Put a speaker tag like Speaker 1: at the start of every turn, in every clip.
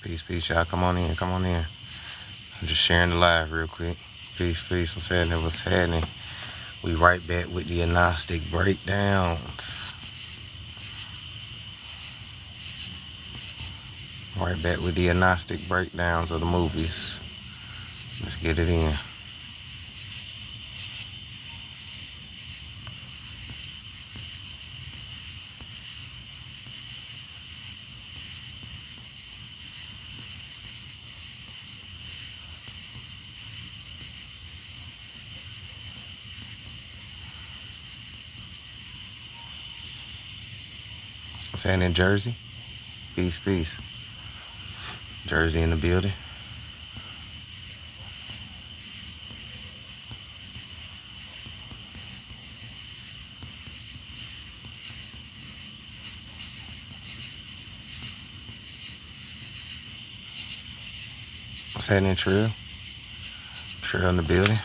Speaker 1: Peace, peace, y'all. Come on in, come on in. I'm just sharing the live real quick. Peace, peace. What's happening? What's happening? We right back with the Gnostic breakdowns. Right back with the Gnostic breakdowns of the movies. Let's get it in. What's happening in Jersey? Peace, peace. Jersey in the building. What's happening, Trill? Trill in the building.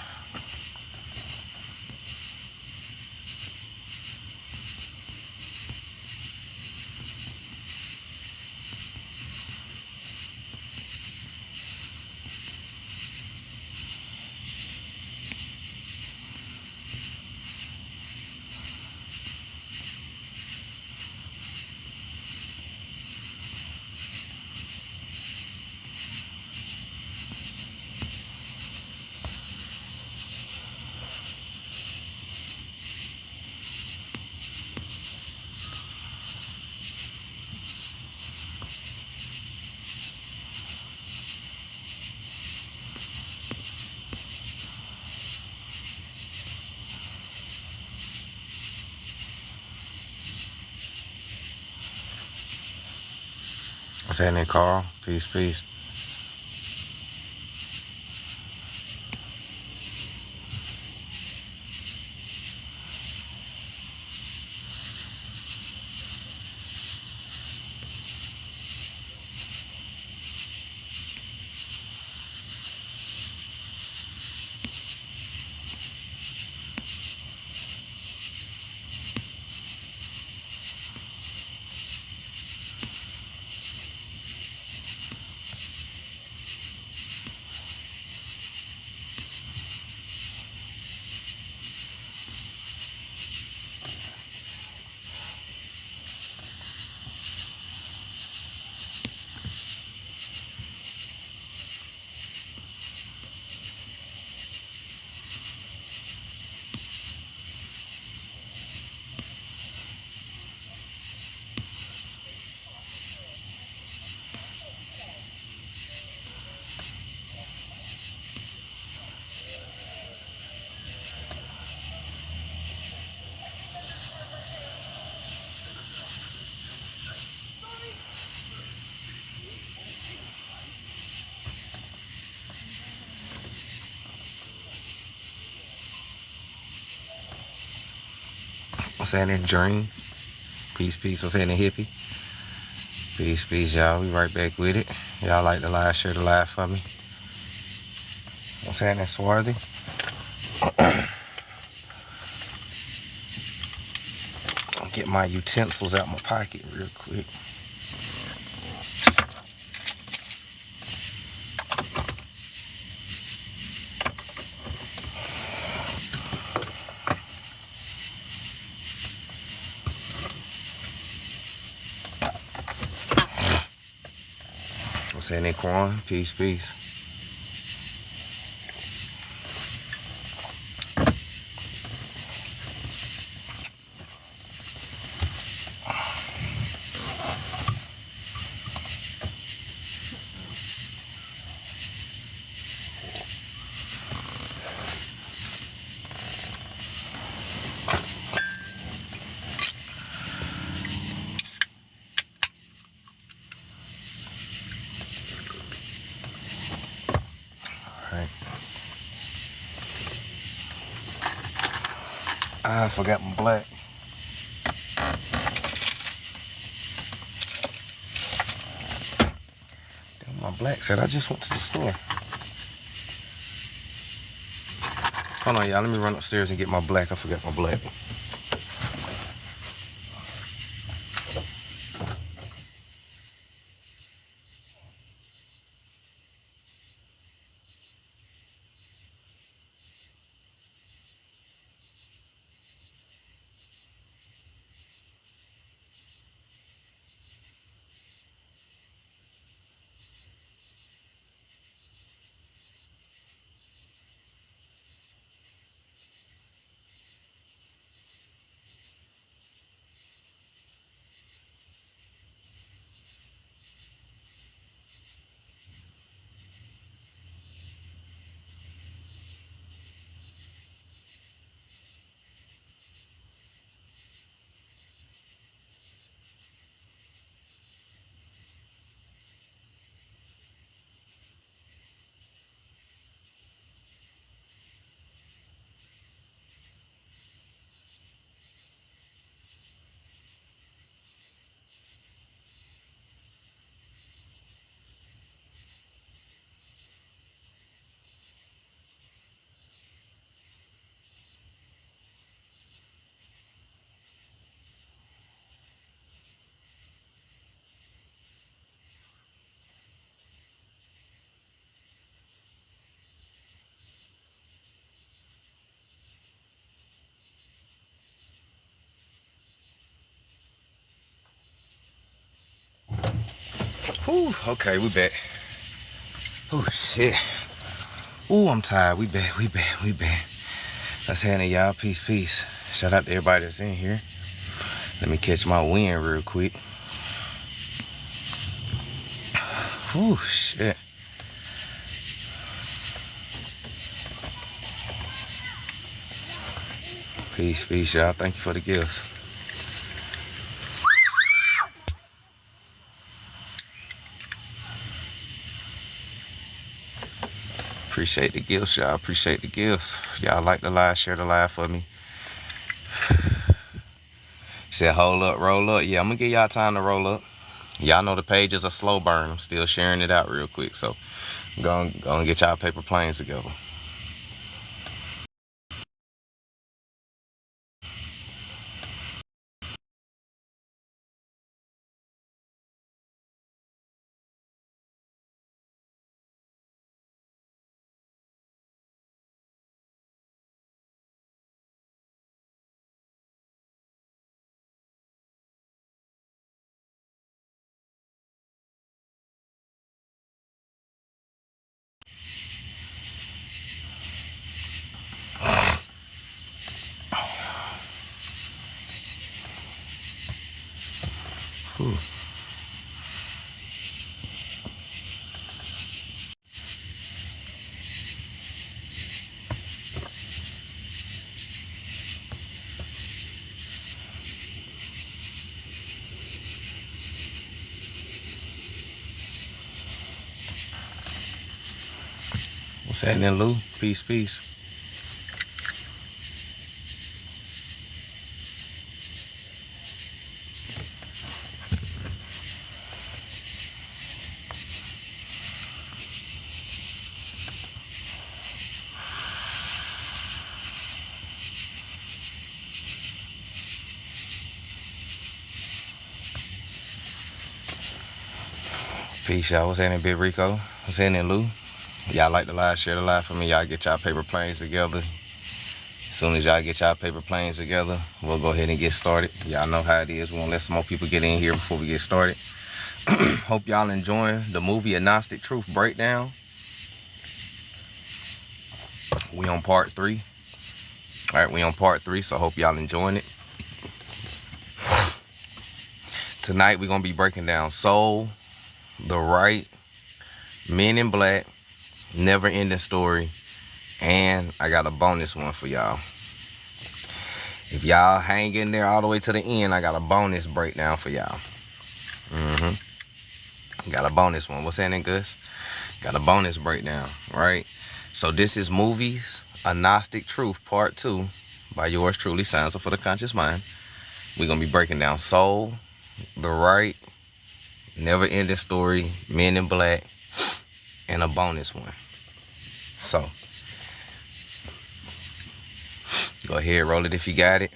Speaker 1: What's happening, Carl? Peace, peace. What's happening, Dream? Peace, peace. What's happening, Hippie? Peace, peace, y'all. We right back with it. Y'all like the live? Share the live for me. What's happening, Swarthy? I'll get my utensils out my pocket real quick. What's happening, Quan? Peace, peace. I forgot my black. Damn, my black said I just went to the store. Hold on, y'all. Let me run upstairs and get my black. I forgot my black. Whew, okay, we back. Oh shit. Ooh, I'm tired. We back. Let's handle y'all. Peace. Shout out to everybody that's in here. Let me catch my wind real quick. Whew, shit. Peace, y'all. Thank you for the gifts. Appreciate the gifts, y'all. Appreciate the gifts. Y'all like the live, share the live for me. Said, hold up, roll up. Yeah, I'm gonna give y'all time to roll up. Y'all know the page is a slow burn. I'm still sharing it out real quick. So, gonna get y'all paper planes together. Whew. What's happening, Lou? Peace. Peace, y'all. What's happening, Big Rico? What's happening, Lou? Y'all like the live, share the live for me. Y'all get y'all paper planes together. As soon as y'all get y'all paper planes together, we'll go ahead and get started. Y'all know how it is. We won't let some more people get in here before we get started. Hope y'all enjoying the movie Gnostic Truth Breakdown. We on part 3. All right, we on part 3, so hope y'all enjoying it. Tonight, we're going to be breaking down Soul, The Right, Men in Black, Never Ending Story, and I got a bonus one for y'all. If y'all hang in there all the way to the end, I got a bonus breakdown for y'all. Got a bonus one. What's happening, Gus? Got a bonus breakdown, right? So this is Movies, A Gnostic Truth, Part 2, by yours truly, Sounds for the Conscious Mind. We're going to be breaking down Soul, The Right, Never Ending Story, Men in Black, and a bonus one. So, go ahead, roll it if you got it.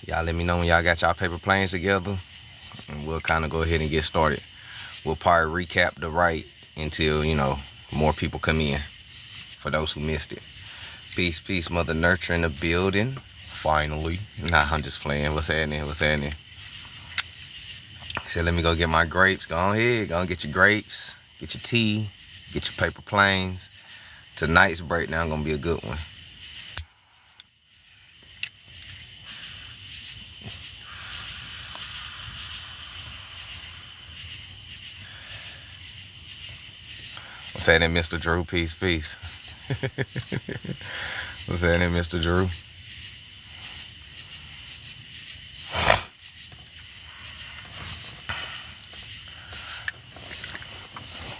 Speaker 1: Y'all let me know when y'all got y'all paper planes together, and we'll kind of go ahead and get started. We'll probably recap The Right until, more people come in, for those who missed it. Peace, Mother Nurture in the building. Finally. Nah, I'm just playing. What's happening? Said, let me go get my grapes. Go on ahead. Go and get your grapes. Get your tea. Get your paper planes. Tonight's breakdown gonna be a good one. What's happening, Mr. Drew? Peace. What's happening, Mr. Drew?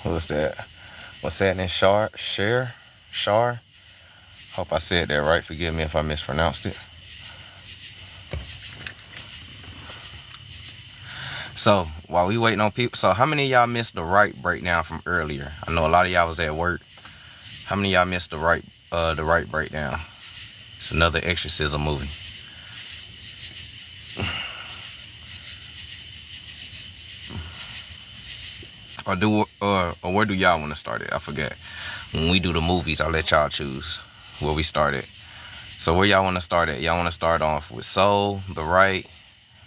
Speaker 1: What's that? What's happening, Shar? Hope I said that right. Forgive me if I mispronounced it. So, while we waiting on people, so how many of y'all missed The Right breakdown from earlier? I know a lot of y'all was at work. How many of y'all missed The Right breakdown? It's another exorcism movie. Or where do y'all want to start it? I forget. When we do the movies, I'll let y'all choose where we start it. So where y'all want to start at? Y'all want to start off with Soul, The Right,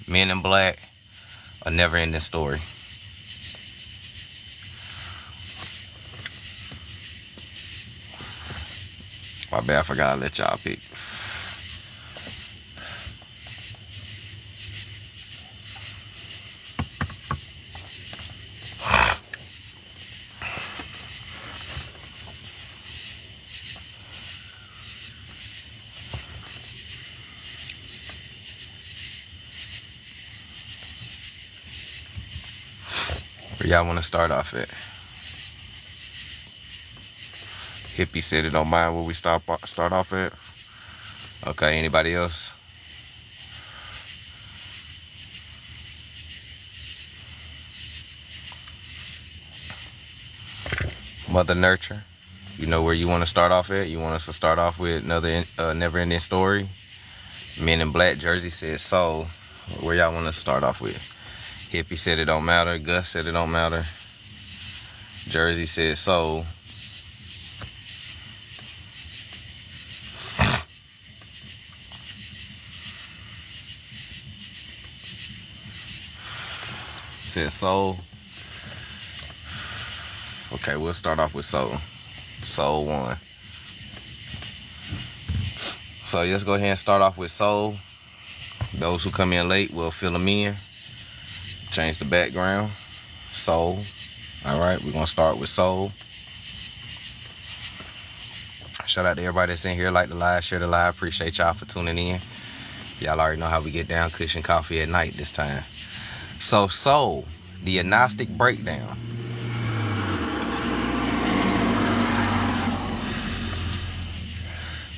Speaker 1: Men in Black, A Never Ending Story? My bad, I forgot to let y'all pick. Where y'all want to start off at? Hippie said it don't mind where we start off at. Okay, anybody else? Mother Nurture, you know where you want to start off at? You want us to start off with another never-ending story? Men in Black Jersey said Soul. Where y'all want to start off with? Hippie said it don't matter. Gus said it don't matter. Jersey said Soul. Said Soul. Okay, we'll start off with Soul. Soul 1. So let's go ahead and start off with Soul. Those who come in late, will fill them in. Change the background. Soul. All right, we're going to start with Soul. Shout out to everybody that's in here. Like the live, share the live. Appreciate y'all for tuning in. Y'all already know how we get down. Cushion coffee at night this time. So Soul, the Gnostic breakdown.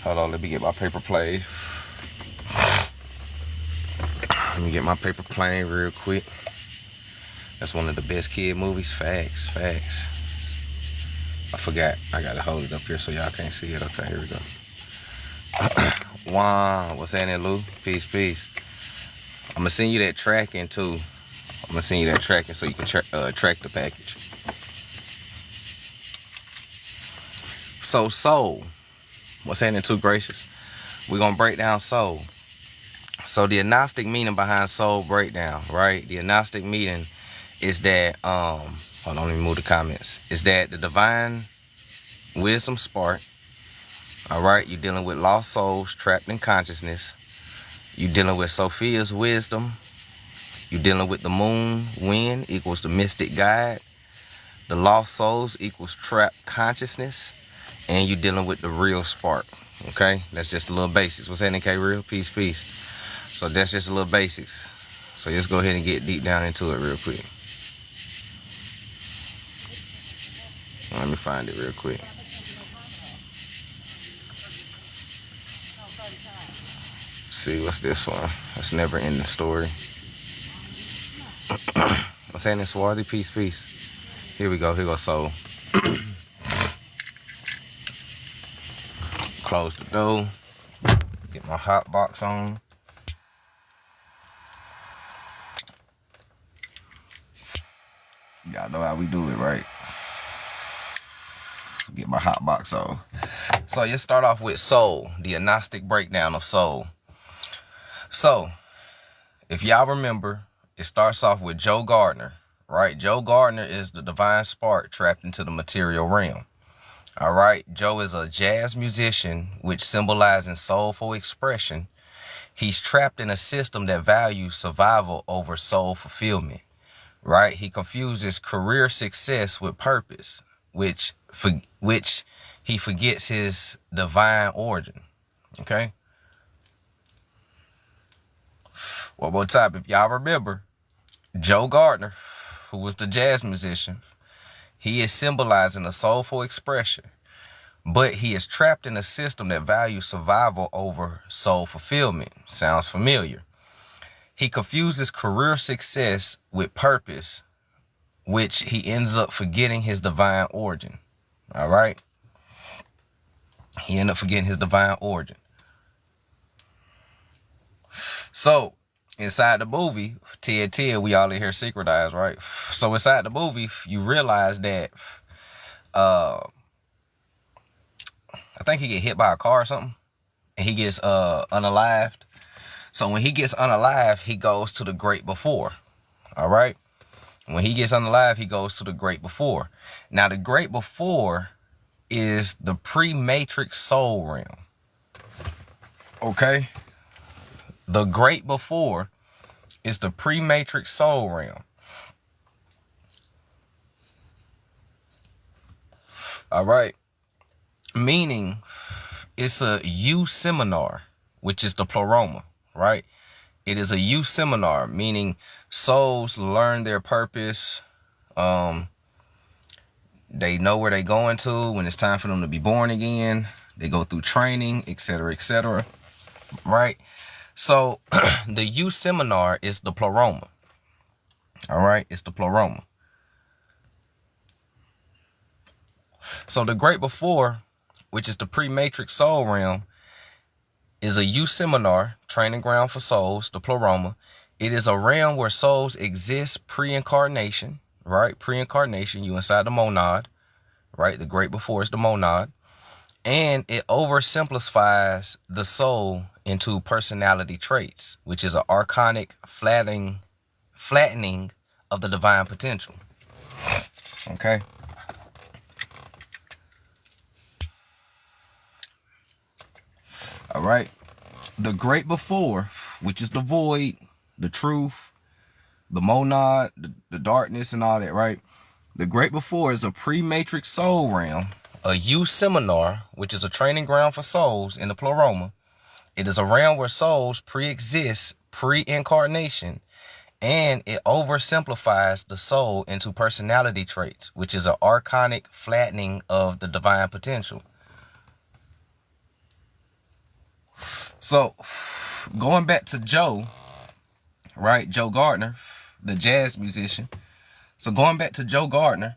Speaker 1: Hold on, let me get my paper plane. Let me get my paper plane real quick. That's one of the best kid movies. Facts, facts. I forgot. I gotta hold it up here so y'all can't see it. Okay, here we go. Wow, what's happening, Lou? Peace, peace. I'm gonna send you that tracking too. I'm gonna send you that tracking so you can track the package. So Soul, what's happening too, Gracious? We're gonna break down Soul. So the Gnostic meaning behind Soul breakdown, right? The Gnostic meaning is that hold on, let me move the comments. Is that the divine wisdom spark? All right, you're dealing with lost souls trapped in consciousness. You're dealing with Sophia's wisdom. You're dealing with the moon wind equals the mystic guide. The lost souls equals trapped consciousness. And you're dealing with the real spark. Okay, that's just a little basics. What's happening, K-Real? Peace, peace. So that's just a little basics. So let's go ahead and get deep down into it real quick. Let me find it real quick. See, what's this one? That's never ending story. What's happening, Swarthy? Peace, peace. Here we go. Here goes Soul. Close the door. Get my hot box on. Y'all know how we do it, right? Get my hot box on. So let's start off with Soul, the Gnostic breakdown of Soul. So, if y'all remember, it starts off with Joe Gardner, right? Joe Gardner is the divine spark trapped into the material realm. All right, Joe is a jazz musician, which symbolizing soulful expression. He's trapped in a system that values survival over soul fulfillment, right? He confuses career success with purpose, which he forgets his divine origin, okay? One more time, if y'all remember, Joe Gardner, who was the jazz musician, he is symbolizing a soulful expression, but he is trapped in a system that values survival over soul fulfillment. Sounds familiar. He confuses career success with purpose, which he ends up forgetting his divine origin. All right? He ends up forgetting his divine origin. So, inside the movie, Ted, we all in here secret eyes, right? So inside the movie, you realize that I think he get hit by a car or something, and he gets unalived. So when he gets unalived, he goes to the great before. All right? When he gets unalived, he goes to the great before. Now the great before is the pre-matrix soul realm. Okay? The great before is the pre-matrix soul realm. All right? Meaning it's a youth seminar, which is the pleroma, right? It is a youth seminar, meaning souls learn their purpose. They know where they're going to when it's time for them to be born again. They go through training, etc., right? So the youth seminar is the pleroma. All right, it's the pleroma. So the great before, which is the pre-matrix soul realm, is a youth seminar, training ground for souls, the pleroma. It is a realm where souls exist pre-incarnation, right? Pre-incarnation, you inside the monad, right? The great before is the monad. And it oversimplifies the soul into personality traits, which is an archonic flattening of the divine potential. Okay. All right. The great before, which is the void, the truth, the monad, the darkness and all that, right? The great before is a pre-matrix soul realm, a youth seminar, which is a training ground for souls in the pleroma. It is a realm where souls pre-exist pre-incarnation, and it oversimplifies the soul into personality traits, which is an archonic flattening of the divine potential. So, going back to Joe, right? Joe Gardner, the jazz musician. So going back to Joe Gardner,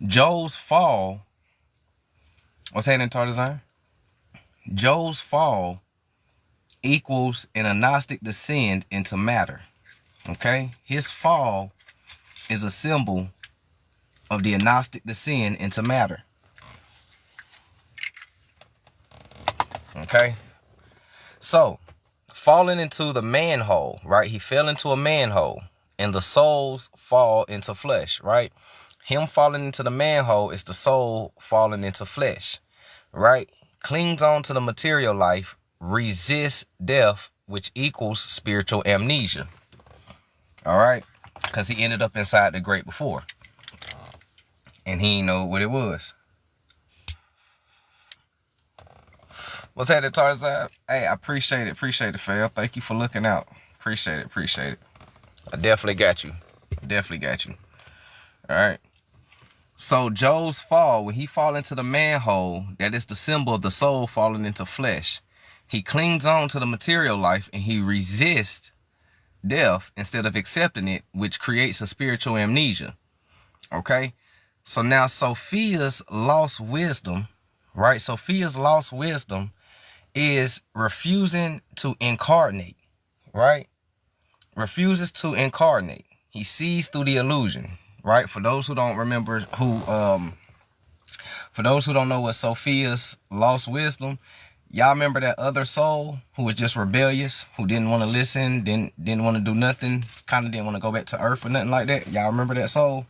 Speaker 1: Joe's fall, what's that in Tarzan? Joe's fall equals an agnostic descent into matter. Okay? His fall is a symbol of the agnostic descent into matter. Okay? So, falling into the manhole, right? He fell into a manhole, and the souls fall into flesh, right? Him falling into the manhole is the soul falling into flesh, right? Clings on to the material life, resists death, which equals spiritual amnesia. All right? Because he ended up inside the great before. And he didn't know what it was. What's that, Tarzan? Hey, I appreciate it. Appreciate it, fam. Thank you for looking out. Appreciate it. Appreciate it. I definitely got you. Definitely got you. All right. So Joe's fall, when he fall into the manhole, that is the symbol of the soul falling into flesh. He clings on to the material life and he resists death instead of accepting it, which creates a spiritual amnesia. Okay? So now Sophia's lost wisdom, right? Sophia's lost wisdom is refusing to incarnate, right? Refuses to incarnate. He sees through the illusion, right? For those who don't remember for those who don't know what Sophia's lost wisdom, y'all remember that other soul who was just rebellious, who didn't want to listen, didn't want to do nothing, kind of didn't want to go back to earth or nothing like that? Y'all remember that soul?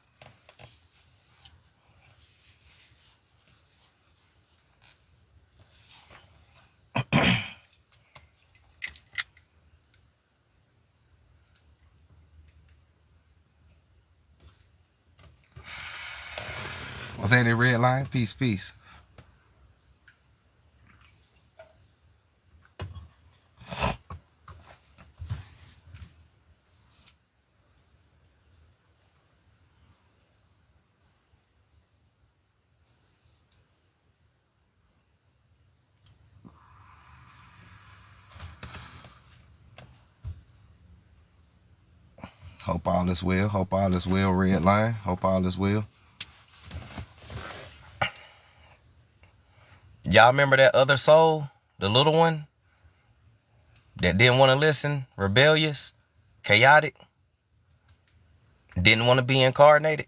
Speaker 1: Was that a red line? Peace, peace. Hope all is well. Hope all is well, red line. Hope all is well. Y'all remember that other soul? The little one? That didn't want to listen? Rebellious? Chaotic? Didn't want to be incarnated?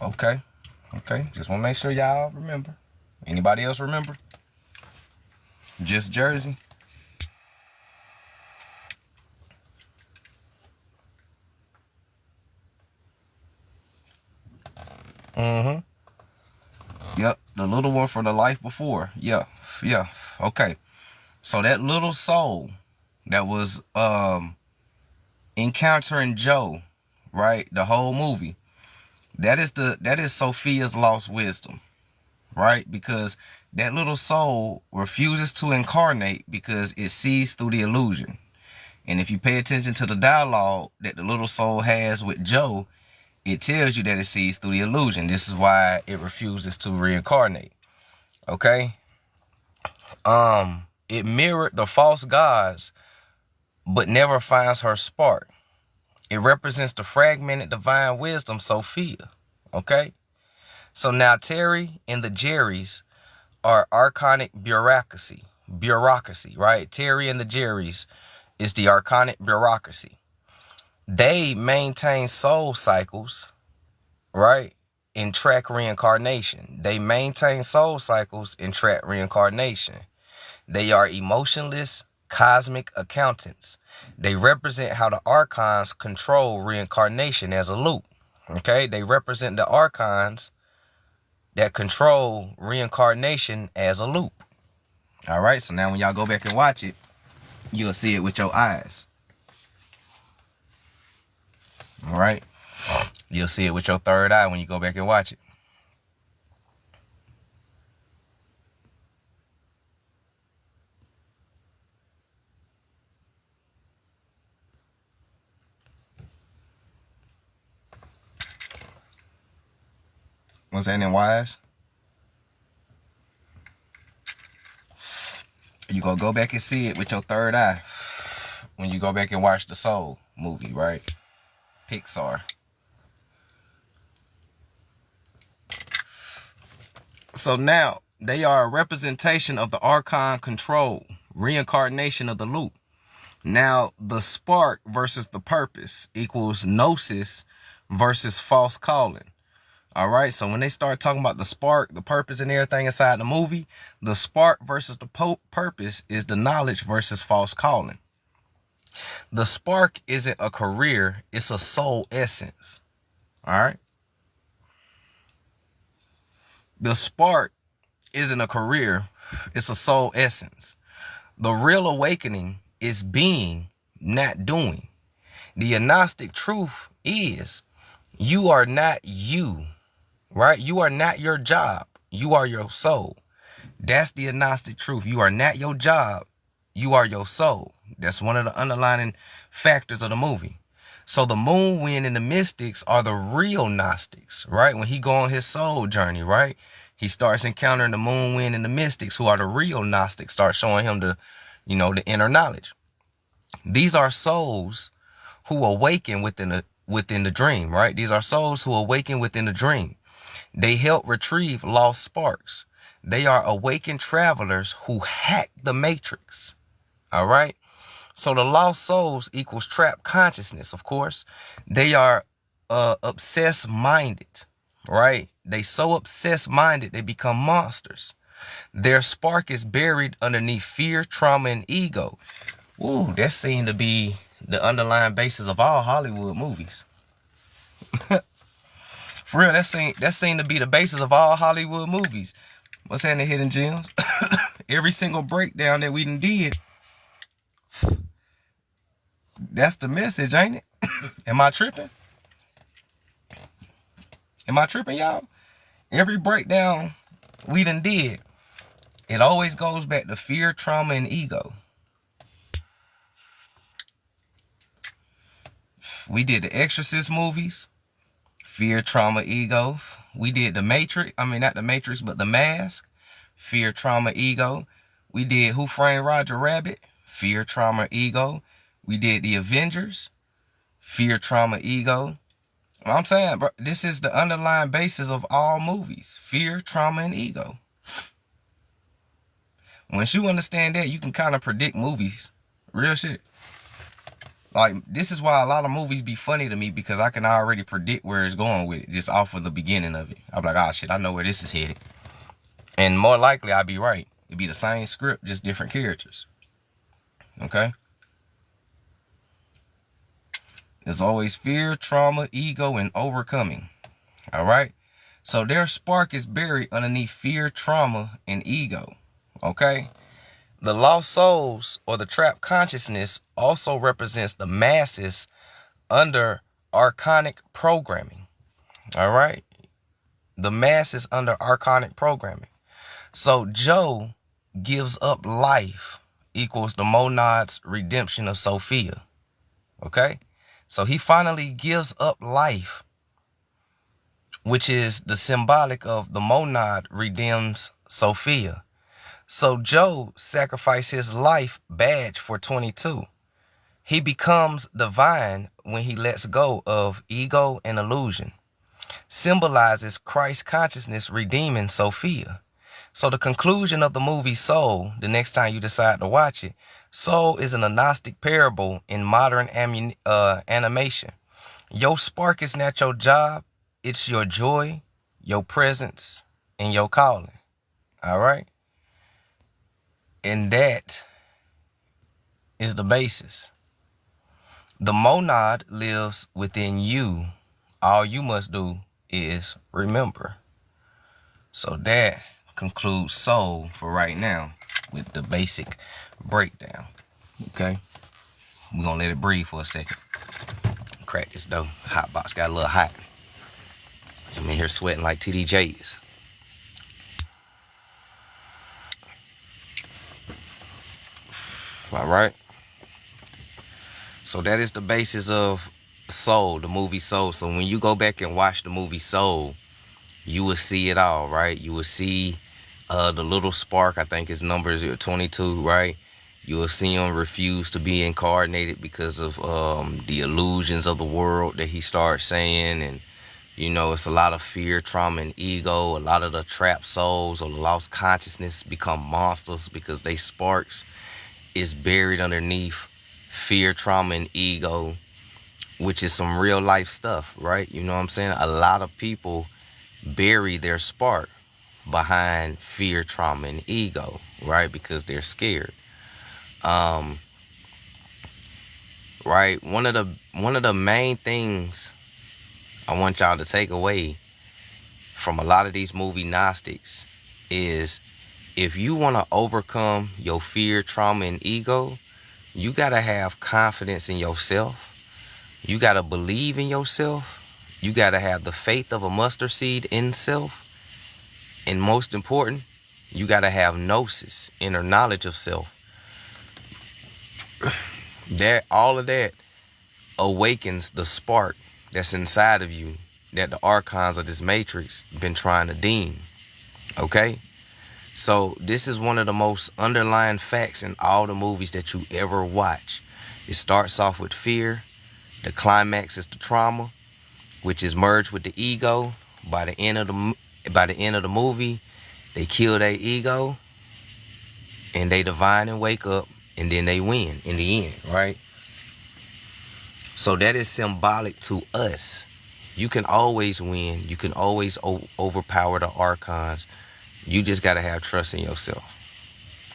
Speaker 1: Okay. Okay. Just want to make sure y'all remember. Anybody else remember? Just Jersey? Mm-hmm. Yep, the little one from the life before. Yeah, yeah. Okay. So that little soul that was encountering Joe, right? The whole movie. That is Sophia's lost wisdom, right? Because that little soul refuses to incarnate because it sees through the illusion. And if you pay attention to the dialogue that the little soul has with Joe, it tells you that it sees through the illusion. This is why it refuses to reincarnate. Okay? It mirrored the false gods, but never finds her spark. It represents the fragmented divine wisdom, Sophia. Okay? So now Terry and the Jerrys are archonic bureaucracy. Bureaucracy, right? Terry and the Jerrys is the archonic bureaucracy. They maintain soul cycles, right? And track reincarnation. They maintain soul cycles and track reincarnation. They are emotionless cosmic accountants. They represent how the archons control reincarnation as a loop. Okay? They represent the archons that control reincarnation as a loop. All right? So now when y'all go back and watch it, you'll see it with your eyes. All right? You'll see it with your third eye when you go back and watch it. What's that in wise? You gonna go back and see it with your third eye when you go back and watch the Soul movie, right? Pixar. So now they are a representation of the archon control, reincarnation of the loop. Now the spark versus the purpose equals gnosis versus false calling. All right, so when they start talking about the spark, the purpose and everything inside the movie, the spark versus the purpose is the knowledge versus false calling. The spark isn't a career, it's a soul essence. All right. The spark isn't a career, it's a soul essence. The real awakening is being, not doing. The Gnostic truth is you are not you, right? You are not your job. You are your soul. That's the Gnostic truth. You are not your job. You are your soul. That's one of the underlying factors of the movie. So the moon wind and the mystics are the real Gnostics, right? When he go on his soul journey, right? He starts encountering the moon wind and the mystics who are the real Gnostics, start showing him the, the inner knowledge. These are souls who awaken within the dream, right? These are souls who awaken within the dream. They help retrieve lost sparks. They are awakened travelers who hack the matrix. All right. So the lost souls equals trapped consciousness, of course. They are obsessed minded, right? They so obsessed minded, they become monsters. Their spark is buried underneath fear, trauma, and ego. Ooh, that seemed to be the underlying basis of all Hollywood movies. For real, that seemed to be the basis of all Hollywood movies. What's that in the Hidden Gems? Every single breakdown that we done did, that's the message, ain't it? Am I tripping? Am I tripping, y'all? Every breakdown we done did, it always goes back to fear, trauma, and ego. We did the Exorcist movies, fear, trauma, ego. We did the Matrix, not the Matrix, but the Mask, fear, trauma, ego. We did Who Framed Roger Rabbit, fear, trauma, ego. We did the Avengers, fear, trauma, ego. I'm saying, bro, this is the underlying basis of all movies, fear, trauma, and ego. Once you understand that, you can kind of predict movies. Real shit. Like, this is why a lot of movies be funny to me, because I can already predict where it's going with it, just off of the beginning of it. I'm like, oh shit, I know where this is headed. And more likely, I'll be right. It'd be the same script, just different characters. Okay? There's always fear, trauma, ego, and overcoming. All right? So their spark is buried underneath fear, trauma, and ego. Okay? The lost souls or the trapped consciousness also represents the masses under archonic programming. All right? The masses under archonic programming. So Joe gives up life equals the monad's redemption of Sophia. Okay? So he finally gives up life, which is the symbolic of the monad redeems Sophia. So Joe sacrificed his life badge for 22. He becomes divine when he lets go of ego and illusion. Symbolizes Christ consciousness redeeming Sophia. So the conclusion of the movie Soul, the next time you decide to watch it, Soul is an Gnostic parable in modern animation. Your spark is not your job. It's your joy, your presence, and your calling. All right? And that is the basis. The monad lives within you. All you must do is remember. So that concludes Soul for right now with the basic breakdown. Okay? We're going to let it breathe for a second. Crack this dough. Hot box got a little hot. I'm in here sweating like TDJs. All right. So that is the basis of Soul, the movie Soul. So when you go back and watch the movie Soul, you will see it all, right? You will see the little spark. I think his number is 22, right? You will see him refuse to be incarnated because of the illusions of the world that he starts saying. And, you know, it's a lot of fear, trauma, and ego. A lot of the trapped souls or the lost consciousness become monsters because they sparks is buried underneath fear, trauma, and ego, which is some real life stuff, right? You know what I'm saying? A lot of people bury their spark behind fear, trauma, and ego, right? Because they're scared. Right? One of the main things I want y'all to take away from a lot of these movie Gnostics is if you want to overcome your fear, trauma, and ego, you got to have confidence in yourself. You got to believe in yourself. You got to have the faith of a mustard seed in self. And most important, you got to have gnosis, inner knowledge of self. All of that awakens the spark that's inside of you that the archons of this matrix been trying to dim. Okay? So this is one of the most underlying facts in all the movies that you ever watch. It starts off with fear. The climax is the trauma, which is merged with the ego. By the end of the movie, they kill their ego and they divine and wake up, and then they win in the end, right? So that is symbolic to us. You can always win. You can always overpower the archons. You just got to have trust in yourself.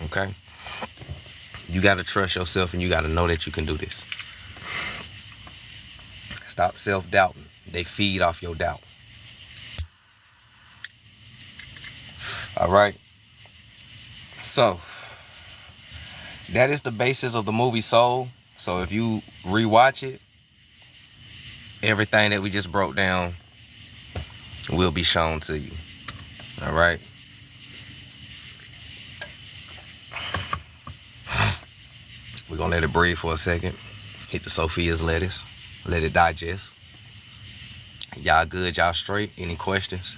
Speaker 1: Okay? You got to trust yourself and you got to know that you can do this. Stop self-doubting. They feed off your doubt. All right? So, that is the basis of the movie Soul. So if you rewatch it, everything that we just broke down will be shown to you. All right? We're going to let it breathe for a second. Hit the Sophia's lettuce. Let it digest. Y'all good? Y'all straight? Any questions?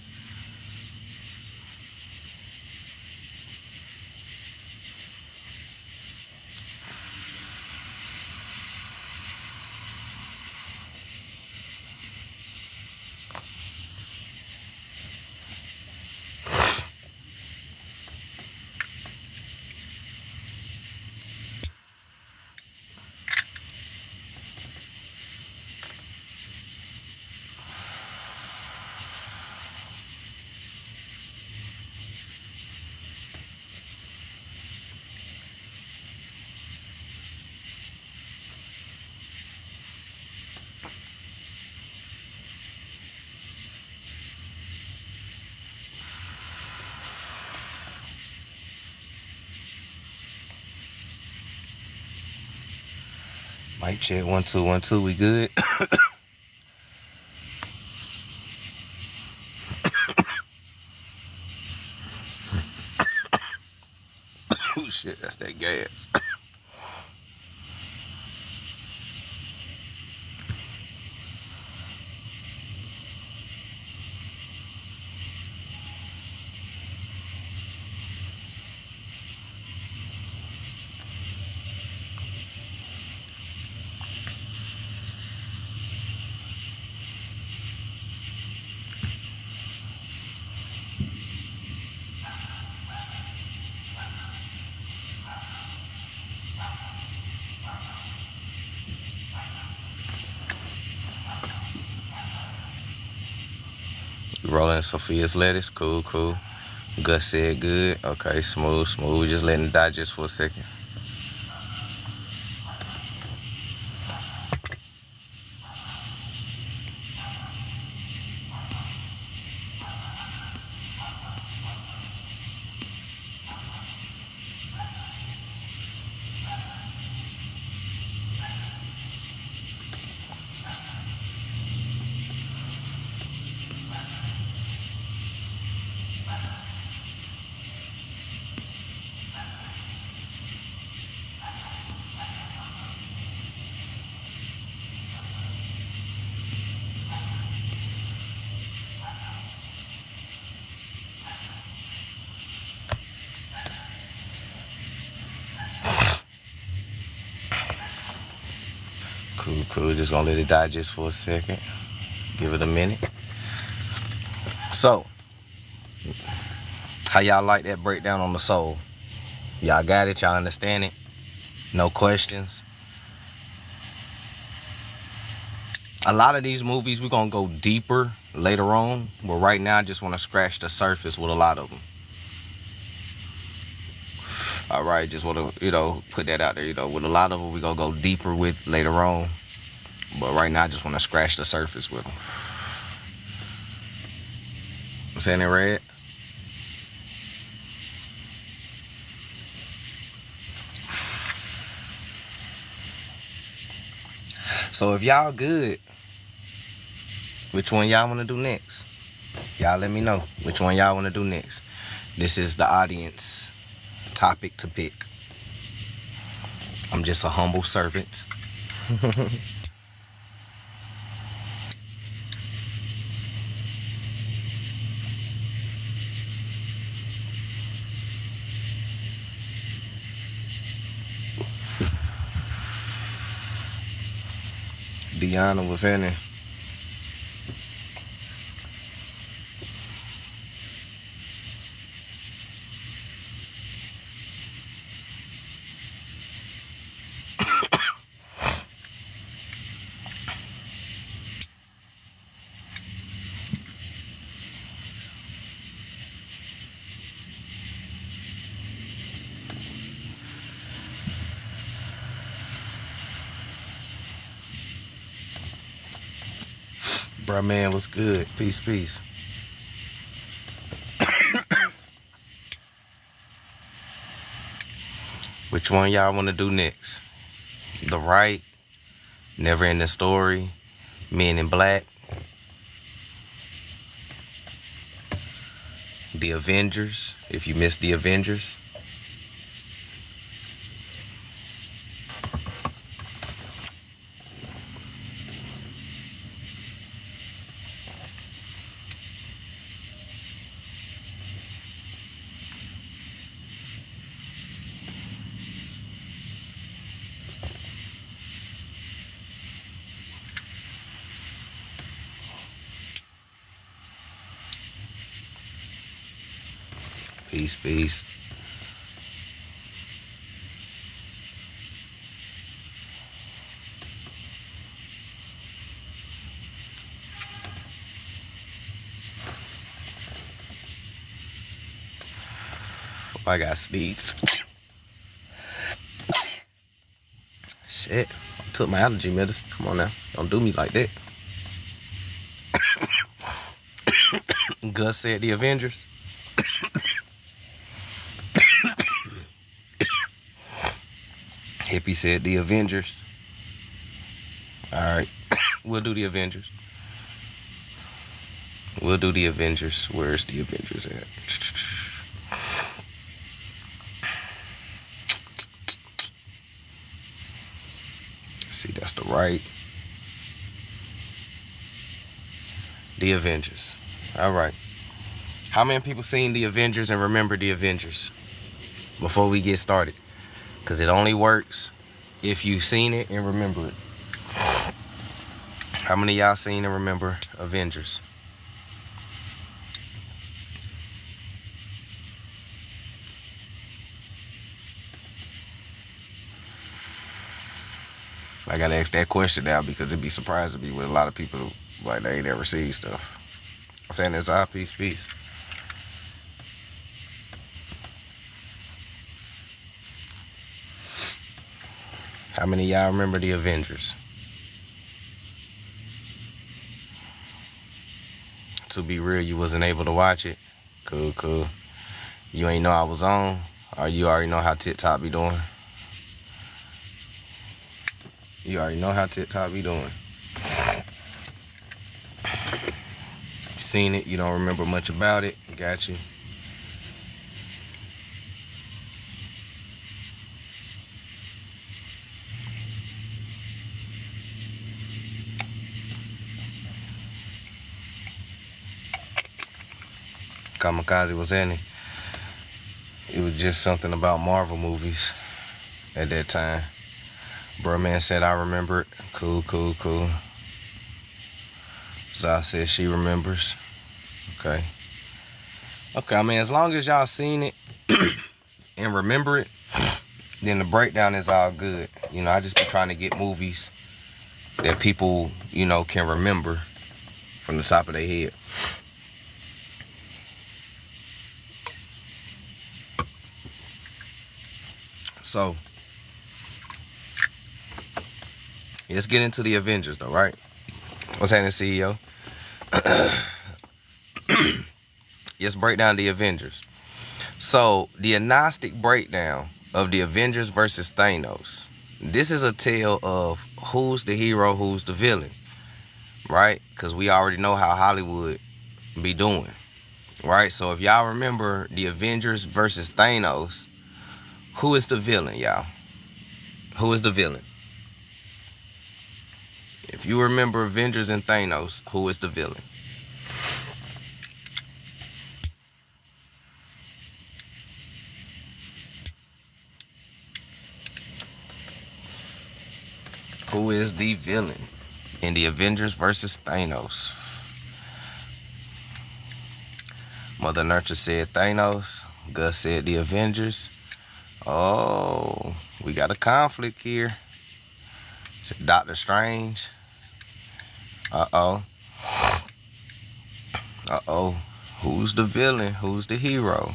Speaker 1: Mic check 1 2 1 2. We good? Oh shit, that's that gas. Rolling Sophia's lettuce. Cool, cool. Gus said good. Okay, smooth, smooth. We just letting it digest for a second. Cool, cool. Just gonna let it digest for a second. Give it a minute. So, how y'all like that breakdown on the soul? Y'all got it? Y'all understand it? No questions? A lot of these movies, we're gonna go deeper later on. But right now, I just want to scratch the surface with a lot of them. All right, just want to, put that out there. With a lot of them, we're gonna go deeper with later on. But right now, I just want to scratch the surface with them. I'm saying it red? So if y'all good, which one y'all want to do next? Y'all let me know which one y'all want to do next. This is the audience topic to pick. I'm just a humble servant. Deanna was in there. Bruh, man, what's good? Peace, peace. Which one y'all want to do next? The Right, Never Ending Story, Men in Black, The Avengers, if you missed The Avengers. Peace, peace. I got sneeze. Shit. I took my allergy medicine. Come on now. Don't do me like that. Gus said The Avengers. Hippie said The Avengers. Alright. We'll do the Avengers. We'll do the Avengers. Where's the Avengers at? See, that's the right. The Avengers. Alright. How many people seen the Avengers and remember the Avengers? Before we get started. Because it only works if you've seen it and remember it. How many of y'all seen and remember Avengers? I gotta ask that question now because it'd be surprising me with a lot of people like they ain't ever seen stuff. I'm saying it's our peace. How many of y'all remember the Avengers? To be real, you wasn't able to watch it. Cool. You ain't know I was on, or you already know how TikTok be doing? You already know how TikTok be doing. You seen it, you don't remember much about it. Got you. Kamikaze was in it. It was just something about Marvel movies at that time. Bro man said I remember it. Cool. Zah said she remembers. Okay, I mean, as long as y'all seen it and remember it, then the breakdown is all good. You know, I just be trying to get movies that people, you know, can remember from the top of their head. So, let's get into the Avengers though, right? What's happening, CEO? Let's break down the Avengers. So, the Gnostic breakdown of the Avengers versus Thanos. This is a tale of who's the hero, who's the villain, right? Because we already know how Hollywood be doing, right? So, if y'all remember the Avengers versus Thanos, who is the villain, y'all? Who is the villain? If you remember Avengers and Thanos, who is the villain? Who is the villain in the Avengers versus Thanos? Mother Nurture said Thanos. Gus said the Avengers. Oh, we got a conflict here. Said Doctor Strange. Uh-oh. Who's the villain? Who's the hero?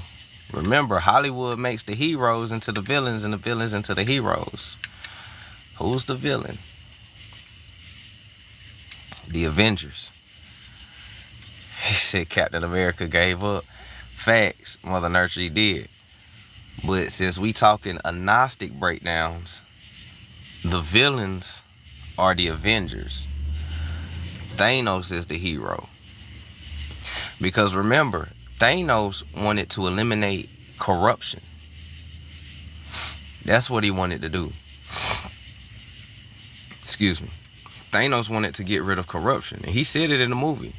Speaker 1: Remember, Hollywood makes the heroes into the villains and the villains into the heroes. Who's the villain? The Avengers. He said Captain America gave up. Facts, Mother Nurture, he did. But since we talking Gnostic breakdowns, the villains are the Avengers. Thanos is the hero. Because remember, Thanos wanted to eliminate corruption. That's what he wanted to do. Excuse me. Thanos wanted to get rid of corruption. And he said it in the movie.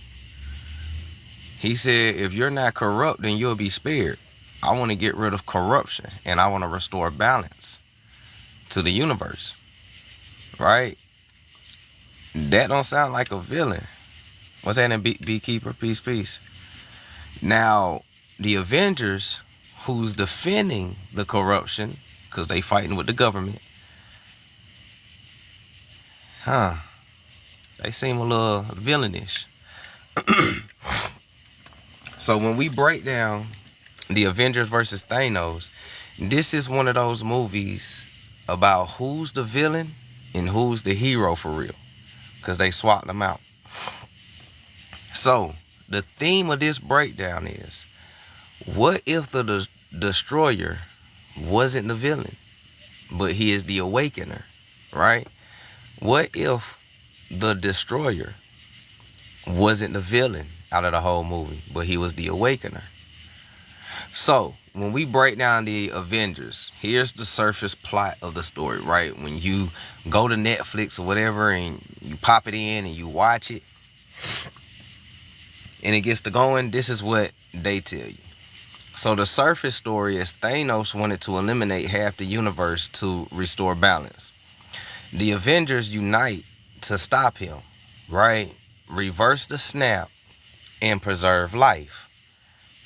Speaker 1: He said, if you're not corrupt, then you'll be spared. I want to get rid of corruption. And I want to restore balance to the universe. Right? That don't sound like a villain. What's that in Beekeeper? Peace. Now, the Avengers, who's defending the corruption, because they fighting with the government. They seem a little villainish. So when we break down the Avengers versus Thanos, this is one of those movies about who's the villain and who's the hero for real. Because they swapped them out. So, the theme of this breakdown is, what if the destroyer wasn't the villain, but he is the awakener, right? What if the destroyer wasn't the villain out of the whole movie, but he was the awakener. So when we break down the Avengers, here's the surface plot of the story, right? When you go to Netflix or whatever and you pop it in and you watch it and it gets to going, this is what they tell you. So the surface story is Thanos wanted to eliminate half the universe to restore balance. The Avengers unite to stop him, right? Reverse the snap and preserve life,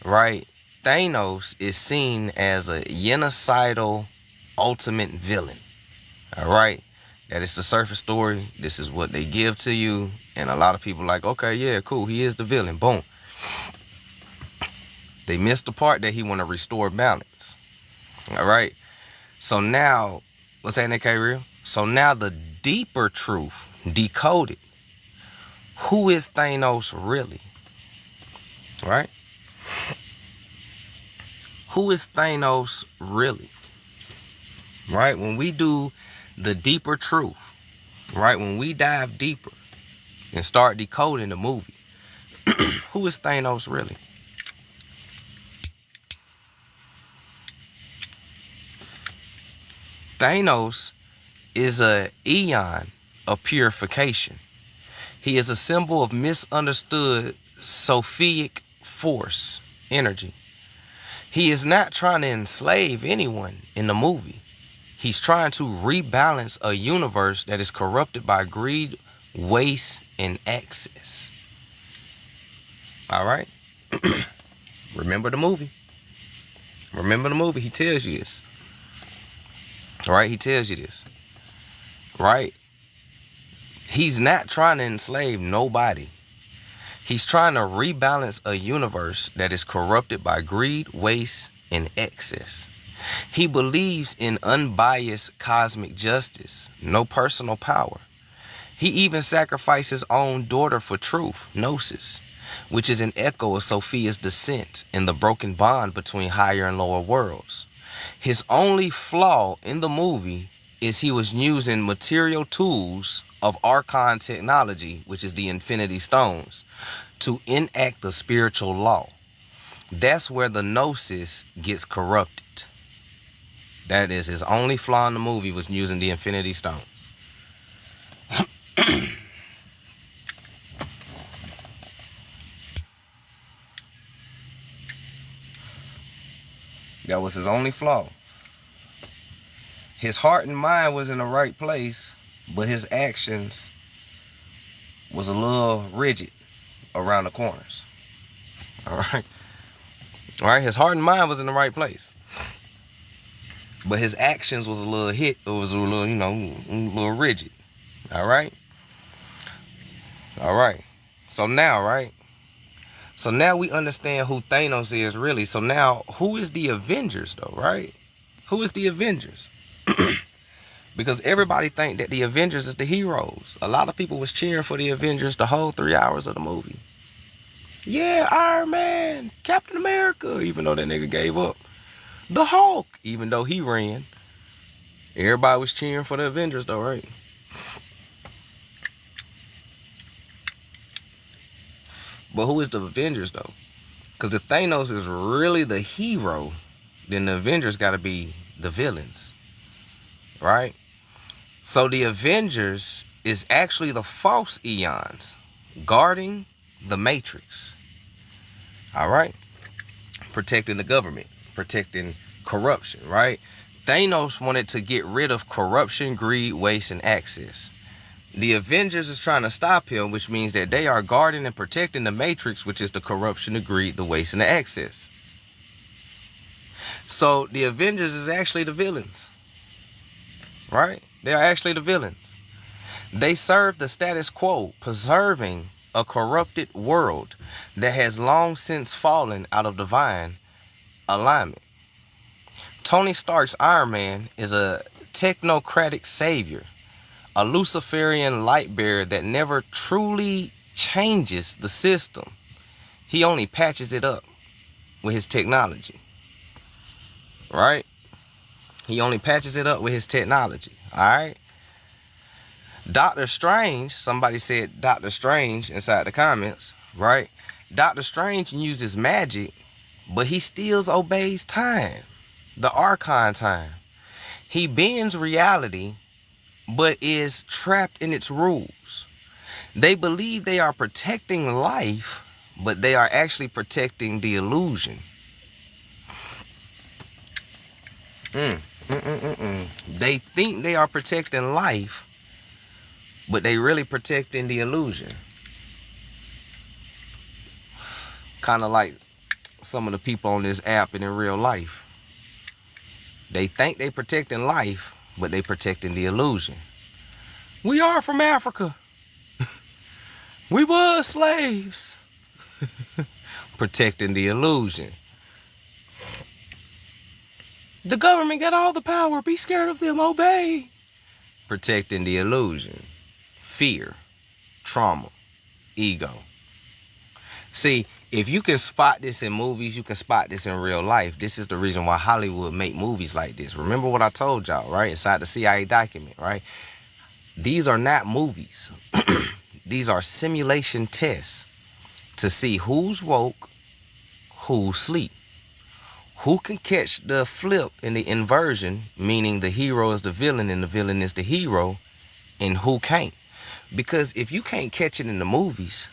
Speaker 1: right? Thanos is seen as a genocidal ultimate villain, all right? That is the surface story. This is what they give to you. And a lot of people are like, okay, yeah, cool. He is the villain. Boom. They missed the part that he want to restore balance, all right? So now, what's that, K Real? So now the deeper truth, decoded. Who is Thanos really? Right? Who is Thanos really? Right? When we do the deeper truth, right? When we dive deeper and start decoding the movie, who is Thanos really? Thanos is a eon of purification. He is a symbol of misunderstood Sophic force, energy. He is not trying to enslave anyone in the movie. He's trying to rebalance a universe that is corrupted by greed, waste, and excess. All right? Remember the movie. Remember the movie. He tells you this. All right? He tells you this. Right? He's not trying to enslave nobody. He's trying to rebalance a universe that is corrupted by greed, waste, and excess. He believes in unbiased cosmic justice, no personal power. He even sacrificed his own daughter for truth, Gnosis, which is an echo of Sophia's descent and the broken bond between higher and lower worlds. His only flaw in the movie is he was using material tools of Archon technology, which is the Infinity Stones, to enact the spiritual law. That's where the Gnosis gets corrupted. That is his only flaw in the movie, was using the Infinity Stones. That was his only flaw. His heart and mind was in the right place, but his actions was a little rigid around the corners. All right. All right. His heart and mind was in the right place, but his actions was a little hit. It was a little, a little rigid. All right. All right. So now, right? So now we understand who Thanos is really. So now, who is the Avengers though, right? Who is the Avengers? Because everybody think that the Avengers is the heroes. A lot of people was cheering for the Avengers the whole 3 hours of the movie. Yeah, Iron Man, Captain America, even though that nigga gave up. The Hulk, even though he ran. Everybody was cheering for the Avengers though, right? But who is the Avengers though? Because if Thanos is really the hero, then the Avengers got to be the villains, right? So the Avengers is actually the false eons guarding the Matrix, all right? Protecting the government, protecting corruption, right? Thanos wanted to get rid of corruption, greed, waste, and access. The Avengers is trying to stop him, which means that they are guarding and protecting the Matrix, which is the corruption, the greed, the waste, and the excess. So the Avengers is actually the villains, right? They are actually the villains. They serve the status quo, preserving a corrupted world that has long since fallen out of divine alignment. Tony Stark's Iron Man is a technocratic savior, a Luciferian light bearer that never truly changes the system. He only patches it up with his technology, right? He only patches it up with his technology, all right? Doctor Strange, somebody said Doctor Strange inside the comments, right? Doctor Strange uses magic, but he still obeys time, the Archon time. He bends reality, but is trapped in its rules. They believe they are protecting life, but they are actually protecting the illusion. They think they are protecting life, but they really protecting the illusion. Kind of like some of the people on this app and in real life. They think they protecting life, but they protecting the illusion. We are from Africa. We was slaves. Protecting the illusion. The government got all the power. Be scared of them. Obey. Protecting the illusion. Fear. Trauma. Ego. See, if you can spot this in movies, you can spot this in real life. This is the reason why Hollywood make movies like this. Remember what I told y'all, right? Inside the CIA document, right? These are not movies. These are simulation tests to see who's woke, who's sleep. Who can catch the flip and the inversion, meaning the hero is the villain and the villain is the hero, and who can't. Because if you can't catch it in the movies,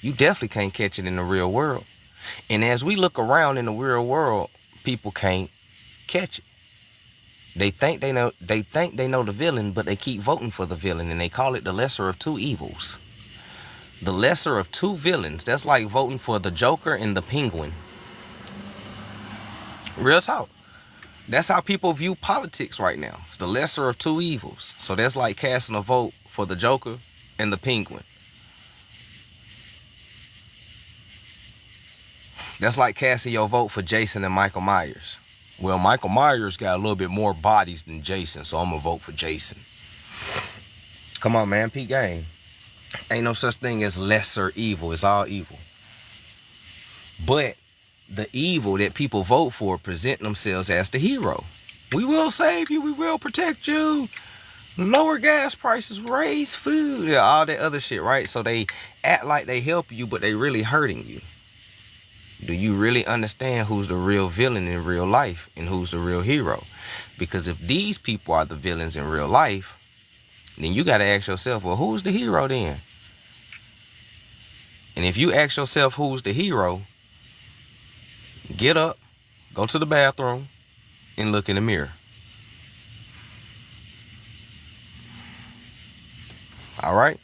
Speaker 1: you definitely can't catch it in the real world. And as we look around in the real world, people can't catch it. They think they know the villain, but they keep voting for the villain, and they call it the lesser of two evils. The lesser of two villains. That's like voting for the Joker and the Penguin. Real talk. That's how people view politics right now. It's the lesser of two evils. So that's like casting a vote for the Joker and the Penguin. That's like casting your vote for Jason and Michael Myers. Well, Michael Myers got a little bit more bodies than Jason, so I'm going to vote for Jason. Come on, man. Peep game. Ain't no such thing as lesser evil. It's all evil. But the evil that people vote for present themselves as the hero. We will save you. We will protect you. Lower gas prices, raise food, all that other shit, right? So they act like they help you, but they really hurting you. Do you really understand who's the real villain in real life and who's the real hero? Because if these people are the villains in real life, then you got to ask yourself, well, who's the hero then? And if you ask yourself who's the hero, get up, go to the bathroom, and look in the mirror. All right?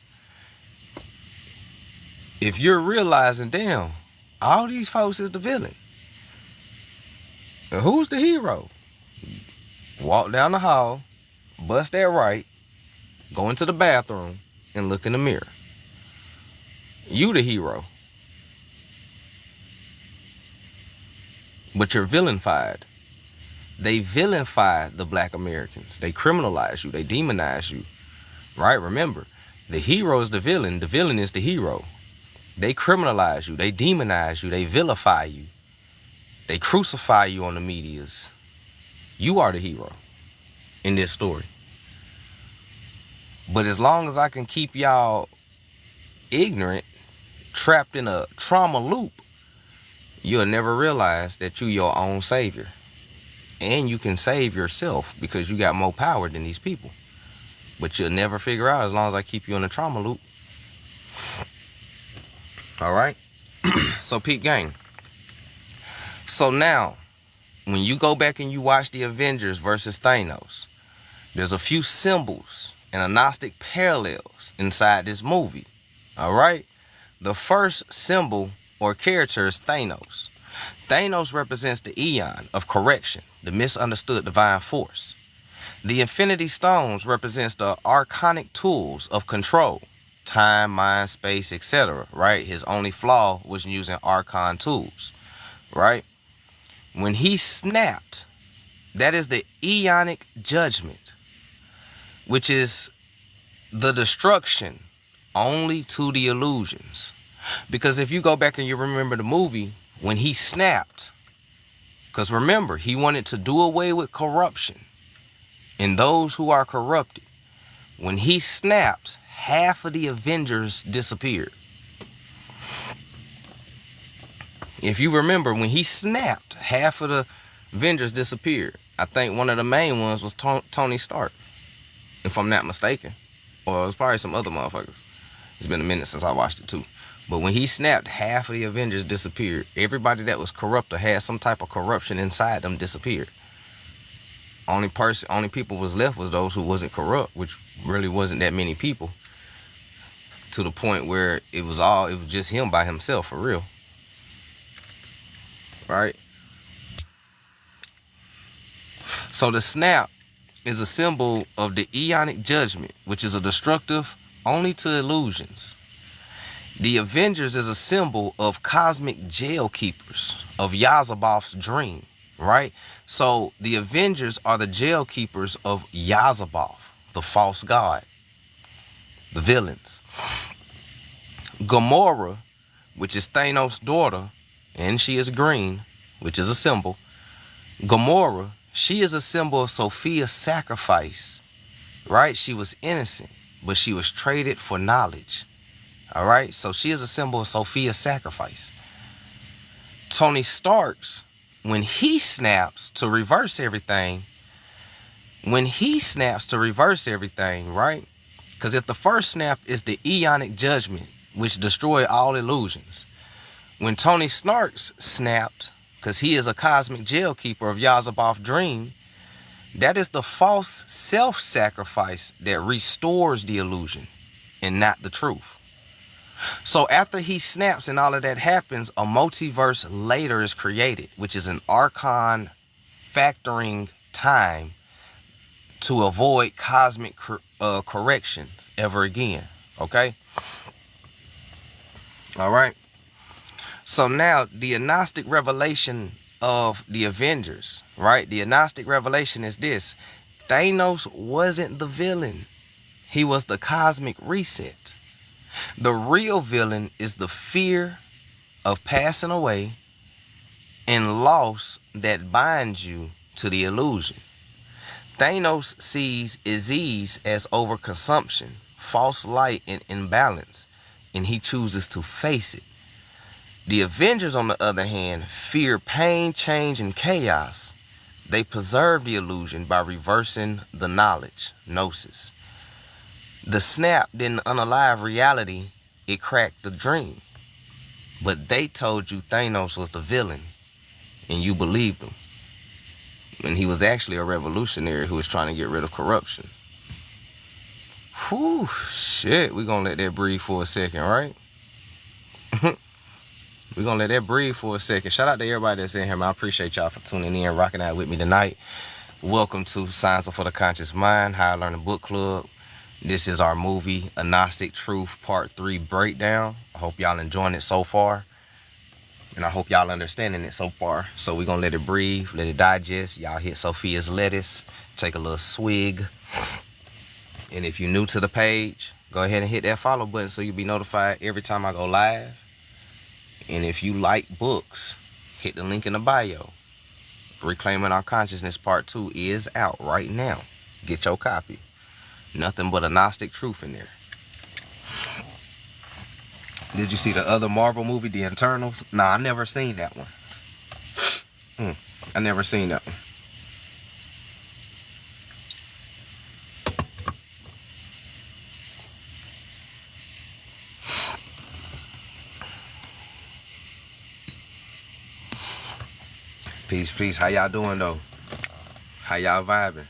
Speaker 1: If you're realizing, damn, all these folks is the villain, who's the hero? Walk down the hall, bust that right, go into the bathroom, and look in the mirror. You the hero. But you're villainified. They vilify the black Americans. They criminalize you. They demonize you. Right? Remember, the hero is the villain is the hero. They criminalize you. They demonize you. They vilify you. They crucify you on the medias. You are the hero in this story. But as long as I can keep y'all ignorant, trapped in a trauma loop, you'll never realize that you your own savior. And you can save yourself because you got more power than these people. But you'll never figure out as long as I keep you in a trauma loop. All right? So peep gang. So now, when you go back and you watch the Avengers versus Thanos, there's a few symbols and Gnostic parallels inside this movie. All right? The first symbol or character is Thanos. Thanos represents the eon of correction, the misunderstood divine force. The Infinity Stones represents the archonic tools of control, time, mind, space, etc. Right? His only flaw was using archon tools. Right? When he snapped, that is the eonic judgment, which is the destruction only to the illusions. Because if you go back and you remember the movie, when he snapped, because remember, he wanted to do away with corruption and those who are corrupted. When he snapped, half of the Avengers disappeared. If you remember, when he snapped, half of the Avengers disappeared. I think one of the main ones was Tony Stark, if I'm not mistaken. Or it was probably some other motherfuckers. It's been a minute since I watched it too. But when he snapped, half of the Avengers disappeared. Everybody that was corrupt or had some type of corruption inside them disappeared. Only people was left was those who wasn't corrupt, which really wasn't that many people. To the point where it was just him by himself, for real. Right? So the snap is a symbol of the Eonic judgment, which is a destructive only to illusions. The Avengers is a symbol of cosmic jail keepers of Yazabov's dream, right? So the Avengers are the jail keepers of Yazabov, the false god, the villains. Gamora, which is Thanos' daughter, and she is green, which is a symbol. Gamora, she is a symbol of Sophia's sacrifice, right? She was innocent, but she was traded for knowledge. All right, so she is a symbol of Sophia's sacrifice. Tony Stark's, when he snaps to reverse everything, right? Because if the first snap is the Eonic judgment, which destroyed all illusions, when Tony Stark's snapped, because he is a cosmic jail keeper of Yazabov's dream, that is the false self-sacrifice that restores the illusion and not the truth. So after he snaps and all of that happens, a multiverse later is created, which is an archon factoring time to avoid cosmic correction ever again. Okay? All right. So now the Gnostic revelation of the Avengers, right? The Gnostic revelation is this. Thanos wasn't the villain. He was the cosmic reset. The real villain is the fear of passing away and loss that binds you to the illusion. Thanos sees disease as overconsumption, false light, and imbalance, and he chooses to face it. The Avengers, on the other hand, fear pain, change, and chaos. They preserve the illusion by reversing the knowledge, gnosis. The snap didn't unalive reality, it cracked the dream. But they told you Thanos was the villain, and you believed him. And he was actually a revolutionary who was trying to get rid of corruption. Whew, shit, we're gonna let that breathe for a second, right? We're gonna let that breathe for a second. Shout out to everybody that's in here, man. I appreciate y'all for tuning in, rocking out with me tonight. Welcome to Science for the Conscious Mind, How I Learn a Book Club. This is our movie, A Gnostic Truth Part 3 breakdown. I hope y'all enjoying it so far. And I hope y'all understanding it so far. So we're gonna let it breathe, let it digest. Y'all hit Sophia's lettuce, take a little swig. And if you're new to the page, go ahead and hit that follow button so you'll be notified every time I go live. And if you like books, hit the link in the bio. Reclaiming Our Consciousness Part 2 is out right now. Get your copy. Nothing but a Gnostic truth in there. Did you see the other Marvel movie, The Eternals? Nah, I never seen that one. I never seen that one. Peace, peace. How y'all doing, though? How y'all vibing?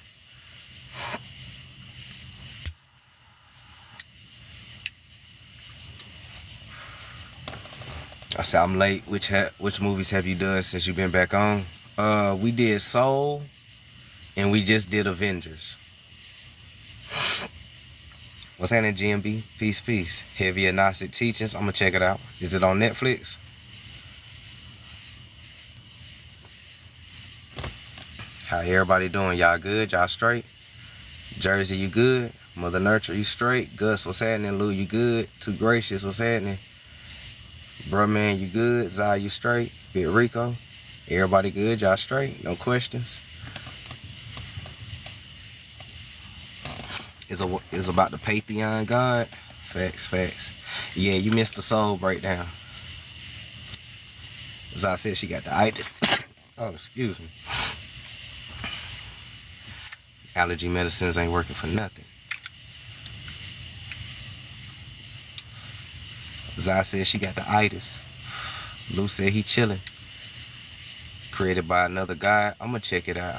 Speaker 1: I said I'm late. Which movies have you done since you've been back on? We did Soul, and we just did Avengers. What's happening, GMB? Peace, peace. Heavy Gnostic Teachings. I'm gonna check it out. Is it on Netflix? How everybody doing? Y'all good? Y'all straight? Jersey, you good? Mother Nurture, you straight? Gus, what's happening? Lou, you good? Too Gracious, what's happening? Bruh, man, you good? Zai, you straight? Big Rico, everybody good? Y'all straight? No questions? is about the pantheon god. Facts. Yeah, you missed the soul breakdown. As I said, she got the itis. Oh, excuse me. Allergy medicines ain't working for nothing. Zai said she got the itis. Lou said he chilling. Created by another guy. I'm gonna check it out.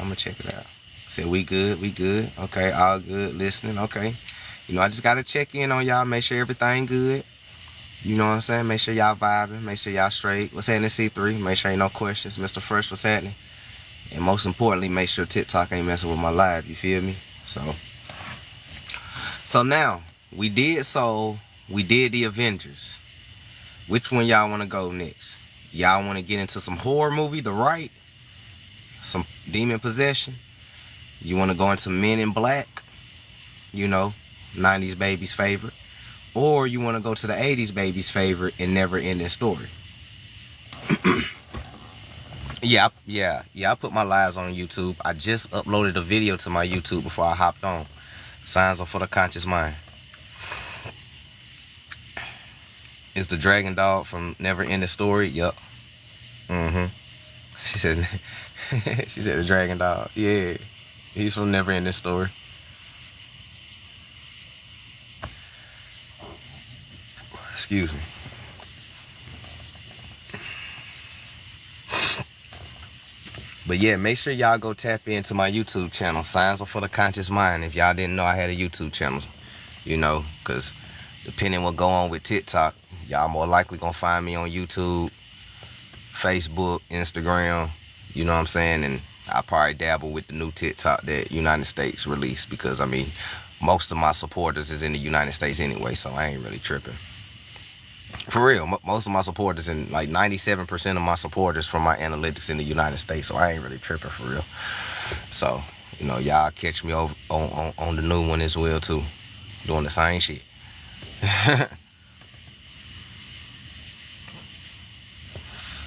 Speaker 1: Said we good. Okay, all good. Listening. Okay. You know, I just gotta check in on y'all. Make sure everything good. You know what I'm saying? Make sure y'all vibing. Make sure y'all straight. What's happening, C3? Make sure ain't no questions. Mr. Fresh, what's happening? And most importantly, make sure TikTok ain't messing with my live. You feel me? So now we did Soul. We did the Avengers. Which one y'all want to go next? Y'all want to get into some horror movie, The Right? Some demon possession? You want to go into Men in Black? You know, 90s baby's favorite. Or you want to go to the 80s baby's favorite and Never Ending Story? Yeah, I put my lives on YouTube. I just uploaded a video to my YouTube before I hopped on. Signs are for the conscious mind. Is the dragon dog from Never Ending Story? Yup. She said the dragon dog. Yeah. He's from Never Ending Story. Excuse me. But yeah, make sure y'all go tap into my YouTube channel, Signs Are For The Conscious Mind. If y'all didn't know I had a YouTube channel, you know, because depending what go on with TikTok, y'all more likely gonna find me on YouTube, Facebook, Instagram, you know what I'm saying? And I probably dabble with the new TikTok that United States released, because I mean, most of my supporters is in the United States anyway, so I ain't really tripping. For real, most of my supporters, and like 97% of my supporters from my analytics in the United States, so I ain't really tripping for real. So, you know, y'all catch me over on the new one as well too, doing the same shit.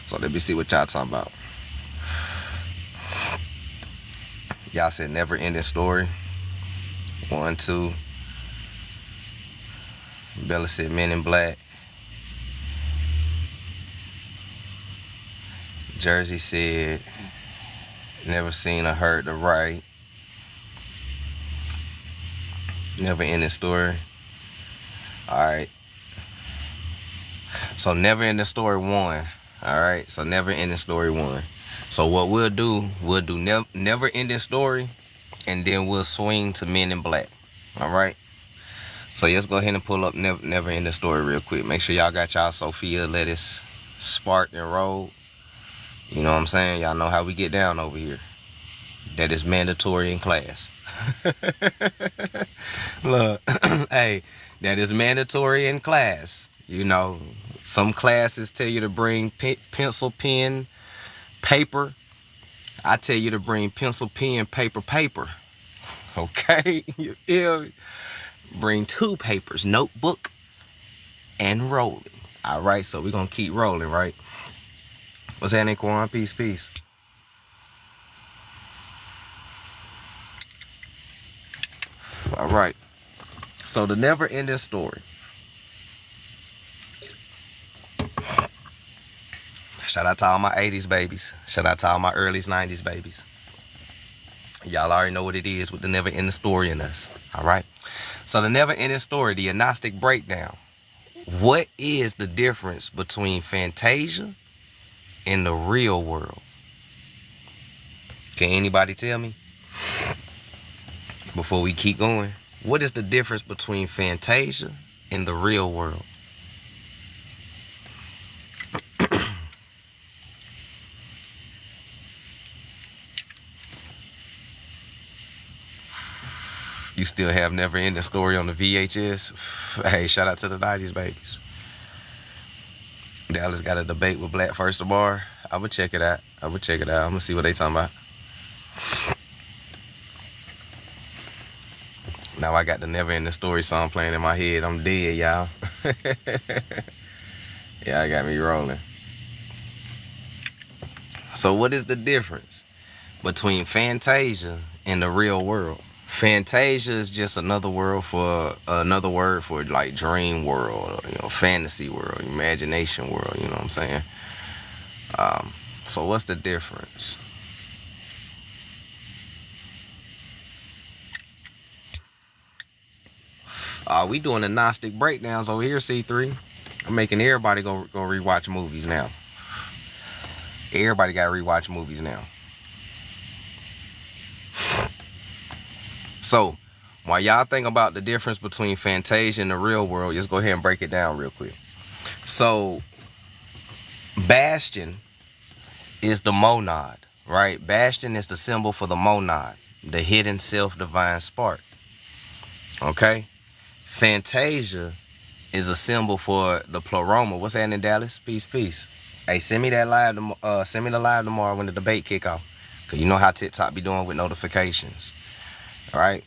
Speaker 1: So let me see what y'all talking about. Y'all said Never Ending Story. 1, 2. Bella said Men in Black. Jersey said never seen or heard The Right. Never Ending Story. Alright. So Never Ending Story 1. Alright. So Never Ending Story 1. So what we'll do Never Ending Story, and then we'll swing to Men in Black. Alright. So let's go ahead and pull up Never Ending Story real quick. Make sure y'all got y'all Sophia, lettuce, spark, and roll. You know what I'm saying? Y'all know how we get down over here. That is mandatory in class. Look, hey, that is mandatory in class. You know, some classes tell you to bring pencil, pen, paper. I tell you to bring pencil, pen, paper. Okay? You feel me? Bring 2 papers, notebook and rolling. All right, so we're going to keep rolling, right? What's happening, Quan? Peace. All right. So the Never Ending Story. Shout out to all my 80s babies. Shout out to all my early 90s babies. Y'all already know what it is with the Never Ending Story in us. All right. So the Never Ending Story, the Gnostic breakdown. What is the difference between Fantasia in the real world? Can anybody tell me? Before we keep going, what is the difference between Fantasia and the real world? You still have Never Ending Story on the VHS? Hey, shout out to the 90s babies. Dallas got a debate with Black First of Bar. I'm going to check it out. I'm going to see what they talking about. Now I got the Never Ending Story song playing in my head. I'm dead, y'all. Yeah, I got me rolling. So what is the difference between Fantasia and the real world? Fantasia is just another word for like dream world, fantasy world, imagination world. You know what I'm saying? So what's the difference? We doing the Gnostic breakdowns over here, C3. I'm making everybody go rewatch movies now. Everybody got to rewatch movies now. So, while y'all think about the difference between Fantasia and the real world, just go ahead and break it down real quick. So, Bastion is the monad, right? Bastion is the symbol for the monad, the hidden self-divine spark. Okay? Fantasia is a symbol for the pleroma. What's happening, Dallas? Peace, peace. Hey, send me that live. Send me the live tomorrow when the debate kick off, cause you know how TikTok be doing with notifications. All right.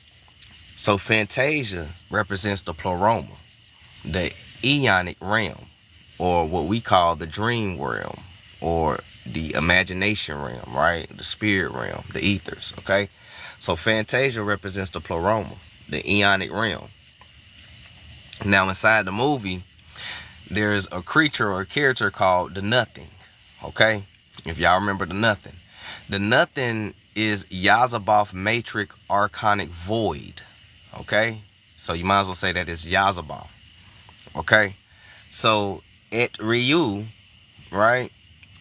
Speaker 1: So Fantasia represents the pleroma, the eonic realm, or what we call the dream realm, or the imagination realm, right? The spirit realm, the ethers. Okay. So Fantasia represents the pleroma, the eonic realm. Now inside the movie, there's a creature or a character called the Nothing. Okay? If y'all remember the Nothing. The Nothing is Yazaboth Matrix Archonic Void. Okay? So you might as well say that it's Yazaboth. Okay? So Et Ryu, right,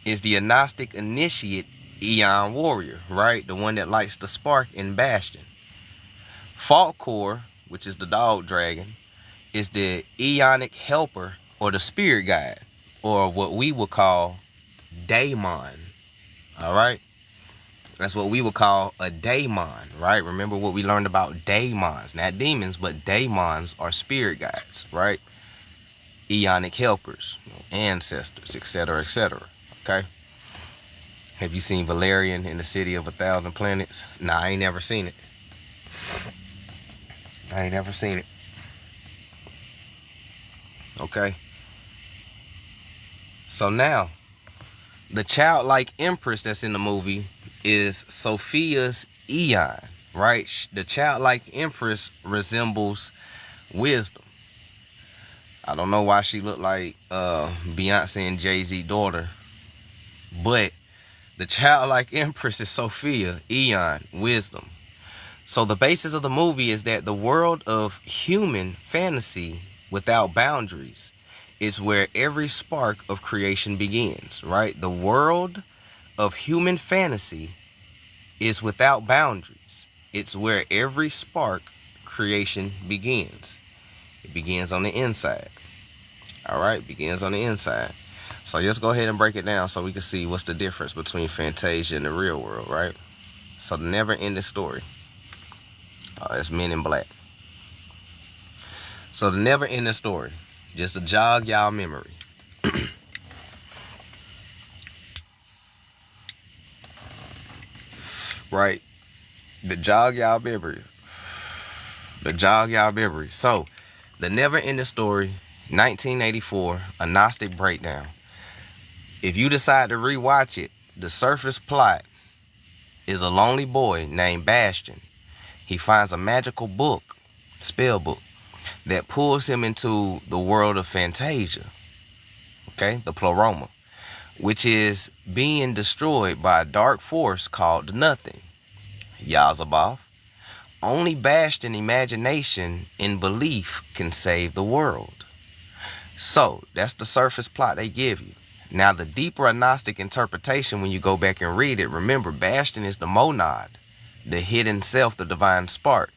Speaker 1: is the Gnostic initiate Eon warrior, right? The one that lights the spark in Bastion. Falkor, which is the dog dragon, is the Eonic helper or the spirit guide, or what we would call daemon. All right, that's what we would call a daemon, right? Remember what we learned about daemons, not demons, but daemons are spirit guides, right? Eonic helpers, ancestors, etc., etc. Okay. Have you seen Valerian in the City of 1,000 Planets? Nah, I ain't never seen it. I ain't never seen it. Okay. So now, the childlike empress that's in the movie is Sophia's Eon, right? The childlike empress resembles wisdom. I don't know why she looked like Beyonce and Jay-Z daughter, but the childlike empress is Sophia, Eon, wisdom. So the basis of the movie is that the world of human fantasy without boundaries is where every spark of creation begins, right? The world of human fantasy is without boundaries. It's where every spark creation begins. It begins on the inside. All right, begins on the inside. So let's go ahead and break it down so we can see what's the difference between Fantasia and the real world, right? So the never-ending story. It's Men in Black. So the never-ending story, just to jog y'all memory. Right? The jog y'all memory. So, the never-ending story, 1984, a Gnostic breakdown. If you decide to rewatch it, the surface plot is a lonely boy named Bastion. He finds a magical book, spell book, that pulls him into the world of Fantasia, okay, the pleroma, which is being destroyed by a dark force called the Nothing, Yazaboth. Only Bastion imagination and belief can save the world. So that's the surface plot they give you. Now the deeper Gnostic interpretation, when you go back and read it, remember Bastion is the monad, the hidden self, the divine spark.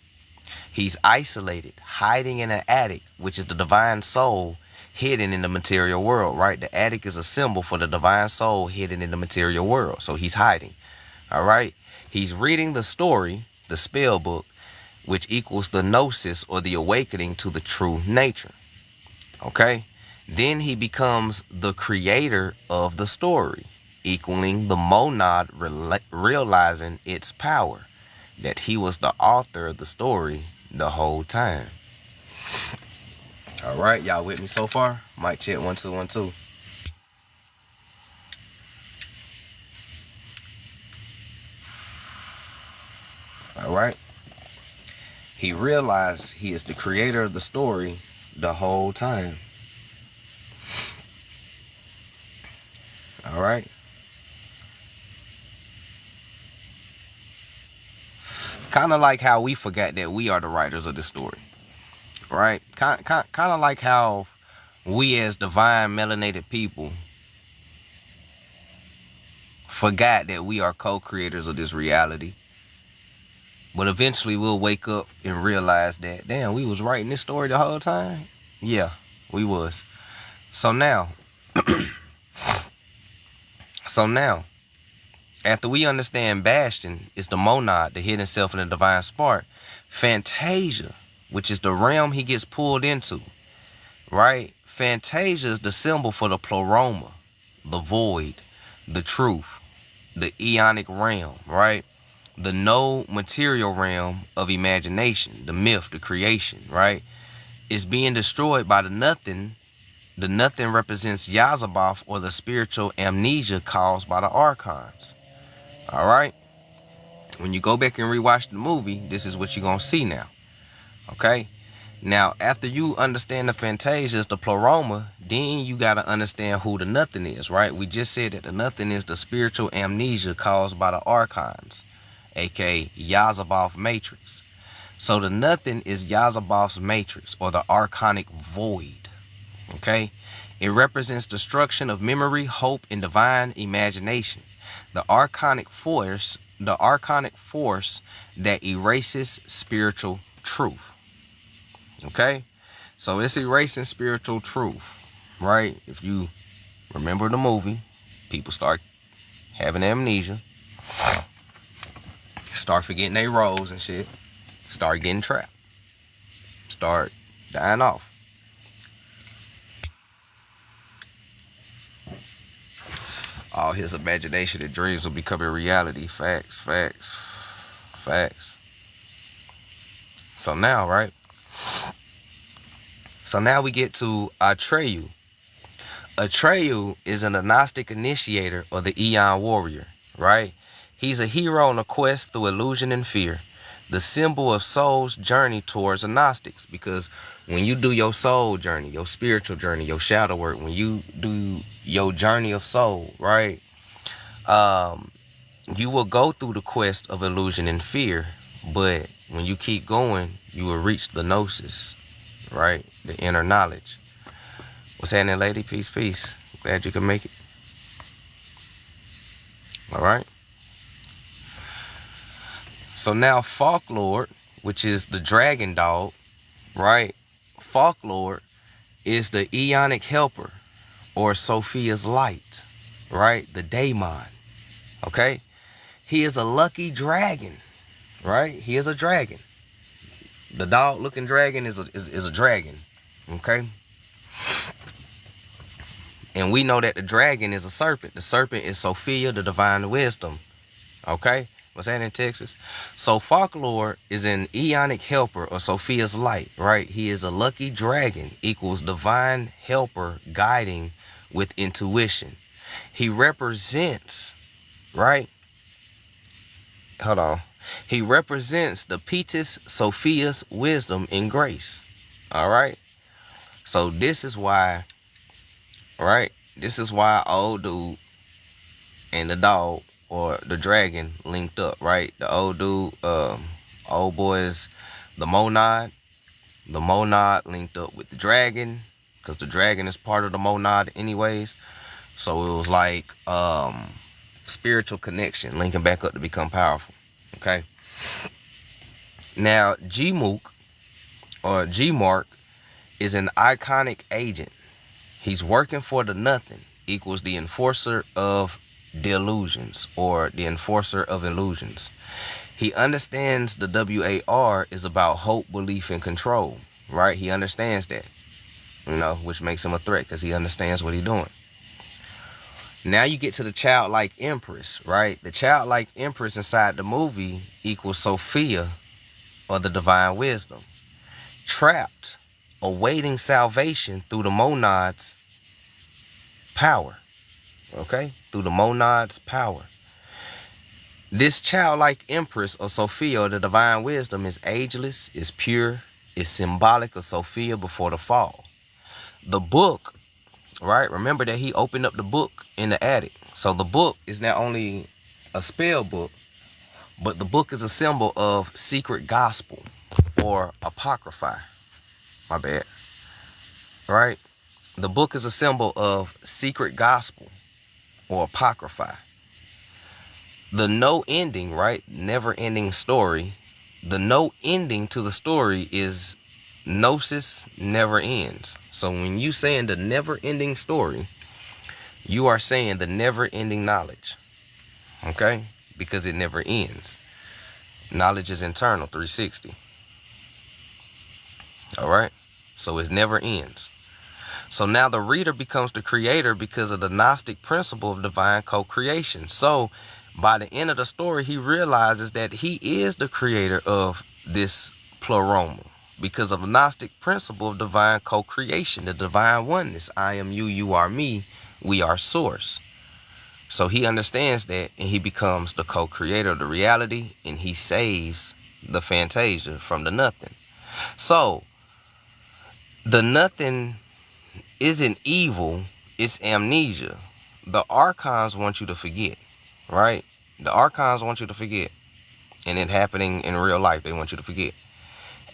Speaker 1: He's isolated, hiding in an attic, which is the divine soul hidden in the material world, right? The attic is a symbol for the divine soul hidden in the material world. So he's hiding, all right? He's reading the story, the spell book, which equals the gnosis or the awakening to the true nature, okay? Then he becomes the creator of the story, equaling the monad realizing its power, that he was the author of the story the whole time. All right, y'all with me so far? Mic check 1 2 1 2. All right. he realized he is the creator of the story the whole time. All right. Kind of like how we forgot that we are the writers of the story, right? Kind of like how we as divine melanated people forgot that we are co-creators of this reality. But eventually we'll wake up and realize that, damn, we was writing this story the whole time. Yeah, we was. So now, after we understand Bastion is the monad, the hidden self, and the divine spark, Fantasia, which is the realm he gets pulled into, right? Fantasia is the symbol for the pleroma, the void, the truth, the eonic realm, right? The no material realm of imagination, the myth, the creation, right? Is being destroyed by the nothing. The nothing represents Yazaboth, or the spiritual amnesia caused by the archons. All right? When you go back and rewatch the movie, this is what you're going to see now. Okay? Now, after you understand the Phantasias, the pleroma, then you got to understand who the nothing is, right? We just said that the nothing is the spiritual amnesia caused by the archons, aka Yazaboth matrix. So the nothing is Yazaboth's matrix, or the archonic void. Okay? It represents destruction of memory, hope, and divine imagination. The archonic force that erases spiritual truth. Okay? So it's erasing spiritual truth, right? If you remember the movie, people start having amnesia, start forgetting their roles and shit, start getting trapped, start dying off. All his imagination and dreams will become a reality. Facts, facts, facts. So now, right? So now we get to Atreyu. Atreyu is an Gnostic initiator, or the Eon warrior, right? He's a hero on a quest through illusion and fear, the symbol of soul's journey towards the Gnostics. Because when you do your soul journey, your spiritual journey, your shadow work, when you do your journey of soul, right? You will go through the quest of illusion and fear, but when you keep going, you will reach the gnosis, right? The inner knowledge. What's happening, lady? Peace, peace. Glad you can make it. All right. So now Folklore, which is the dragon dog, right? Folklore is the eonic helper, or Sophia's light, right? The daemon, okay? He is a lucky dragon, right? He is a dragon. The dog-looking dragon is a dragon, okay? And we know that the dragon is a serpent. The serpent is Sophia, the divine wisdom, okay? What's that in Texas? So Folklore is an eonic helper, or Sophia's light, right? He is a lucky dragon, equals divine helper guiding with intuition. He represents, right? Hold on. He represents the Petis Sophia's wisdom and grace. All right. So this is why, right? This is why old dude and the dog, or the dragon, linked up, right? The old dude, old boy is the monad. The monad linked up with the dragon, because the dragon is part of the monad anyways. So it was like spiritual connection, linking back up to become powerful. Okay. Now Gmook, or Gmark, is an iconic agent. He's working for the nothing, equals the enforcer of delusions, or the enforcer of illusions. He understands the WAR is about hope, belief, and control, right? He understands that, you know, which makes him a threat, because he understands what he's doing. Now you get to the childlike empress, right? The childlike empress inside the movie equals Sophia, or the divine wisdom, trapped, awaiting salvation through the monad's power, okay? Through the monad's power. This childlike empress of Sophia, the divine wisdom, is ageless, is pure, is symbolic of Sophia before the fall. The book, right? Remember that he opened up the book in the attic. So the book is not only a spell book, but the book is a symbol of secret gospel or apocrypha. My bad. Right? The book is a symbol of secret gospel or apocrypha. The no ending, right? Never ending story. The no ending to the story is gnosis never ends. So when you saying the never ending story, you are saying the never ending knowledge. Okay? Because it never ends. Knowledge is internal, 360. All right? So it never ends. So now the reader becomes the creator because of the Gnostic principle of divine co-creation. So by the end of the story, he realizes that he is the creator of this pleroma because of the Gnostic principle of divine co-creation, the divine oneness. I am you, you are me, we are source. So he understands that and he becomes the co-creator of the reality and he saves the Fantasia from the nothing. So the nothing isn't evil, it's amnesia. The archons want you to forget, right? The archons want you to forget. And it happening in real life, they want you to forget.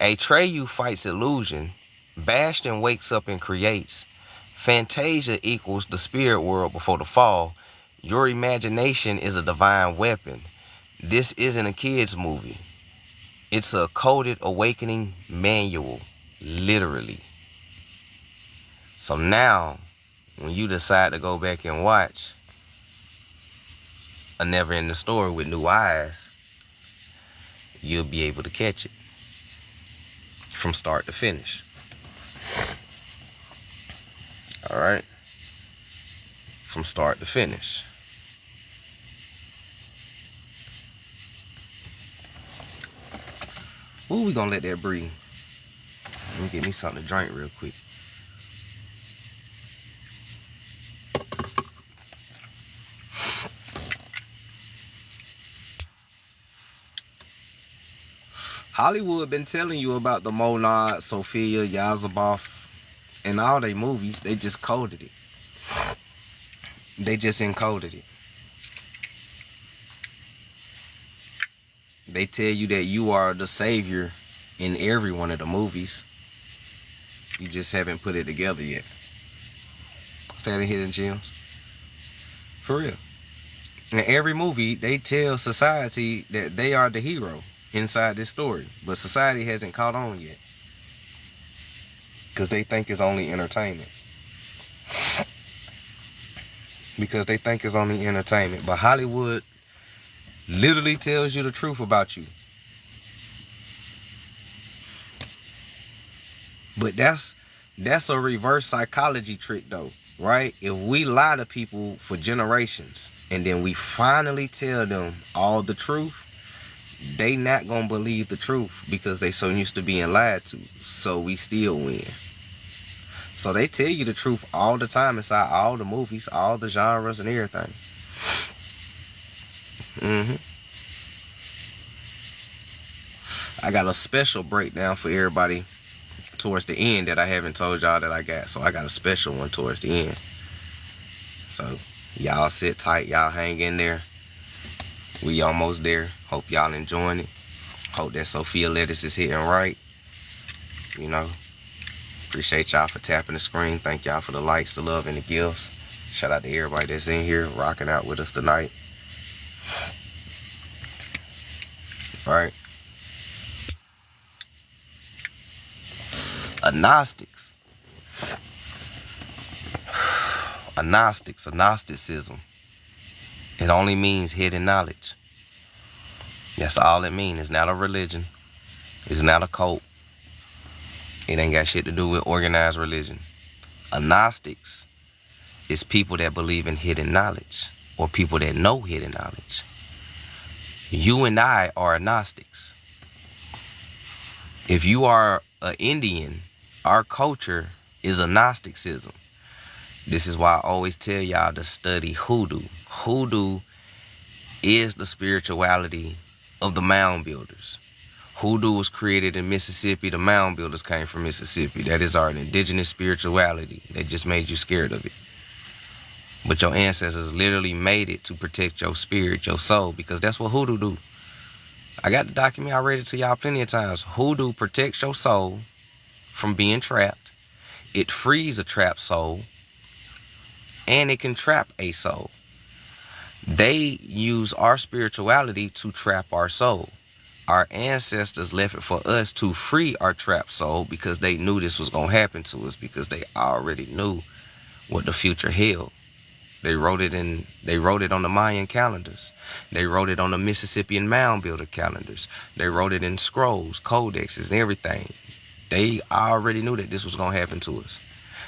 Speaker 1: Atreyu fights illusion. Bastion wakes up and creates. Fantasia equals the spirit world before the fall. Your imagination is a divine weapon. This isn't a kid's movie. It's a coded awakening manual, literally. So now, when you decide to go back and watch a never-ending story with new eyes, you'll be able to catch it from start to finish. All right? From start to finish. Ooh, we gonna let that breathe. Let me get me something to drink real quick. Hollywood been telling you about the Monad, Sophia, Yazabov, and all they movies. They just coded it. They just encoded it. They tell you that you are the savior in every one of the movies. You just haven't put it together yet. Say the hidden gems. For real. In every movie, they tell society that they are the hero inside this story. But society hasn't caught on yet. Because they think it's only entertainment. Because they think it's only entertainment. But Hollywood literally tells you the truth about you. But that's a reverse psychology trick though, right? If we lie to people for generations and then we finally tell them all the truth, they not gonna believe the truth because they so used to being lied to. So we still win. So they tell you the truth all the time inside all the movies, all the genres and everything. I got a special breakdown for everybody towards the end that I haven't told y'all that I got. So I got a special one towards the end. So y'all sit tight, y'all hang in there. We almost there. Hope y'all enjoying it. Hope that Sophia lettuce is hitting right. You know. Appreciate y'all for tapping the screen. Thank y'all for the likes, the love, and the gifts. Shout out to everybody that's in here rocking out with us tonight. All right. Gnostics. Gnosticism. It only means hidden knowledge. That's all it means. It's not a religion. It's not a cult. It ain't got shit to do with organized religion. Gnostics is people that believe in hidden knowledge or people that know hidden knowledge. You and I are Gnostics. If you are an Indian, our culture is a Gnosticism. This is why I always tell y'all to study hoodoo. Hoodoo is the spirituality of the mound builders. Hoodoo was created in Mississippi. The mound builders came from Mississippi. That is our indigenous spirituality. They just made you scared of it. But your ancestors literally made it to protect your spirit, your soul, because that's what hoodoo do. I got the document. I read it to y'all plenty of times. Hoodoo protects your soul from being trapped. It frees a trapped soul. And it can trap a soul. They use our spirituality to trap our soul. Our ancestors left it for us to free our trapped soul because they knew this was going to happen to us, because they already knew what the future held. They wrote it on the Mayan calendars. They wrote it on the Mississippian mound builder calendars. They wrote it in scrolls, codexes, and everything. They already knew that this was going to happen to us.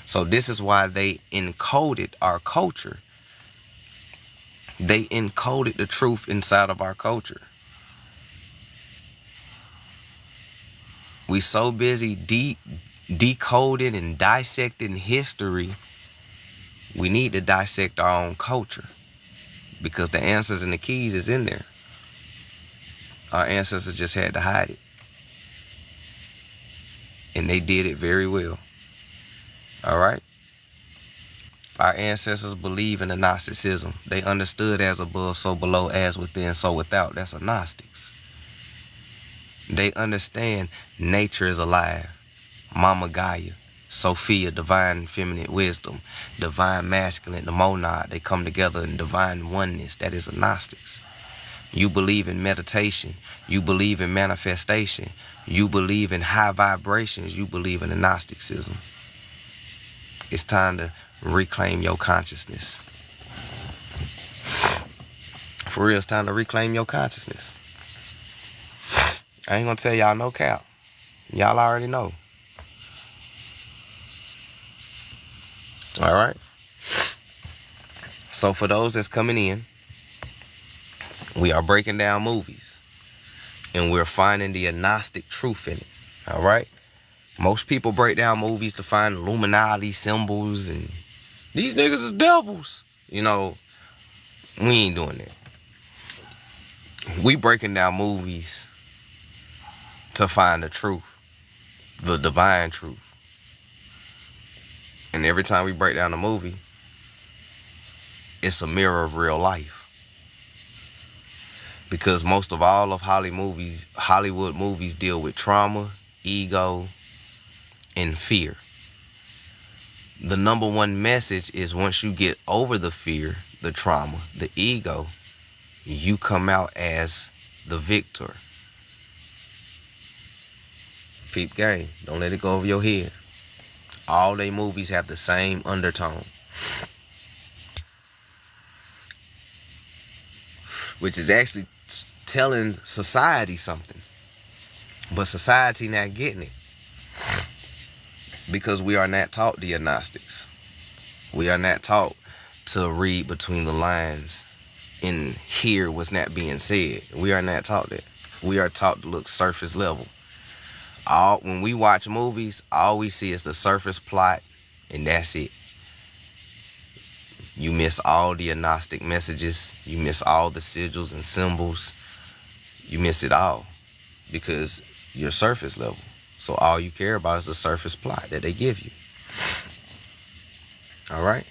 Speaker 1: So this is why they encoded our culture. They encoded the truth inside of our culture. We so busy decoding and dissecting history, we need to dissect our own culture, because the answers and the keys is in there. Our ancestors just had to hide it. And they did it very well. All right? Our ancestors believe in the Gnosticism. They understood as above, so below, as within, so without. That's a Gnostics. They understand nature is alive. Mama Gaia, Sophia, divine feminine wisdom, divine masculine, the monad, they come together in divine oneness. That is a Gnostics. You believe in meditation. You believe in manifestation. You believe in high vibrations. You believe in the Gnosticism. It's time to reclaim your consciousness. For real, it's time to reclaim your consciousness. I ain't gonna tell y'all no cap. Y'all already know. All right. So for those that's coming in, we are breaking down movies, and we're finding the Gnostic truth in it. All right. Most people break down movies to find Illuminati symbols and these niggas is devils. You know, we ain't doing that. We breaking down movies to find the truth, the divine truth. And every time we break down a movie, it's a mirror of real life. Because most of all of Hollywood movies deal with trauma, ego, and fear. The number one message is, once you get over the fear, the trauma, the ego, you come out as the victor. Peep game. Don't let it go over your head. All they movies have the same undertone, which is actually telling society something. But society not getting it, because we are not taught the Gnostics. We are not taught to read between the lines and hear what's not being said. We are not taught that. We are taught to look surface level. When we watch movies, all we see is the surface plot, and that's it. You miss all the Gnostic messages. You miss all the sigils and symbols. You miss it all, because you're surface level. So all you care about is the surface plot that they give you. All right?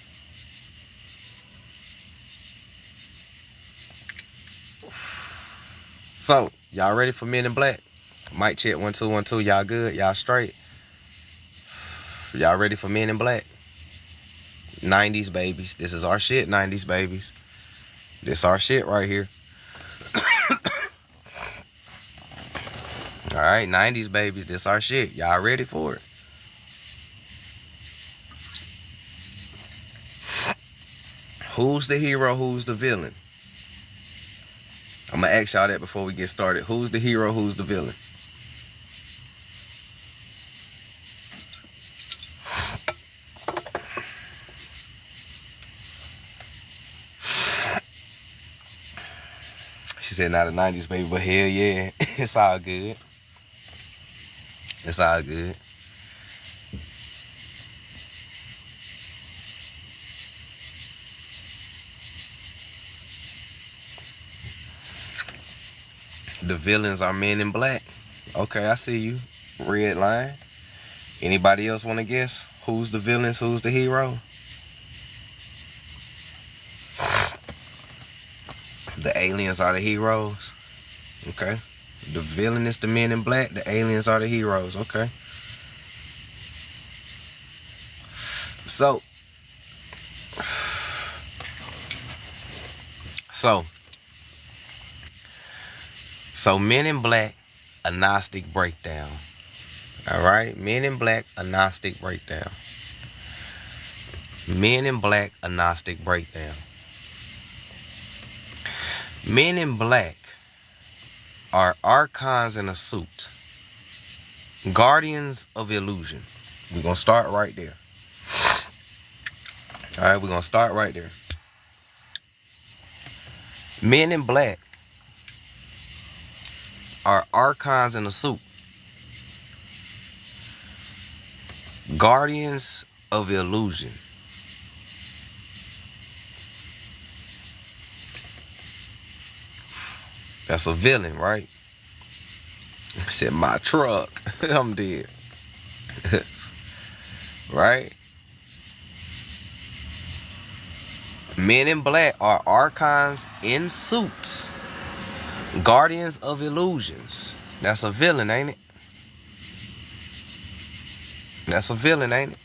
Speaker 1: So, y'all ready for Men in Black? Mic check 1 2 1 2. Y'all good? Y'all straight? Y'all ready for Men in Black? 90s babies. This is our shit, 90s babies. This our shit right here. All right, 90s babies. This our shit. Y'all ready for it? Who's the hero? Who's the villain? I'm gonna ask y'all that before we get started. Who's the hero? Who's the villain? She said not a 90s baby, but hell yeah. It's all good. It's all good. The villains are men in black. Okay, I see you. Red line. Anybody else want to guess? Who's the villains? Who's the hero? The aliens are the heroes. Okay. The villain is the men in black. The aliens are the heroes. Okay. So Men in Black, a Gnostic breakdown. All right, Men in Black, a Gnostic breakdown. Men in Black, a Gnostic breakdown. Men in Black are archons in a suit, guardians of illusion. We're going to start right there. All right, we're going to start right there. Men in Black are archons in a suit, guardians of illusion. That's a villain, right? I said, my truck. I'm dead. Right? Men in Black are archons in suits, guardians of illusions. That's a villain, ain't it? That's a villain, ain't it?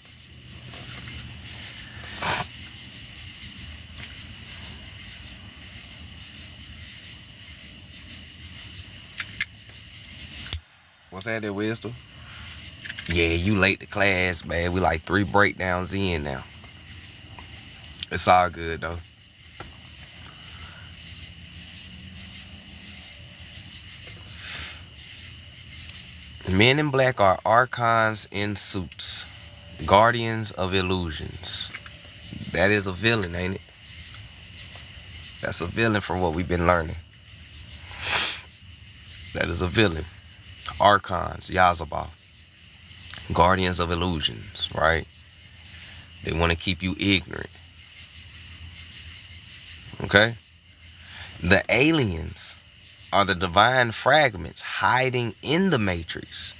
Speaker 1: What's that there, Wisdom? Yeah, you late to class, man. We like 3 breakdowns in now. It's all good, though. Men in Black are archons in suits, guardians of illusions. That is a villain, ain't it? That's a villain from what we've been learning. That is a villain. Archons, Yazabah. Guardians of illusions, right? They want to keep you ignorant. Okay? The aliens are the divine fragments hiding in the matrix.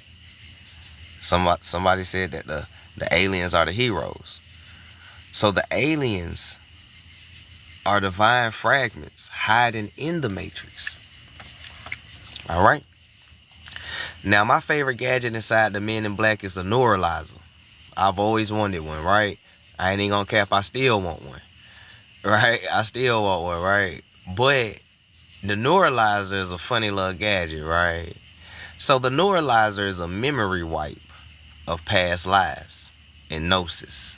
Speaker 1: Somebody said that the aliens are the heroes. So the aliens are divine fragments hiding in the matrix. All right? Now, my favorite gadget inside the Men in Black is the neuralizer. I've always wanted one, right? I ain't even gonna cap, I still want one. Right? I still want one, right? But the neuralizer is a funny little gadget, right? So the neuralizer is a memory wipe of past lives and gnosis.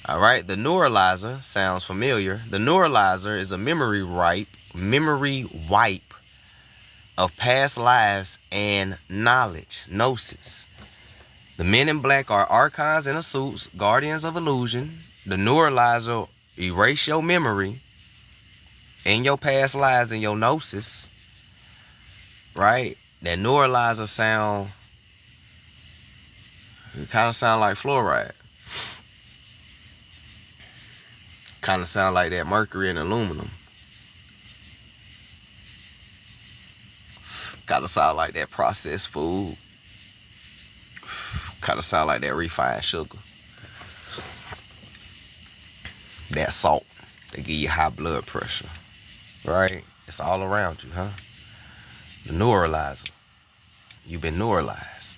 Speaker 1: All right? The neuralizer sounds familiar. The neuralizer is a memory wipe of past lives and knowledge, gnosis. The Men in Black are archons in a suits, guardians of illusion. The neuralizer erase your memory and your past lives and your gnosis, right? That neuralizer sound, it kind of sound like fluoride. Kind of sound like that mercury and aluminum. Kind of sound like that processed food. Kind of sound like that refined sugar. That salt that give you high blood pressure. Right? It's all around you, huh? The neuralizer. You've been neuralized.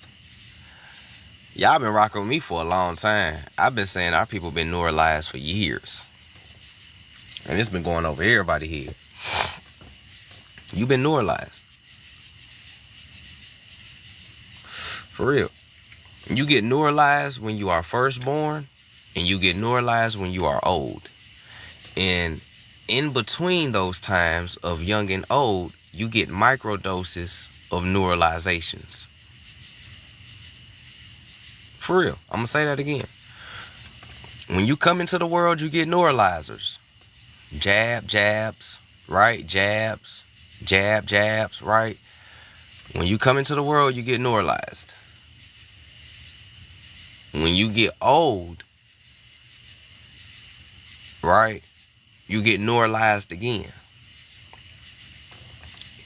Speaker 1: Y'all been rocking with me for a long time. I've been saying our people been neuralized for years. And it's been going over everybody's head. You've been neuralized. For real. You get neuralized when you are first born, and you get neuralized when you are old. And in between those times of young and old, you get microdoses of neuralizations. For real. I'm going to say that again. When you come into the world, you get neuralizers. Jabs, right? Jabs, right? When you come into the world, you get neuralized. When you get old, right, you get neuralized again.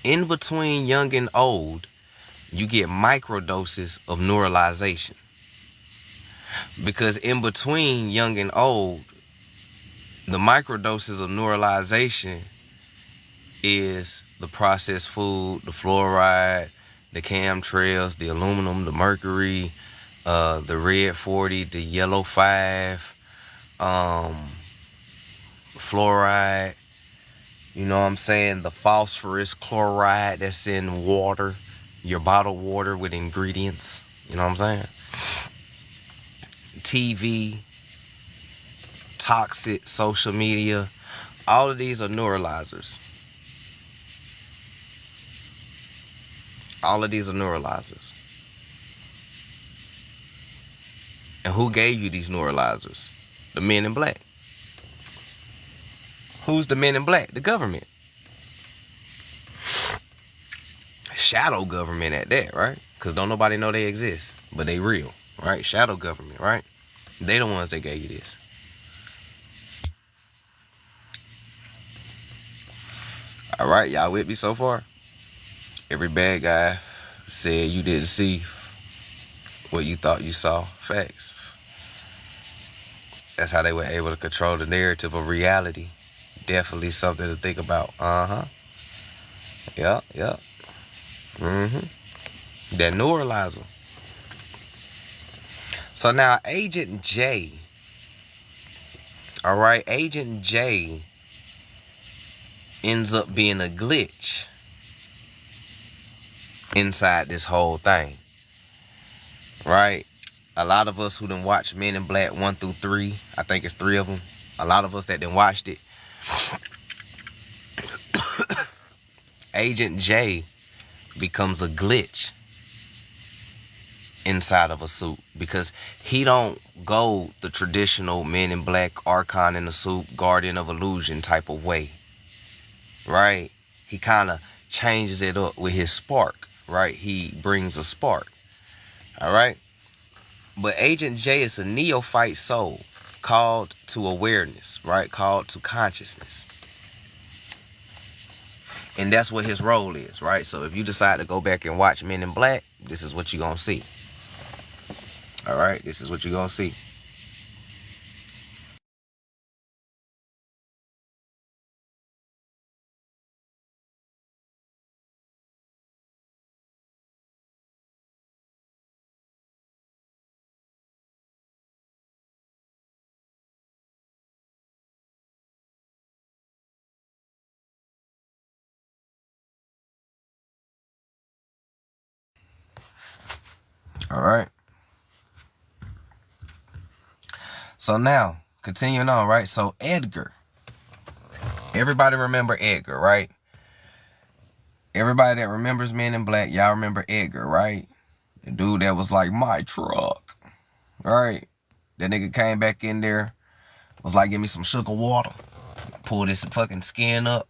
Speaker 1: In between young and old, you get microdoses of neuralization. Because in between young and old, the microdoses of neuralization is the processed food, the fluoride, the chemtrails, the aluminum, the mercury, the red 40, the yellow 5, fluoride, you know what I'm saying? The phosphorus chloride that's in water, your bottled water with ingredients, you know what I'm saying? TV, toxic social media, all of these are neuralizers. All of these are neuralizers. And who gave you these neuralizers? The men in black. Who's the men in black? The government. Shadow government at that, right? Because don't nobody know they exist, but they real, right? Shadow government, right? They the ones that gave you this. All right, y'all with me so far? Every bad guy said you didn't see what you thought you saw. Facts. That's how they were able to control the narrative of reality. Definitely something to think about. Yep. That neuralizer. So now Agent J. All right, Agent J ends up being a glitch inside this whole thing. Right? A lot of us who done watched Men in Black 1 through 3, I think it's 3 of them. A lot of us that done watched it. Agent J becomes a glitch inside of a suit because he don't go the traditional Men in Black, Archon in the suit, Guardian of Illusion type of way. Right? He kind of changes it up with his spark. Right? He brings a spark. All right? But Agent J is a neophyte soul called to awareness, right? Called to consciousness. And that's what his role is, right? So if you decide to go back and watch Men in Black, this is what you're going to see. All right? This is what you're going to see. All right? So now, continuing on, right? So Edgar. Everybody remember Edgar, right? Everybody that remembers Men in Black, y'all remember Edgar, right? The dude that was like, my truck, right? That nigga came back in there, was like, give me some sugar water. Pulled his fucking skin up.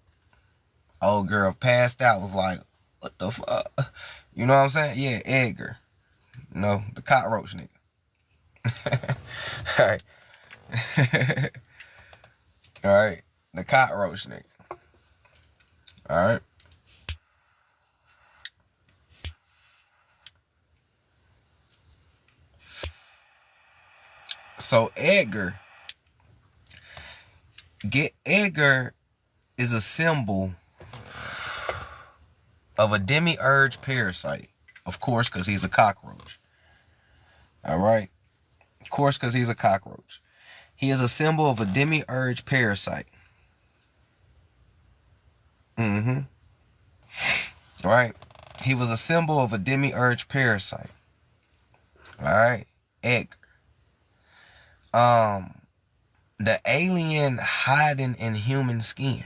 Speaker 1: Old girl passed out, was like, what the fuck? You know what I'm saying? Yeah, Edgar. You know, the cockroach nigga. All right. All right. The cockroach nigga. All right. So Edgar is a symbol of a Demiurge parasite. Of course, because he's a cockroach. All right. Of course, because he's a cockroach. He is a symbol of a Demiurge parasite. All right. He was a symbol of a Demiurge parasite. All right. Edgar. The alien hiding in human skin.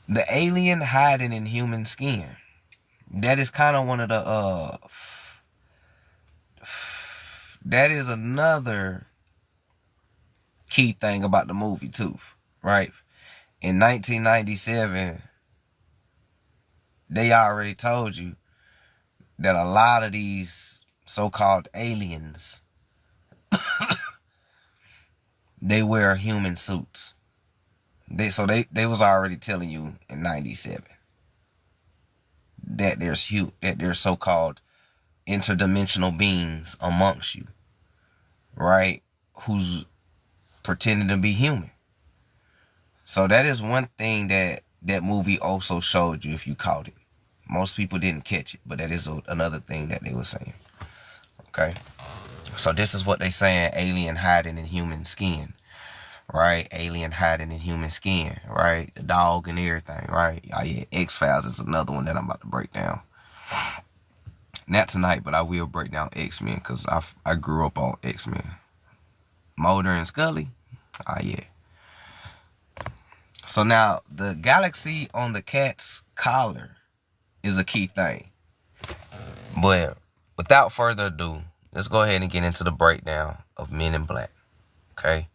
Speaker 1: The alien hiding in human skin. That is kind of one of the that is another key thing about the movie too, right? In 1997, they already told you that a lot of these so-called aliens they wear human suits. They was already telling you in 97 that there's so-called interdimensional beings amongst you, right? Who's pretending to be human. So that is one thing that movie also showed you if you caught it. Most people didn't catch it, but that is another thing that they were saying. Okay. So this is what they saying: alien hiding in human skin, right? Alien hiding in human skin, right? The dog and everything, right? Oh yeah, X-Files is another one that I'm about to break down. Not tonight, but I will break down X-Men because I grew up on X-Men. Mulder and Scully, oh yeah. So now the galaxy on the cat's collar is a key thing. But without further ado, let's go ahead and get into the breakdown of Men in Black. Okay?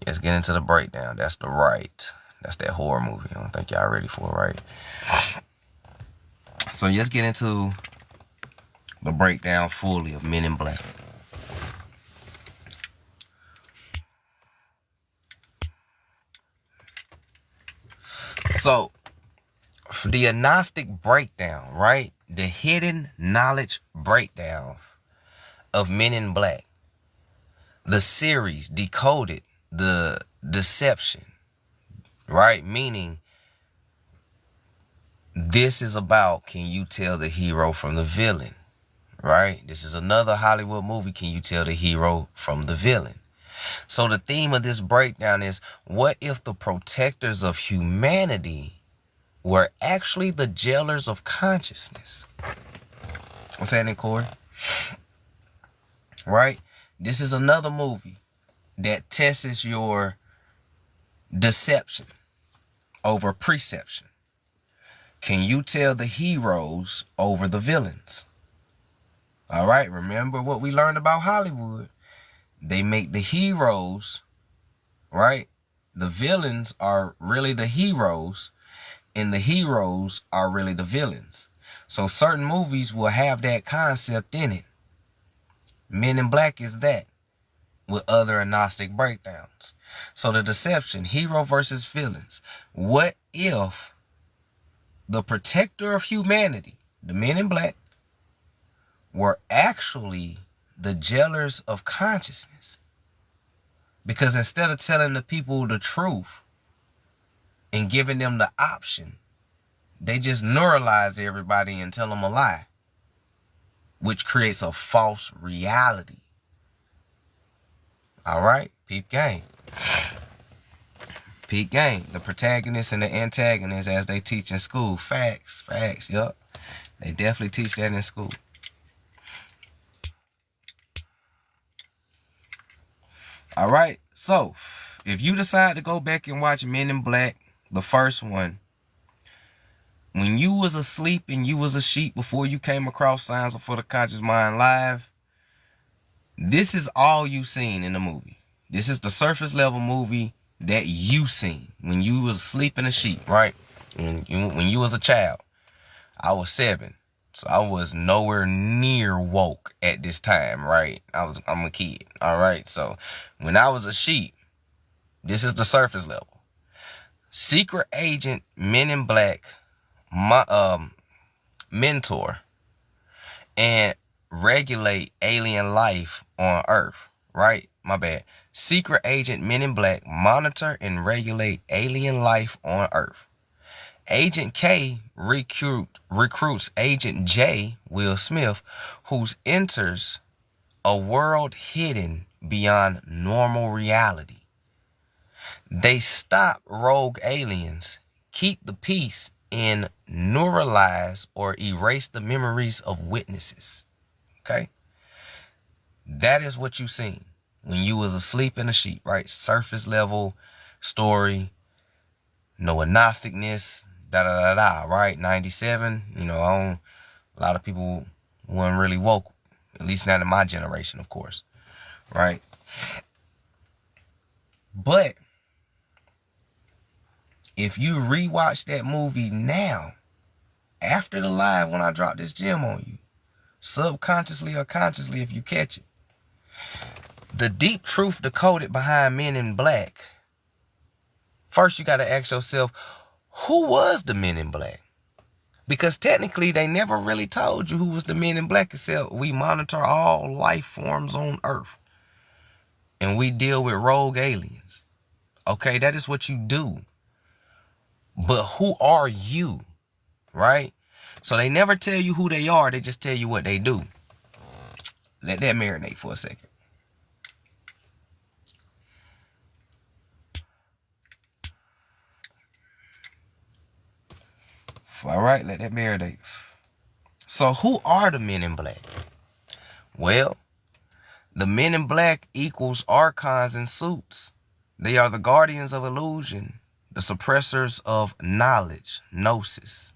Speaker 1: Let's get into the breakdown. That's that horror movie. I don't think y'all ready for it, right? So let's get into the breakdown fully of Men in Black. So, for the Gnostic breakdown, right? The hidden knowledge breakdown of Men in Black. The series decoded the deception, right? Meaning, this is about, can you tell the hero from the villain, right? This is another Hollywood movie. Can you tell the hero from the villain? So the theme of this breakdown is, what if the protectors of humanity were actually the jailers of consciousness? What's happening, Corey? Right? This is another movie that tests your deception over perception. Can you tell the heroes over the villains? All right, remember what we learned about Hollywood. They make the heroes, right? The villains are really the heroes, and the heroes are really the villains. So certain movies will have that concept in it. Men in Black is that, with other Gnostic breakdowns. So the deception, hero versus villains. What if the protector of humanity, the Men in Black, were actually the jailers of consciousness? Because instead of telling the people the truth and giving them the option, they just neuralize everybody and tell them a lie, which creates a false reality. All right, peep game. Peep game. The protagonist and the antagonist, as they teach in school. Facts, yup. They definitely teach that in school. All right, so if you decide to go back and watch Men in Black, the first one, when you was asleep and you was a sheep before you came across Signs of For the Conscious Mind Live, this is all you seen in the movie. This is the surface level movie that you seen when you was asleep in a sheep, right? When you was a child. I was 7, so I was nowhere near woke at this time, right? I'm a kid, all right? So when I was a sheep, this is the surface level. Secret agent, Men in Black, my mentor, and regulate alien life on Earth, right? My bad. Secret agent, Men in Black, monitor and regulate alien life on Earth. Agent K recruits Agent J, Will Smith, who enters a world hidden beyond normal reality. They stop rogue aliens, keep the peace, and neuralize or erase the memories of witnesses. Okay? That is what you seen when you was asleep in a sheep, right? Surface level story, no agnosticness, right? 97, a lot of people weren't really woke, at least not in my generation, of course, right? But if you rewatch that movie now, after the live, when I drop this gem on you, subconsciously or consciously, if you catch it, the deep truth decoded behind Men in Black First, you got to ask yourself, who was the Men in Black? Because technically, they never really told you who was the Men in Black, except we monitor all life forms on Earth. And we deal with rogue aliens. Okay, that is what you do. But who are you? Right? So they never tell you who they are. They just tell you what they do. Let that marinate for a second. All right, let that marinate. So who are the Men in Black? Well, the Men in Black equals archons in suits. They are the guardians of illusion, the suppressors of knowledge, gnosis.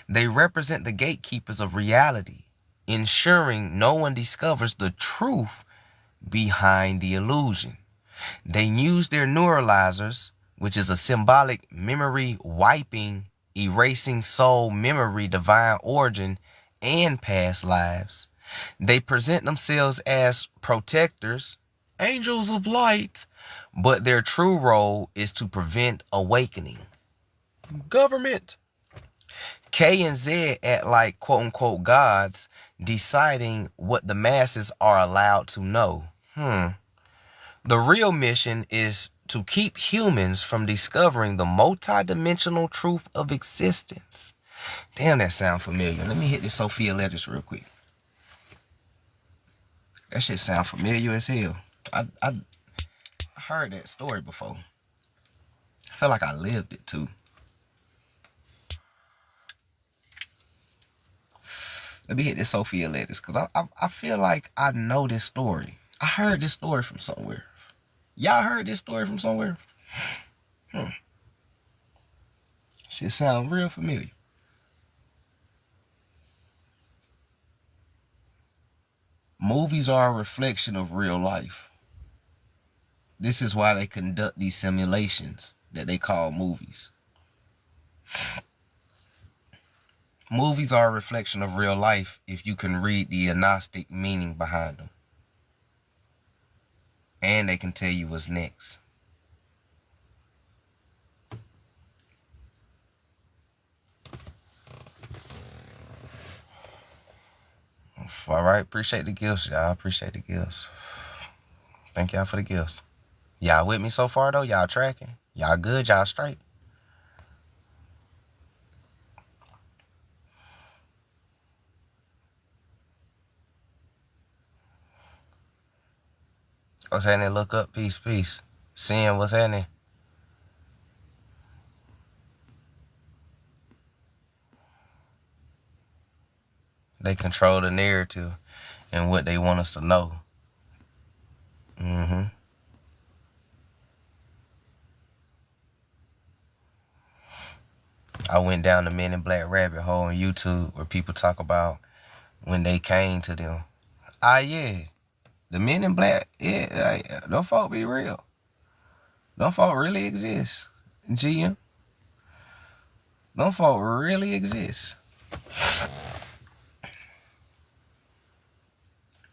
Speaker 1: They represent the gatekeepers of reality, ensuring no one discovers the truth behind the illusion. They use their neuralizers, which is a symbolic memory wiping, erasing soul memory, divine origin, and past lives. They present themselves as protectors, angels of light, but their true role is to prevent awakening. Government. K and Z act like quote unquote gods, deciding what the masses are allowed to know. The real mission is to keep humans from discovering the multidimensional truth of existence. Damn, that sound familiar. Let me hit this Sophia letters real quick. That shit sound familiar as hell. I heard that story before. I feel like I lived it too. Let me hit this Sophia letters, because I feel like I know this story. I heard this story from somewhere. Y'all heard this story from somewhere? Shit sound real familiar. Movies are a reflection of real life. This is why they conduct these simulations that they call movies. Movies are a reflection of real life if you can read the Gnostic meaning behind them. And they can tell you what's next. All right, appreciate the gifts, y'all. Appreciate the gifts. Thank y'all for the gifts. Y'all with me so far, though? Y'all tracking? Y'all good? Y'all straight? What's happening? Look up. Peace, peace. Seeing what's happening. They control the narrative and what they want us to know. I went down the Men in Black rabbit hole on YouTube where people talk about when they came to them. Yeah. The Men in Black, yeah, them folk be real. Them folk really exist. GM. Them folk really exist.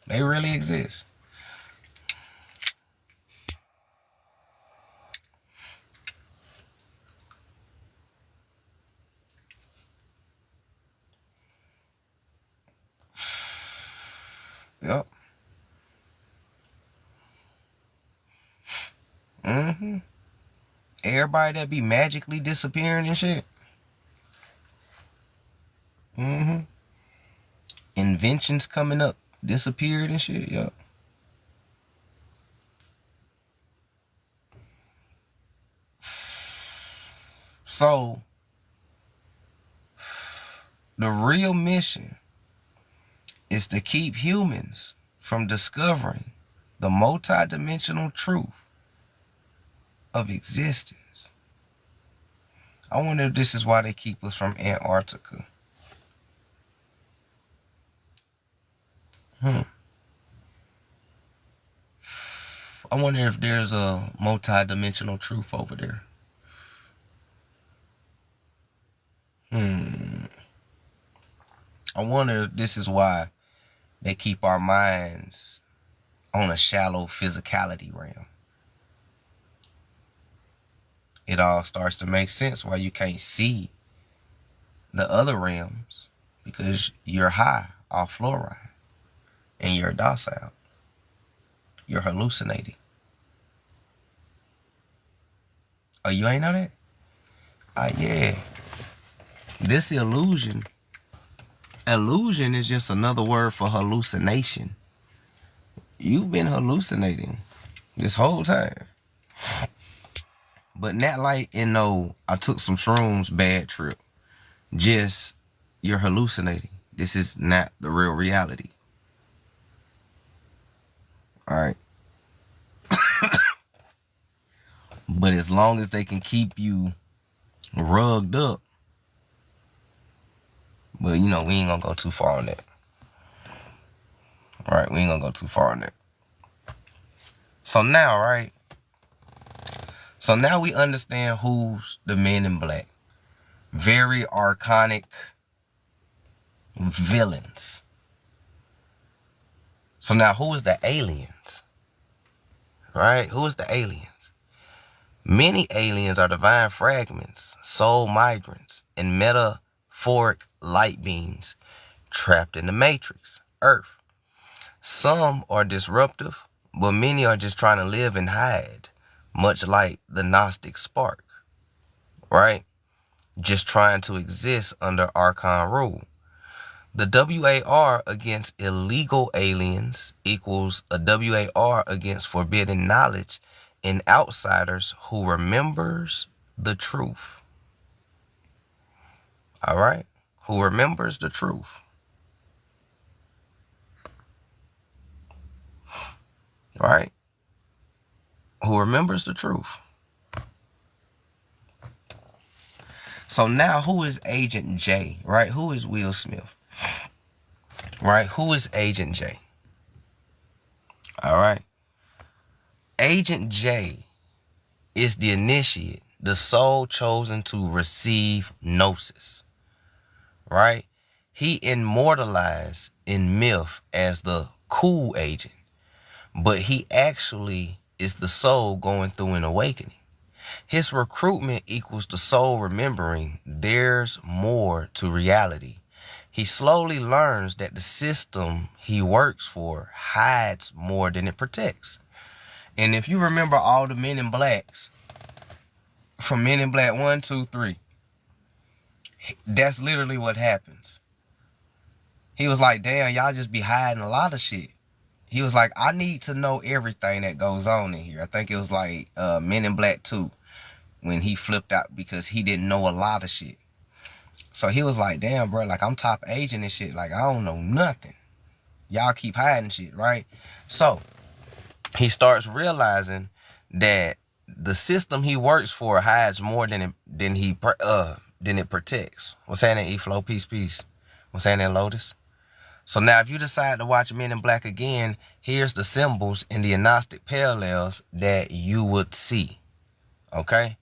Speaker 1: They really exist. Yep. Everybody that be magically disappearing and shit. Inventions coming up, disappeared and shit, yep. So, the real mission is to keep humans from discovering the multidimensional truth of existence. I wonder if this is why they keep us from Antarctica. I wonder if there's a multidimensional truth over there. I wonder if this is why they keep our minds on a shallow physicality realm. it all starts to make sense why you can't see the other realms, because you're high off fluoride and you're docile. You're hallucinating. Oh, you ain't know that? Yeah. This illusion is just another word for hallucination. You've been hallucinating this whole time. But not like, I took some shrooms, bad trip. Just, you're hallucinating. This is not the real reality. Alright? But as long as they can keep you rugged up, but we ain't gonna go too far on that. Alright, we ain't gonna go too far on that. So now, right? So now we understand who's the men in black. Very archonic villains. So now who is the aliens? Right? Who is the aliens? Many aliens are divine fragments, soul migrants, and metaphoric light beings trapped in the matrix, Earth. Some are disruptive, but many are just trying to live and hide, much like the Gnostic spark, right? Just trying to exist under Archon rule. The WAR against illegal aliens equals a WAR against forbidden knowledge and outsiders who remembers the truth. All right? Who remembers the truth. Right? Who remembers the truth. So now who is Agent J, right? Who is Will Smith? Right? Who is Agent J? All right? Agent J is the initiate, the soul chosen to receive gnosis. Right? He immortalized in myth as the cool agent, but he actually is the soul going through an awakening. His recruitment equals the soul remembering there's more to reality. He slowly learns that the system he works for hides more than it protects. And if you remember all the Men in Blacks, from Men in Black 1, 2, 3, that's literally what happens. He was like, damn, y'all just be hiding a lot of shit. He was like, I need to know everything that goes on in here. I think it was like Men in Black 2, when he flipped out because he didn't know a lot of shit. So he was like, damn, bro, like I'm top agent and shit. Like, I don't know nothing. Y'all keep hiding shit, right? So he starts realizing that the system he works for hides more than it protects. What's happening, E-Flow? Peace. What's happening, Lotus? So now if you decide to watch Men in Black again, here's the symbols and the Gnostic parallels that you would see. Okay?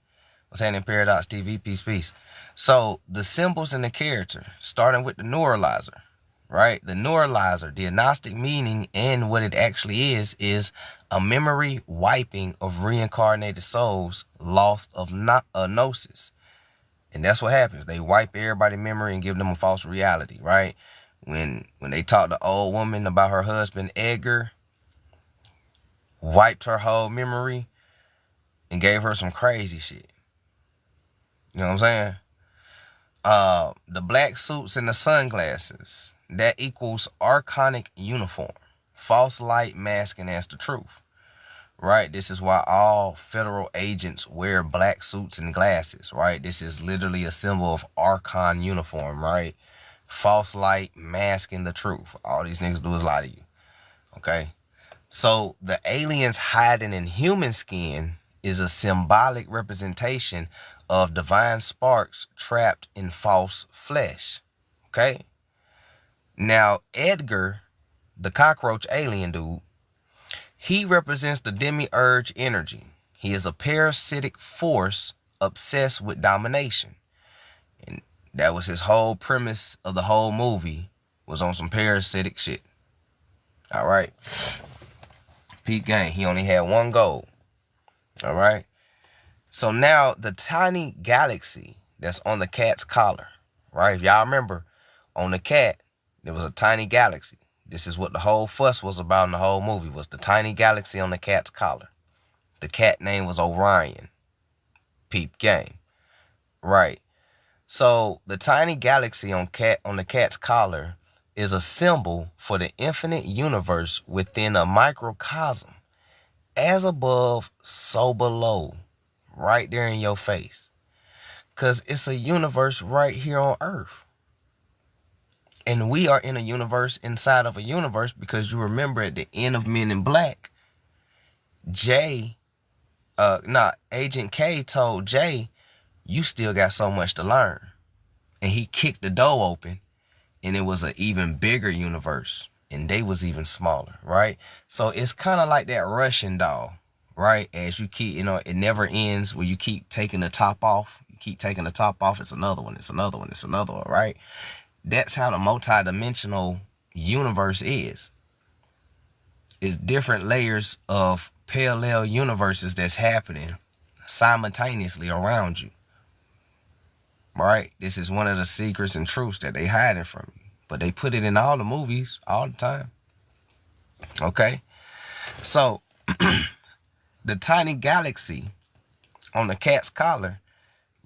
Speaker 1: What's happening, Paradox TV? Peace. So the symbols and the character, starting with the neuralizer, right? The neuralizer, the Gnostic meaning and what it actually is a memory wiping of reincarnated souls lost of gnosis. And that's what happens. They wipe everybody's memory and give them a false reality, right? When they talk to old woman about her husband, Edgar, wiped her whole memory and gave her some crazy shit. You know what I'm saying? The black suits and the sunglasses, that equals archonic uniform. False light masking as the truth. Right? This is why all federal agents wear black suits and glasses, right? This is literally a symbol of archon uniform, right? False light masking the truth. All these niggas do is lie to you. Okay? So the aliens hiding in human skin is a symbolic representation of divine sparks trapped in false flesh. Okay? Now, Edgar, the cockroach alien dude, he represents the Demiurge energy. He is a parasitic force obsessed with domination. And that was his whole premise of the whole movie, was on some parasitic shit. All right? Peep game. He only had one goal. All right? So now the tiny galaxy that's on the cat's collar, right? If y'all remember, on the cat, there was a tiny galaxy. This is what the whole fuss was about in the whole movie, was the tiny galaxy on the cat's collar. The cat name was Orion. Peep game. Right. So the tiny galaxy on the cat's collar is a symbol for the infinite universe within a microcosm. As above, so below. Right there in your face. Because it's a universe right here on Earth. And we are in a universe inside of a universe, because you remember at the end of Men in Black, Agent K told Jay, you still got so much to learn. And he kicked the door open, and it was an even bigger universe, and they was even smaller, right? So it's kind of like that Russian doll, right? As you keep, it never ends, where you keep taking the top off. You keep taking the top off, it's another one, it's another one, it's another one, right? That's how the multi-dimensional universe is. It's different layers of parallel universes that's happening simultaneously around you. Right? This is one of the secrets and truths that they hiding from you. But they put it in all the movies all the time. Okay? So, the tiny galaxy on the cat's collar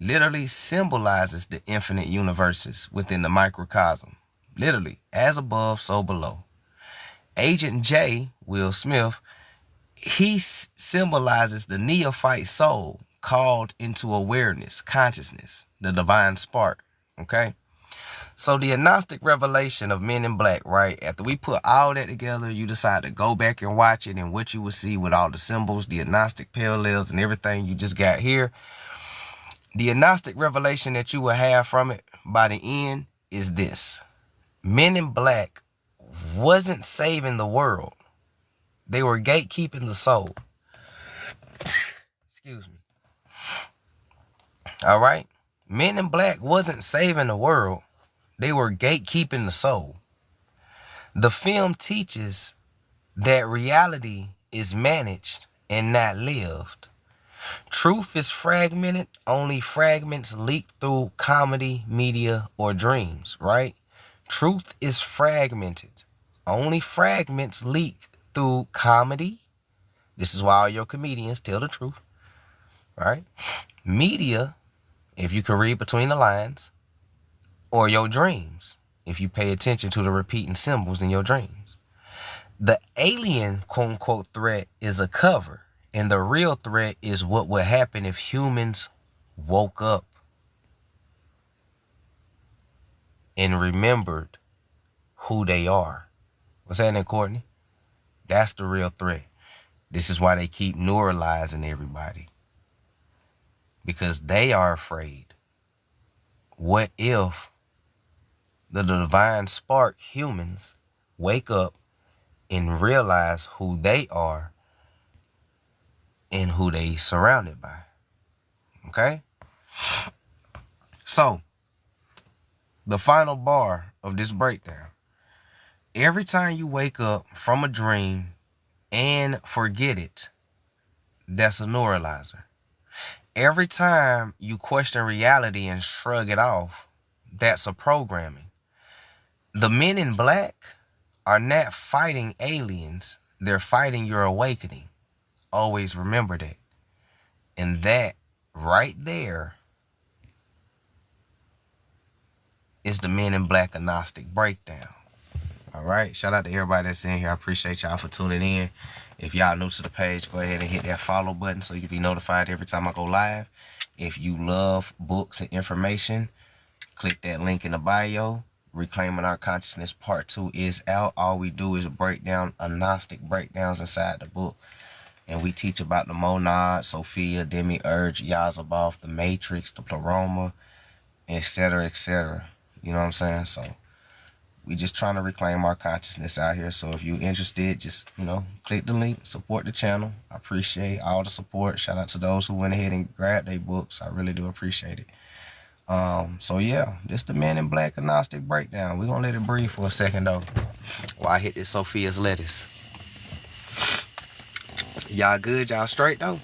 Speaker 1: literally symbolizes the infinite universes within the microcosm. Literally, as above, so below. Agent J, Will Smith, he symbolizes the neophyte soul called into awareness, consciousness, the divine spark. Okay? So the Gnostic revelation of Men in Black, right? After we put all that together, you decide to go back and watch it, and what you will see with all the symbols, the Gnostic parallels, and everything you just got here. The Gnostic revelation that you will have from it by the end is this. Men in Black wasn't saving the world. They were gatekeeping the soul. Excuse me. All right? Men in Black wasn't saving the world. They were gatekeeping the soul. The film teaches that reality is managed and not lived. Truth is fragmented. Only fragments leak through comedy, media, or dreams, right? Truth is fragmented. Only fragments leak through comedy. This is why all your comedians tell the truth, right? Media, if you can read between the lines, or your dreams, if you pay attention to the repeating symbols in your dreams. The alien, quote unquote, threat is a cover, and the real threat is what would happen if humans woke up and remembered who they are. What's happening, Courtney? That's the real threat. This is why they keep neuralizing everybody. Because they are afraid. What if the divine spark humans wake up and realize who they are and who they surrounded by? Okay? So, the final bar of this breakdown. Every time you wake up from a dream and forget it, that's a neuralizer. Every time you question reality and shrug it off, that's a programming. The Men in Black are not fighting aliens. They're fighting your awakening. Always remember that. And that right there is the Men in Black Gnostic breakdown. All right. Shout out to everybody that's in here. I appreciate y'all for tuning in. If y'all new to the page, go ahead and hit that follow button so you can be notified every time I go live. If you love books and information, click that link in the bio. Reclaiming Our Consciousness Part 2 is out. All we do is break down Gnostic breakdowns inside the book. And we teach about the monad, Sophia, Demiurge, Yazabov, the matrix, the pleroma, etc., etc. You know what I'm saying? So we just trying to reclaim our consciousness out here. So if you're interested, just, click the link, support the channel. I appreciate all the support. Shout out to those who went ahead and grabbed their books. I really do appreciate it. So yeah, this the Men in Black Gnostic breakdown. We're gonna let it breathe for a second though, while I hit this Sophia's lettuce. Y'all good? Y'all straight though?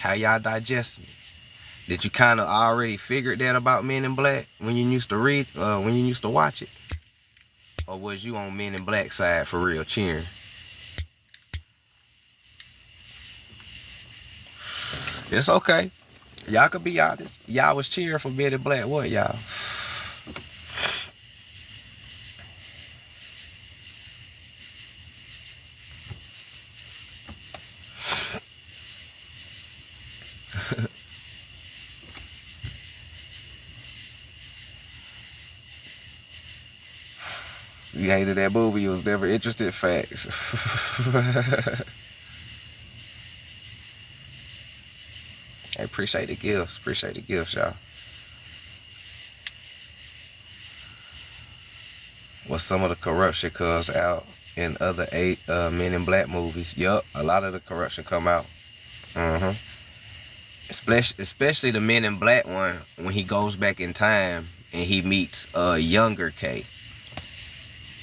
Speaker 1: How y'all digesting it? Did you kind of already figured that about Men in Black when you used to read, when you used to watch it? Or was you on Men in Black side for real, cheering? It's okay. Y'all could be honest. Y'all was cheering for Men in Black, what y'all? You hated that movie, you was never interested, facts. I appreciate the gifts, y'all. Well, some of the corruption comes out in other Men in Black movies. Yup, a lot of the corruption come out. Especially the Men in Black one, when he goes back in time and he meets a younger K.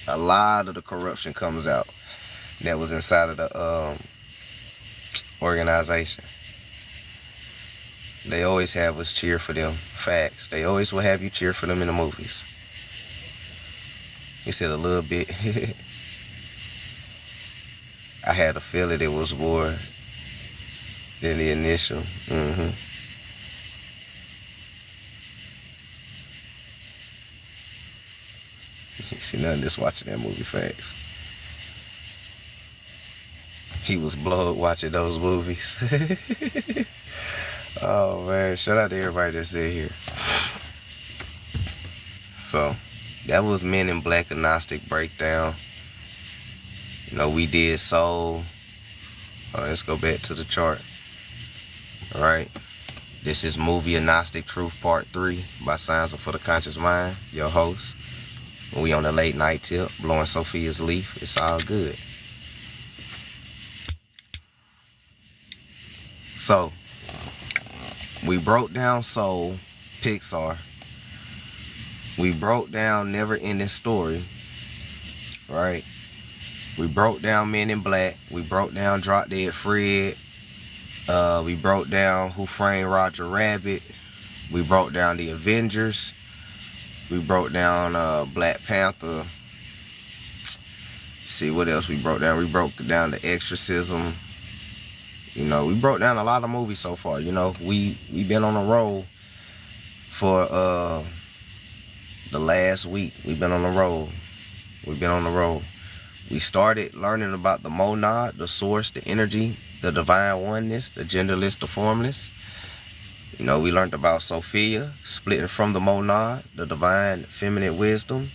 Speaker 1: A lot of the corruption comes out that was inside of the organization. They always have us cheer for them. Facts. They always will have you cheer for them in the movies. He said a little bit. I had a feeling it was more than the initial. You see nothing just watching that movie, facts. He was blowed watching those movies. Oh man, shout out to everybody that's in here. So that was Men in Black Gnostic breakdown. You know, we did Soul. Let's go back to the chart. Alright. This is Movie Gnostic Truth Part 3 by Signs for the Conscious Mind. Your host. We on the late night tip, blowing Sophia's leaf. It's all good. So, we broke down Soul, Pixar. We broke down Never Ending Story. Right? We broke down Men in Black. We broke down Drop Dead Fred. We broke down Who Framed Roger Rabbit. We broke down The Avengers. We broke down Black Panther. See what else we broke down. We broke down The Exorcism. You know, we broke down a lot of movies so far. You know, we been on a roll for the last week. We've been on the roll. We started learning about the monad, the source, the energy, the divine oneness, the genderless, the formless. You know, we learned about Sophia splitting from the monad, the divine feminine wisdom.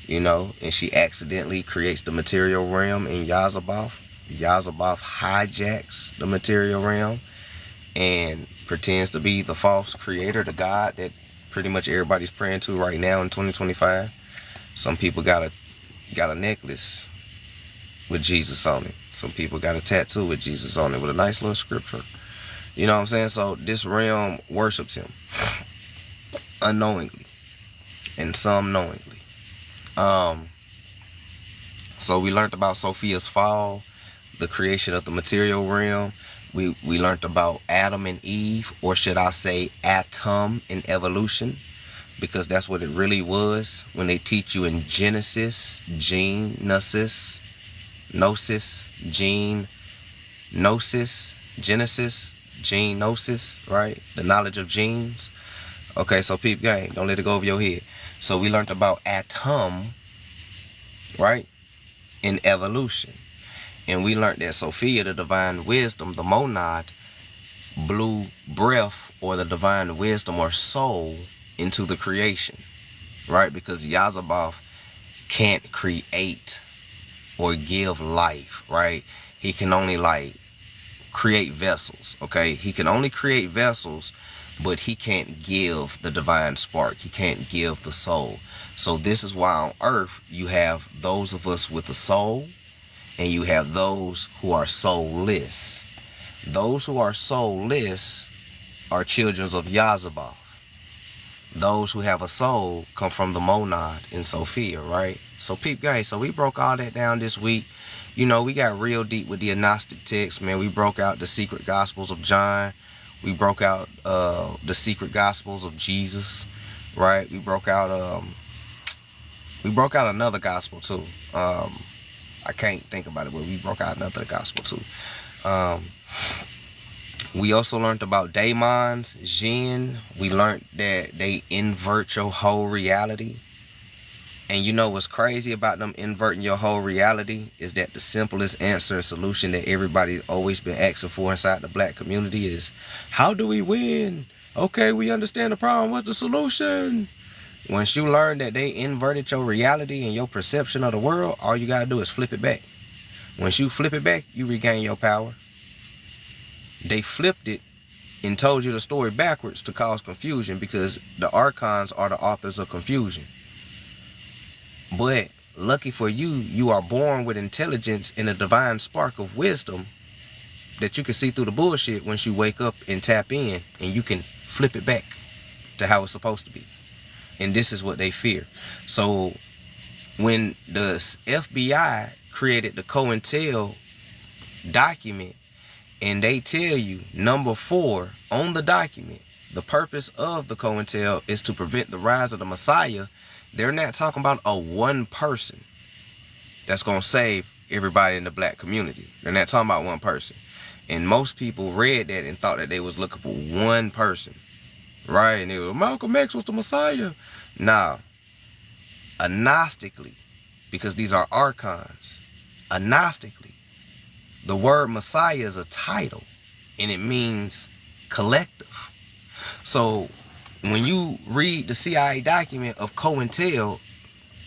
Speaker 1: You know, and she accidentally creates the material realm in Yazaboth. Yazaboth hijacks the material realm and pretends to be the false creator, the God that pretty much everybody's praying to right now in 2025. Some people got a necklace with Jesus on it. Some people got a tattoo with Jesus on it with a nice little scripture. You know what I'm saying? So this realm worships him unknowingly and some knowingly. So we learned about Sophia's fall, the creation of the material realm. We learned about Adam and Eve, or should I say atom in evolution, because that's what it really was when they teach you in Genesis, Genesis, right? The knowledge of genes. Okay, so peep gang, don't let it go over your head. So we learned about atom, right, in evolution. And we learned that Sophia, the divine wisdom, the monad, blew breath or the divine wisdom or soul into the creation, right? Because Yazaboth can't create or give life, right? He can only like create vessels, okay? He can only create vessels, but he can't give the divine spark. He can't give the soul. So this is why on earth you have those of us with a soul and you have those who are soulless. Those who are soulless are children of Yazaboth. Those who have a soul come from the monad in Sophia, right? So peep guys, so we broke all that down this week. You know, we got real deep with the Gnostic text, man. We broke out the secret gospels of John. We broke out the secret gospels of Jesus, right? We broke out another gospel too. I can't think about it, but we broke out another gospel too. We also learned about daemons, jinn. We learned that they invert your whole reality. And you know what's crazy about them inverting your whole reality is that the simplest answer and solution that everybody's always been asking for inside the black community is, how do we win? Okay, we understand the problem. What's the solution? Once you learn that they inverted your reality and your perception of the world, all you gotta do is flip it back. Once you flip it back, you regain your power. They flipped it and told you the story backwards to cause confusion, because the archons are the authors of confusion. But lucky for you, you are born with intelligence and a divine spark of wisdom that you can see through the bullshit once you wake up and tap in, and you can flip it back to how it's supposed to be. And this is what they fear. So when the FBI created the COINTEL document, and they tell you, number 4 on the document, the purpose of the COINTEL is to prevent the rise of the Messiah, they're not talking about a one person that's going to save everybody in the black community. They're not talking about one person. And most people read that and thought that they was looking for one person, right? And they were, Malcolm X was the Messiah. Nah, agnostically, because these are archons, agnostically, the word Messiah is a title, and it means collective. So when you read the CIA document of COINTEL,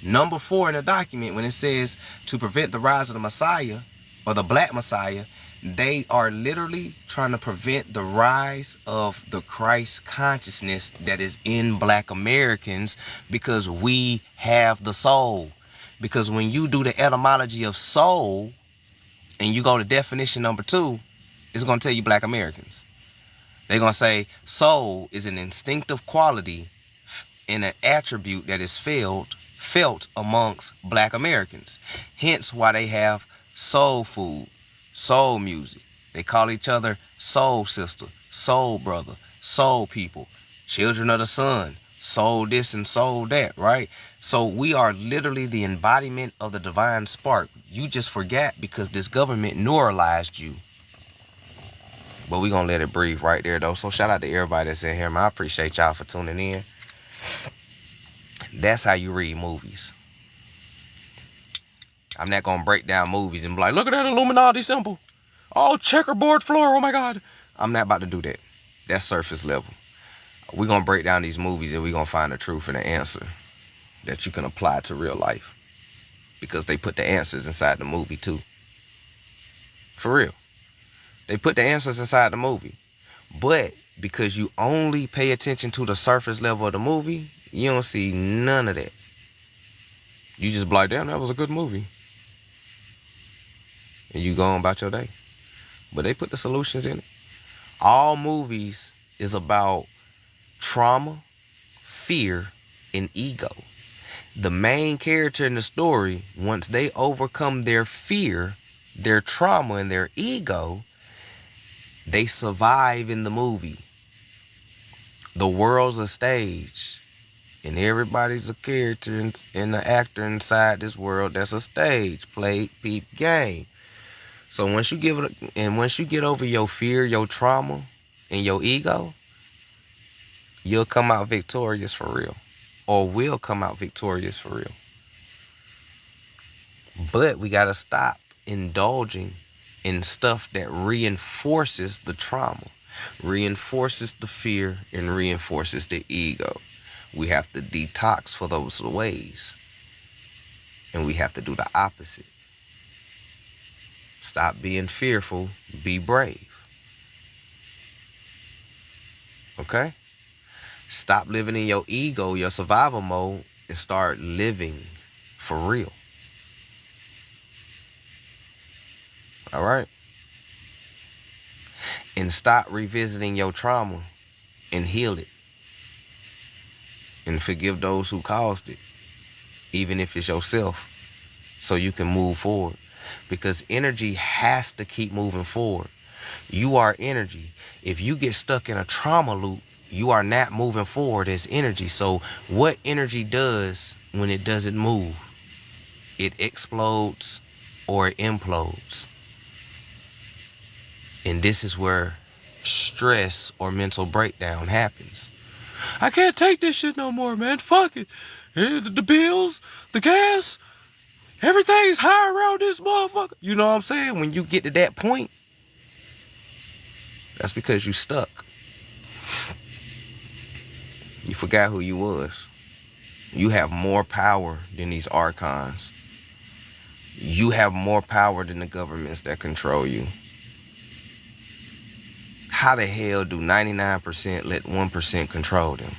Speaker 1: number 4 in the document, when it says to prevent the rise of the Messiah, or the black Messiah, they are literally trying to prevent the rise of the Christ consciousness that is in black Americans, because we have the soul. Because when you do the etymology of soul, and you go to definition number 2, it's going to tell you black Americans. They're going to say soul is an instinctive quality and an attribute that is felt amongst black Americans. Hence why they have soul food, soul music. They call each other soul sister, soul brother, soul people, children of the sun, soul this and soul that, right? So we are literally the embodiment of the divine spark. You just forgot because this government neuralized you. But we're going to let it breathe right there, though. So shout out to everybody that's in here, man. I appreciate y'all for tuning in. That's how you read movies. I'm not going to break down movies and be like, look at that Illuminati symbol. Oh, checkerboard floor. Oh, my God. I'm not about to do that. That's surface level. We're going to break down these movies, and we're going to find the truth and the answer that you can apply to real life. Because they put the answers inside the movie, too. For real. They put the answers inside the movie. But because you only pay attention to the surface level of the movie, you don't see none of that. You just be like, damn, that was a good movie. And you go on about your day. But they put the solutions in it. All movies is about trauma, fear, and ego. The main character in the story, once they overcome their fear, their trauma, and their ego, they survive in the movie. The world's a stage, and everybody's a character and an actor inside this world. That's a stage, play, peep, game. So once you get over your fear, your trauma, and your ego, you'll come out victorious for real, or will come out victorious for real. But we gotta stop indulging in stuff that reinforces the trauma, reinforces the fear, and reinforces the ego. We have to detox for those ways. And we have to do the opposite. Stop being fearful, be brave. Okay? Stop living in your ego, your survival mode, and start living for real. All right? And stop revisiting your trauma and heal it. And forgive those who caused it, even if it's yourself, so you can move forward. because energy has to keep moving forward. You are energy. If you get stuck in a trauma loop, you are not moving forward as energy. So what energy does when it doesn't move? It explodes or it implodes. And this is where stress or mental breakdown happens. I can't take this shit no more, man. Fuck it. The bills, the gas, everything's high around this motherfucker. You know what I'm saying? When you get to that point, that's because you stuck. You forgot who you was. You have more power than these archons. You have more power than the governments that control you. How the hell do 99% let 1% control them?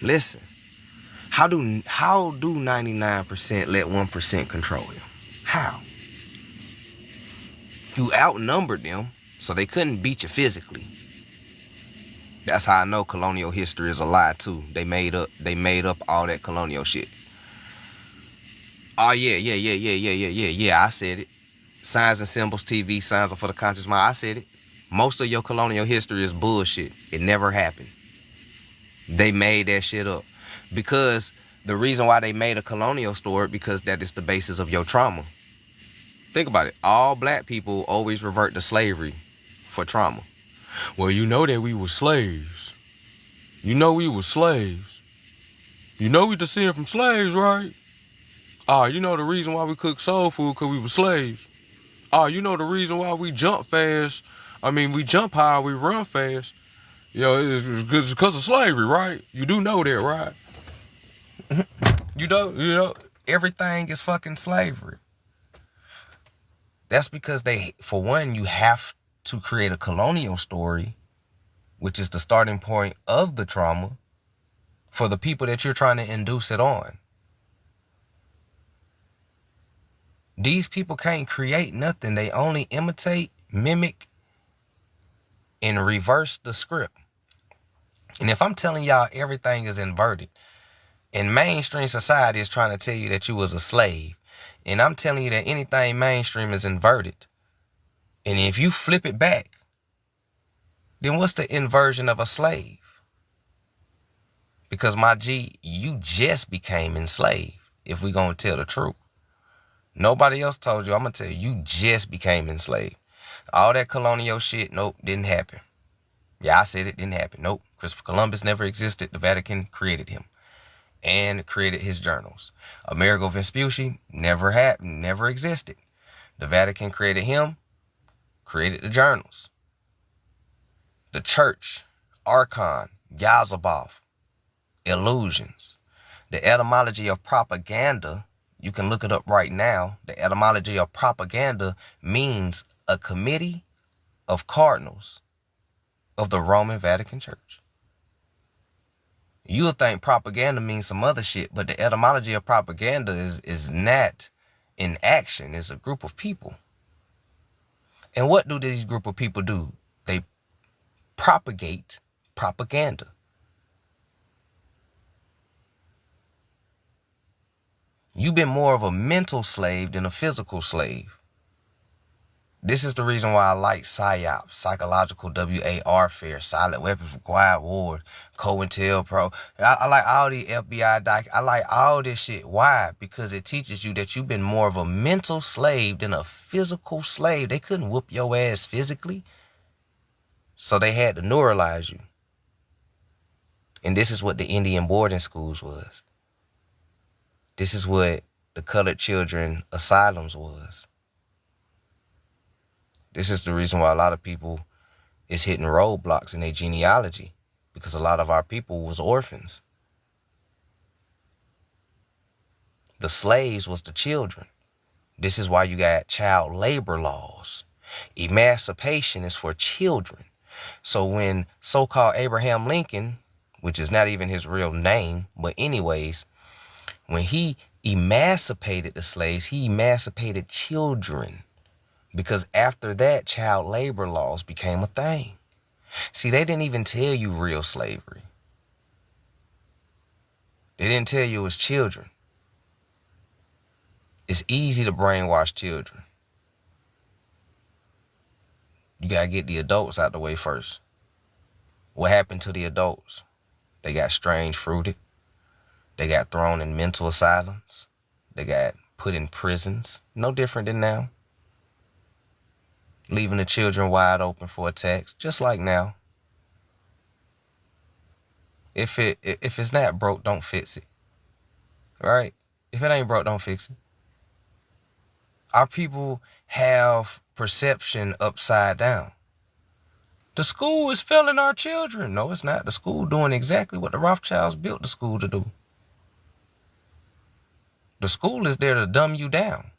Speaker 1: Listen, how do 99% let 1% control them? How? You outnumbered them, so they couldn't beat you physically. That's how I know colonial history is a lie too. They made up all that colonial shit. Oh yeah, I said it. Signs and symbols, TV, signs are for the conscious mind. I said it. Most of your colonial history is bullshit. It never happened. They made that shit up. Because the reason why they made a colonial story, because that is the basis of your trauma. Think about it. All black people always revert to slavery for trauma. Well, you know that we were slaves. You know we were slaves. You know we descend from slaves, right? You know the reason why we cook soul food, because we were slaves. You know the reason why we jump fast. We jump high, we run fast. It's because of slavery, right? You do know that, right? You know, everything is fucking slavery. That's because for one, you have to create a colonial story, which is the starting point of the trauma for the people that you're trying to induce it on. These people can't create nothing. They only imitate, mimic, and reverse the script. And if I'm telling y'all everything is inverted, and mainstream society is trying to tell you that you was a slave, and I'm telling you that anything mainstream is inverted, and if you flip it back, then what's the inversion of a slave? Because my G, you just became enslaved, if we gonna tell the truth. Nobody else told you. I'm gonna tell you, you just became enslaved. All that colonial shit, nope, didn't happen. Yeah, I said it didn't happen. Nope. Christopher Columbus never existed. The Vatican created him and created his journals. Amerigo Vespucci never existed. The Vatican created him, created the journals. The church, Archon, Yazabov, illusions. The etymology of propaganda, you can look it up right now. The etymology of propaganda means a committee of cardinals of the Roman Vatican Church. You'll think propaganda means some other shit, but the etymology of propaganda is not in action. It's a group of people. And what do these group of people do? They propagate propaganda. You've been more of a mental slave than a physical slave. This is the reason why I like PSYOP, psychological warfare, silent weapons, required war, COINTELPRO. I like all the FBI I like all this shit. Why? Because it teaches you that you've been more of a mental slave than a physical slave. They couldn't whoop your ass physically, so they had to neuralize you. And this is what the Indian boarding schools was. This is what the colored children asylums was. This is the reason why a lot of people is hitting roadblocks in their genealogy, because a lot of our people was orphans. The slaves was the children. This is why you got child labor laws. Emancipation is for children. So when so-called Abraham Lincoln, which is not even his real name, but anyways, when he emancipated the slaves, he emancipated children. Because after that, child labor laws became a thing. See, they didn't even tell you real slavery. They didn't tell you it was children. It's easy to brainwash children. You gotta get the adults out the way first. What happened to the adults? They got strange fruited. They got thrown in mental asylums. They got put in prisons. No different than now. Leaving the children wide open for attacks, just like now. If it's not broke, don't fix it. Right? If it ain't broke, don't fix it. Our people have perception upside down. The school is failing our children. No, it's not. The school doing exactly what the Rothschilds built the school to do. The school is there to dumb you down.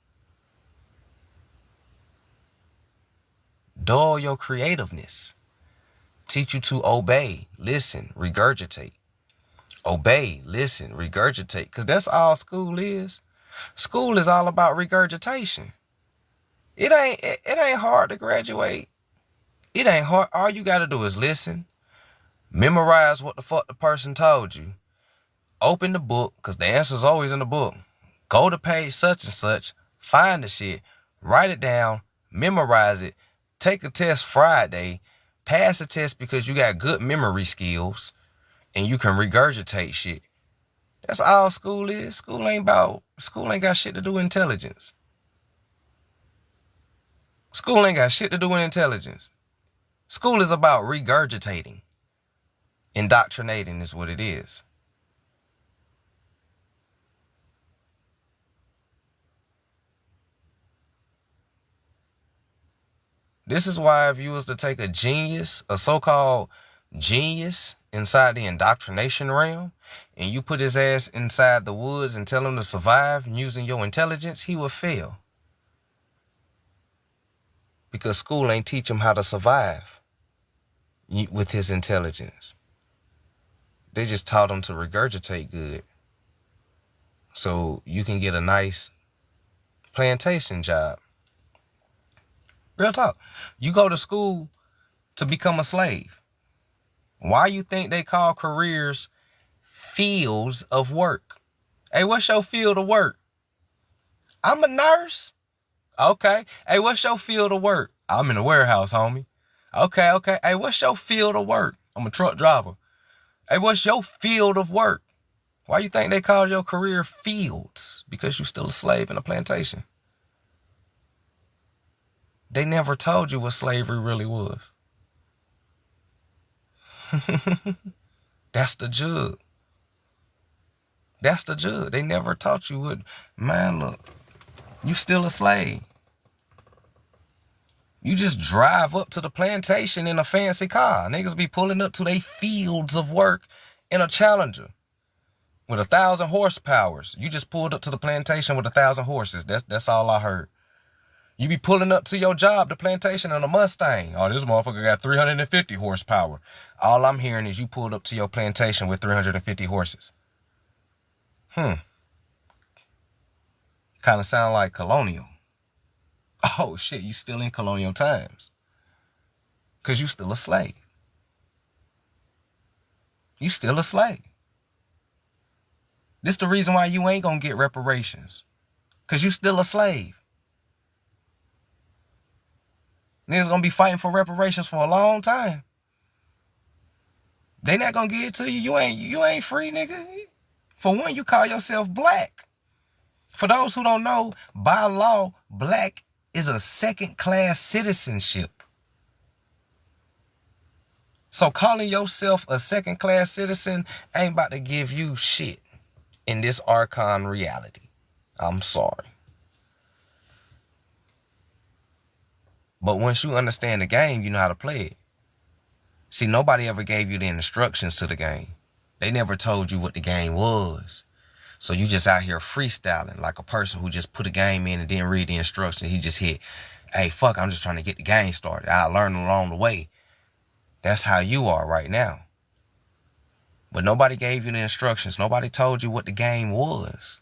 Speaker 1: Dull your creativeness. Teach you to obey, listen, regurgitate. Obey, listen, regurgitate. Because that's all school is. School is all about regurgitation. It ain't hard to graduate. It ain't hard. All you got to do is listen, memorize what the fuck the person told you, open the book, because the answer's always in the book. Go to page such and such, find the shit, write it down, memorize it, take a test Friday, pass the test because you got good memory skills and you can regurgitate shit. That's all school is. School ain't got shit to do with intelligence. School ain't got shit to do with intelligence. School is about regurgitating. Indoctrinating is what it is. This is why if you was to take a genius, a so-called genius inside the indoctrination realm, and you put his ass inside the woods and tell him to survive using your intelligence, he will fail. Because school ain't teach him how to survive with his intelligence. They just taught him to regurgitate good. So you can get a nice plantation job. Real talk. You go to school to become a slave. Why you think they call careers fields of work? Hey, what's your field of work? I'm a nurse. Okay. Hey, what's your field of work? I'm in the warehouse, homie. Okay. Hey, what's your field of work? I'm a truck driver. Hey, what's your field of work? Why you think they call your career fields? Because you're still a slave in a plantation. They never told you what slavery really was. That's the jug. That's the jug. They never taught you what. Man, look, you still a slave. You just drive up to the plantation in a fancy car. Niggas be pulling up to their fields of work in a Challenger with 1,000 horsepower. You just pulled up to the plantation with 1,000 horses. That's all I heard. You be pulling up to your job, the plantation, in a Mustang. Oh, this motherfucker got 350 horsepower. All I'm hearing is you pulled up to your plantation with 350 horses. Kind of sound like colonial. Oh, shit, you still in colonial times. Because you still a slave. You still a slave. This the reason why you ain't gonna get reparations. Because you still a slave. Niggas gonna be fighting for reparations for a long time. They not gonna give it to you. You ain't free, nigga. For one, you call yourself black. For those who don't know, by law, black is a second-class citizenship. So calling yourself a second-class citizen ain't about to give you shit in this Archon reality. I'm sorry. But once you understand the game, you know how to play it. See, nobody ever gave you the instructions to the game. They never told you what the game was. So you just out here freestyling like a person who just put a game in and didn't read the instructions. He just hit, hey, fuck, I'm just trying to get the game started. I learned along the way. That's how you are right now. But nobody gave you the instructions. Nobody told you what the game was.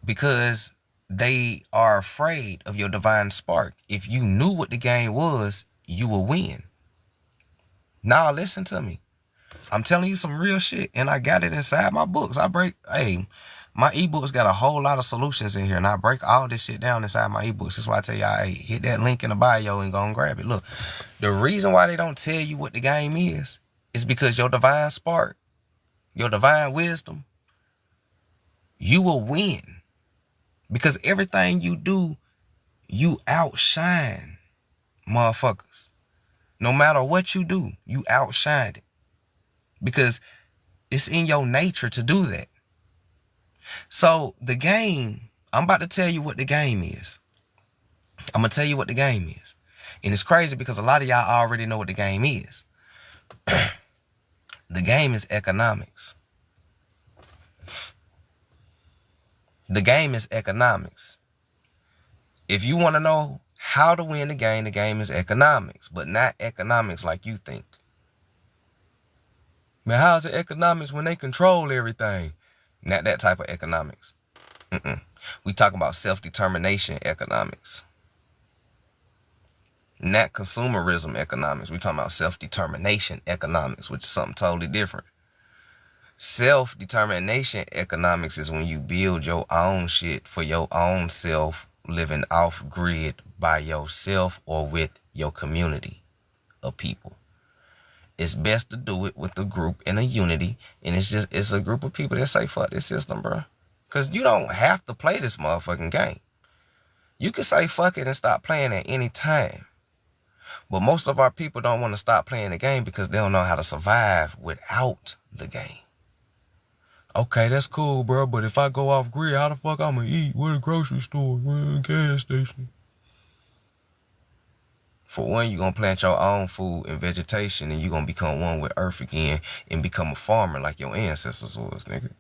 Speaker 1: Because they are afraid of your divine spark. If you knew what the game was, you will win. Now listen to me. I'm telling you some real shit, and I got it inside my books. My ebooks got a whole lot of solutions in here, and I break all this shit down inside my ebooks. That's why I tell y'all, hey, hit that link in the bio and go and grab it. Look, the reason why they don't tell you what the game is because your divine spark, your divine wisdom, you will win. Because everything you do, you outshine motherfuckers. No matter what you do, you outshine it. Because it's in your nature to do that. So the game, I'm about to tell you what the game is. I'm going to tell you what the game is. And it's crazy because a lot of y'all already know what the game is. The game is economics. The game is economics. If you want to know how to win the game is economics, but not economics like you think. Man, how's it economics when they control everything? Not that type of economics. We talking about self-determination economics. Not consumerism economics. We talking about self-determination economics, which is something totally different. Self-determination economics is when you build your own shit for your own self, living off grid by yourself or with your community of people. It's best to do it with a group and a unity, and it's a group of people that say fuck this system, bro. Because you don't have to play this motherfucking game. You can say fuck it and stop playing at any time. But most of our people don't want to stop playing the game because they don't know how to survive without the game. Okay, that's cool, bro, but if I go off grid, how the fuck I'm gonna eat? Where the grocery store? Where the gas station? For one, you're gonna plant your own food and vegetation, and you're gonna become one with earth again and become a farmer like your ancestors was, nigga.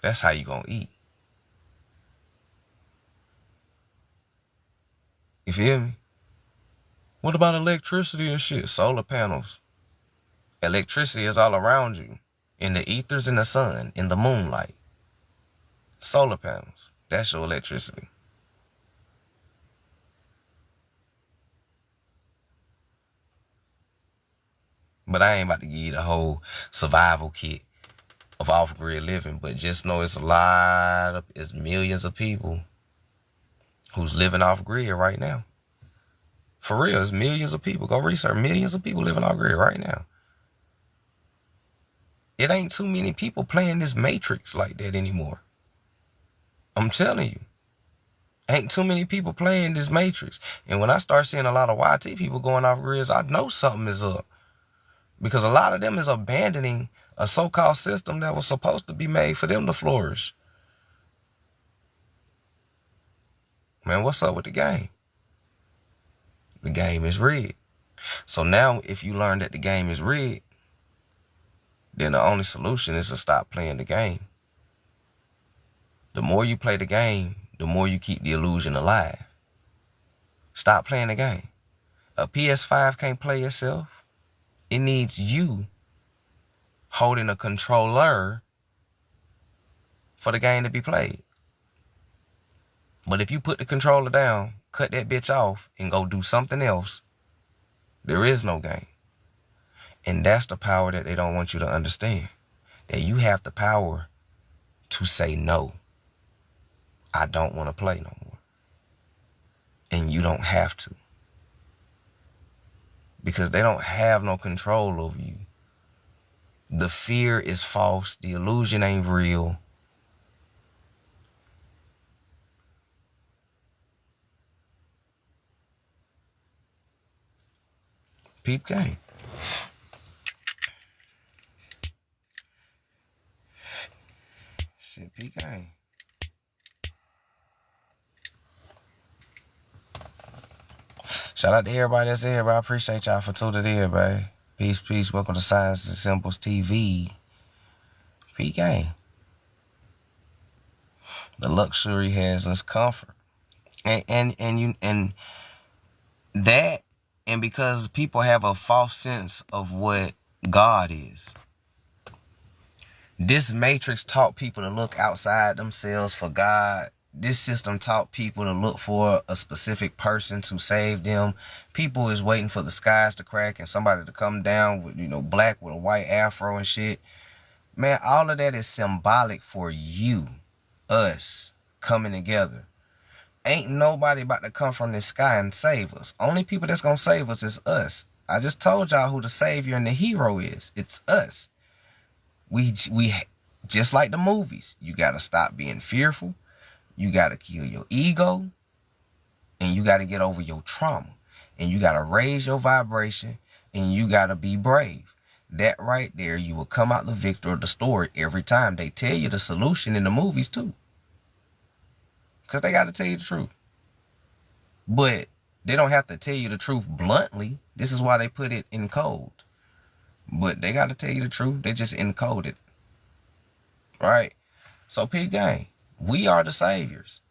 Speaker 1: That's how you gonna eat. You feel me? What about electricity and shit? Solar panels. Electricity is all around you. In the ethers, in the sun, in the moonlight. Solar panels. That's your electricity. But I ain't about to give you the whole survival kit of off-grid living. But just know it's millions of people who's living off-grid right now. For real, it's millions of people. Go research. Millions of people living off-grid right now. It ain't too many people playing this matrix like that anymore. I'm telling you. Ain't too many people playing this matrix. And when I start seeing a lot of YT people going off grids, I know something is up. Because a lot of them is abandoning a so-called system that was supposed to be made for them to flourish. Man, what's up with the game? The game is rigged. So now if you learn that the game is rigged, then the only solution is to stop playing the game. The more you play the game, the more you keep the illusion alive. Stop playing the game. A PS5 can't play itself. It needs you holding a controller for the game to be played. But if you put the controller down, cut that bitch off, and go do something else, there is no game. And that's the power that they don't want you to understand. That you have the power to say no. I don't want to play no more. And you don't have to. Because they don't have no control over you. The fear is false. The illusion ain't real. Peep game. Shit, peep game. Shout out to everybody that's here, bro. I appreciate y'all for tuning in, bro. Peace, peace. Welcome to Science and Symbols TV. Peep game. The luxury has us comfort. And that, and because people have a false sense of what God is. This matrix taught people to look outside themselves for God. This system taught people to look for a specific person to save them. People is waiting for the skies to crack and somebody to come down with, black with a white afro and shit. Man, all of that is symbolic for you. us coming together. Ain't nobody about to come from the sky and save us. Only people that's gonna save us is us. I just told y'all who the savior and the hero is. It's us. We just like the movies. You gotta stop being fearful. You gotta kill your ego. And you gotta get over your trauma. And you gotta raise your vibration. And you gotta be brave. That right there, you will come out the victor of the story every time. They tell you the solution in the movies too. Because they gotta tell you the truth. But they don't have to tell you the truth bluntly. This is why they put it in code. But they got to tell you the truth. They just encode it. Right? So, P gang, we are the saviors.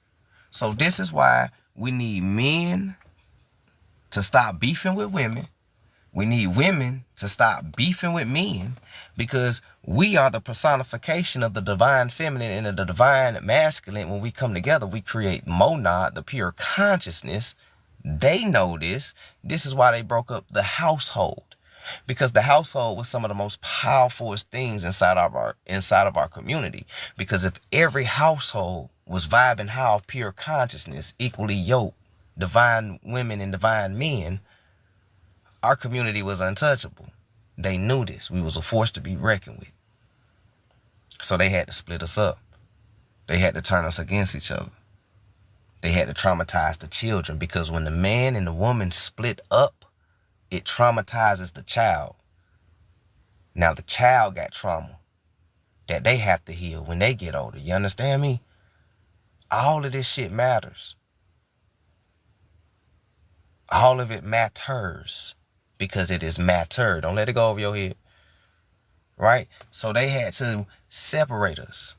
Speaker 1: So this is why we need men to stop beefing with women. We need women to stop beefing with men, because we are the personification of the divine feminine and the divine masculine. When we come together, we create monad, the pure consciousness. They know this. This is why they broke up the household, because the household was some of the most powerful things inside of our community. Because if every household was vibing how pure consciousness, equally yoked, divine women and divine men, our community was untouchable. They knew this. We was a force to be reckoned with. So they had to split us up. They had to turn us against each other. They had to traumatize the children, because when the man and the woman split up, it traumatizes the child. Now the child got trauma that they have to heal when they get older. You understand me? All of this shit matters. All of it matters, because it is matter. Don't let it go over your head. Right? So they had to separate us.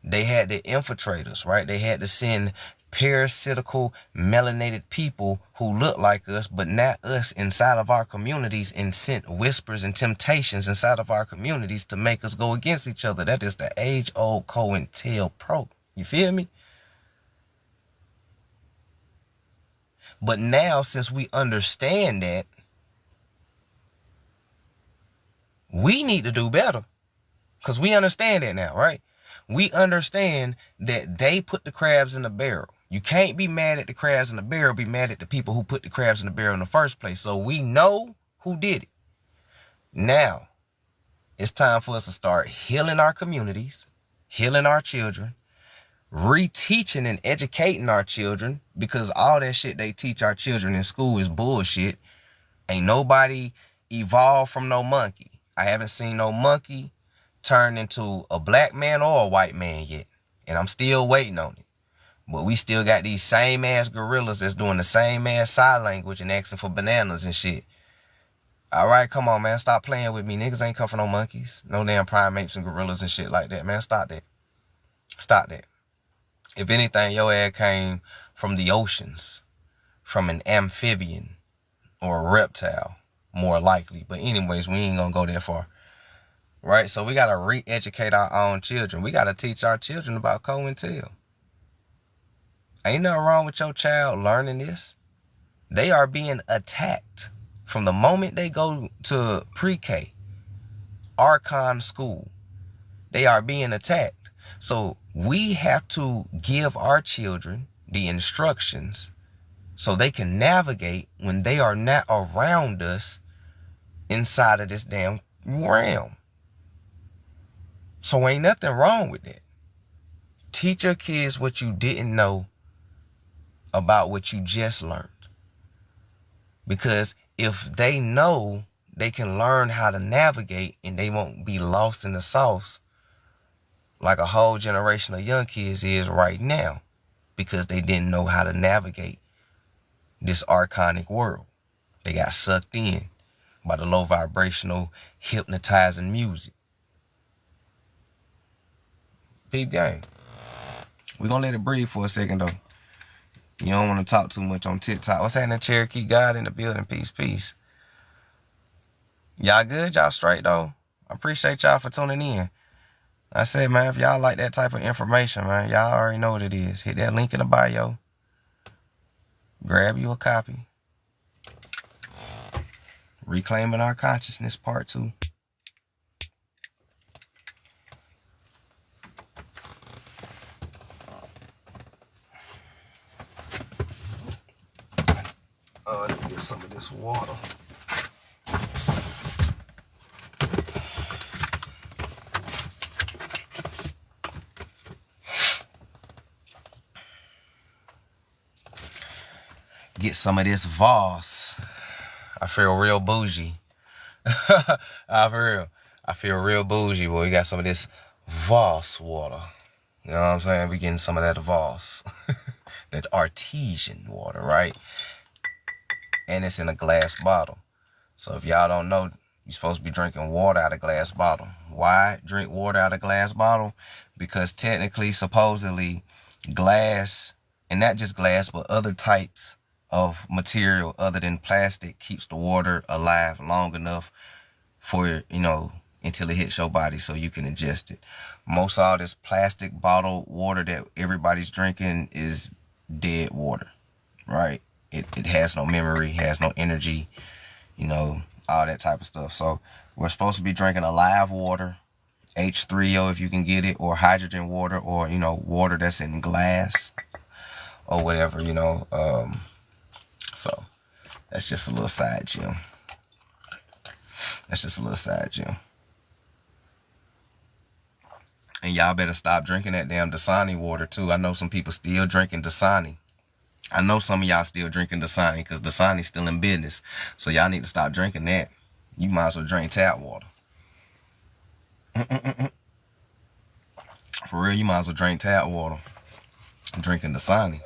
Speaker 1: They had to infiltrate us, right? They had to send parasitical, melanated people who look like us, but not us, inside of our communities, and sent whispers and temptations inside of our communities to make us go against each other. That is the age-old COINTELPRO. You feel me? But now, since we understand that, we need to do better, because we understand that now, right? We understand that they put the crabs in the barrel. You can't be mad at the crabs in the barrel, be mad at the people who put the crabs in the barrel in the first place. So we know who did it. Now, it's time for us to start healing our communities, healing our children, reteaching and educating our children, because all that shit they teach our children in school is bullshit. Ain't nobody evolved from no monkey. I haven't seen no monkey turn into a black man or a white man yet. And I'm still waiting on it. But we still got these same ass gorillas that's doing the same ass sign language and asking for bananas and shit. All right, come on, man. Stop playing with me. Niggas ain't come from no monkeys. No damn primates and gorillas and shit like that, man. Stop that. Stop that. If anything, your ass came from the oceans, from an amphibian or a reptile, more likely. But anyways, we ain't gonna go that far. Right? So we gotta re-educate our own children. We gotta teach our children about COINTEL. Ain't nothing wrong with your child learning this. They are being attacked from the moment they go to pre-K, Archon school. They are being attacked. So we have to give our children the instructions so they can navigate when they are not around us inside of this damn realm. So ain't nothing wrong with that. Teach your kids what you didn't know about what you just learned. Because if they know, they can learn how to navigate, and they won't be lost in the sauce like a whole generation of young kids is right now, because they didn't know how to navigate this archonic world. They got sucked in by the low vibrational, hypnotizing music. Peep gang. We're going to let it breathe for a second, though. You don't want to talk too much on TikTok. What's happening, Cherokee? God in the building. Peace, peace. Y'all good? Y'all straight, though? I appreciate y'all for tuning in. I said, man, if y'all like that type of information, man, y'all already know what it is. Hit that link in the bio. Grab you a copy. Reclaiming Our Consciousness, Part 2. Let me get some of this water. Get some of this Voss. I feel real bougie. For real. I feel real bougie, boy. We got some of this Voss water. You know what I'm saying? We getting some of that Voss. That artesian water, right? And it's in a glass bottle. So if y'all don't know, you're supposed to be drinking water out of a glass bottle. Why drink water out of a glass bottle? Because technically, supposedly, glass, and not just glass, but other types of material other than plastic keeps the water alive long enough for, you know, until it hits your body so you can ingest it. Most all this plastic bottled water that everybody's drinking is dead water, right? It has no memory, has no energy, you know, all that type of stuff. So we're supposed to be drinking alive water, H3O if you can get it, or hydrogen water, or, you know, water that's in glass or whatever, you know. So that's just a little side gem. That's just a little side gem. And y'all better stop drinking that damn Dasani water too. I know some people still drinking Dasani. I know some of y'all still drinking Dasani because Dasani's still in business. So y'all need to stop drinking that. You might as well drink tap water. For real, you might as well drink tap water. Drinking Dasani.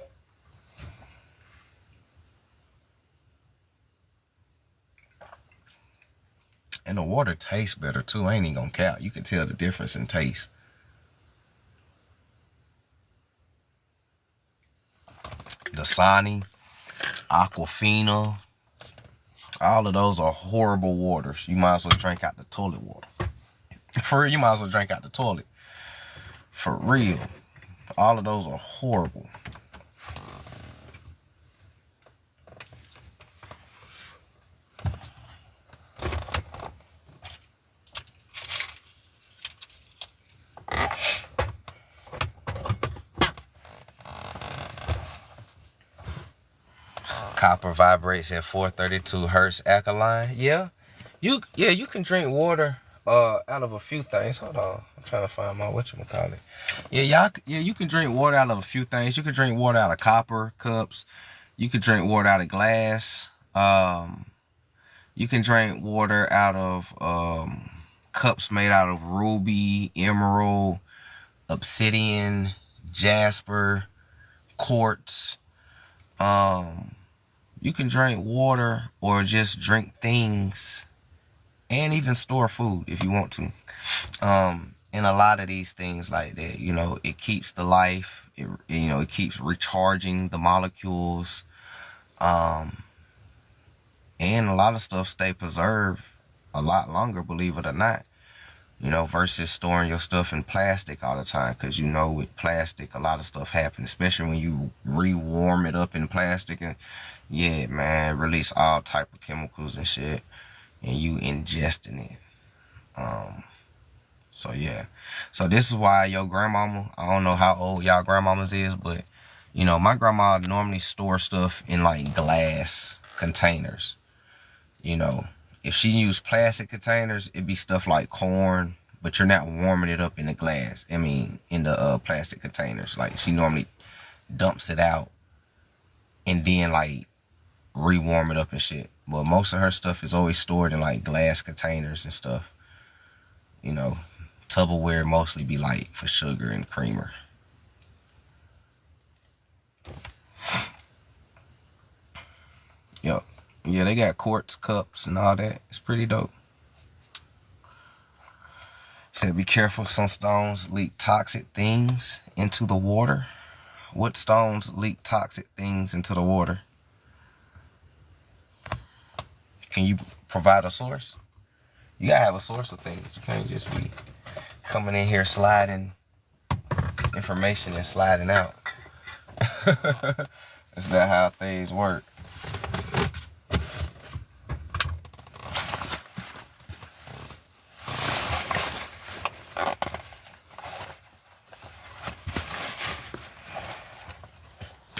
Speaker 1: And the water tastes better too. I ain't even gonna cap. You can tell the difference in taste. Dasani, Aquafina, all of those are horrible waters. You might as well drink out the toilet water. For real, you might as well drink out the toilet. For real. All of those are horrible. Copper vibrates at 432 hertz alkaline. Yeah, you can drink water out of a few things. Hold on, I'm trying to find my whatchamacallit. Yeah, you can drink water out of a few things. You can drink water out of copper cups. You can drink water out of glass. You can drink water out of cups made out of ruby, emerald, obsidian, jasper, quartz. You can drink water or just drink things and even store food if you want to. And a lot of these things like that, you know, it keeps the life, it keeps recharging the molecules. And a lot of stuff stay preserved a lot longer, believe it or not, you know, versus storing your stuff in plastic all the time. Because, you know, with plastic, a lot of stuff happens, especially when you re-warm it up in plastic. And yeah, man, release all type of chemicals and shit, and you ingesting it. So yeah, so this is why your grandmama, I don't know how old y'all grandmamas is, but you know, my grandma normally store stuff in like glass containers. You know, if she used plastic containers, it'd be stuff like corn, but you're not warming it up in the glass. I mean, in the plastic containers. Like, she normally dumps it out and then like re-warm it up and shit. But most of her stuff is always stored in like glass containers and stuff. You know, Tupperware mostly be like for sugar and creamer. Yep. Yeah, they got quartz cups and all that. It's pretty dope. Said be careful, some stones leak toxic things into the water. What stones leak toxic things into the water? Can you provide a source? You gotta have a source of things. You can't just be coming in here sliding information and sliding out. That's not how things work.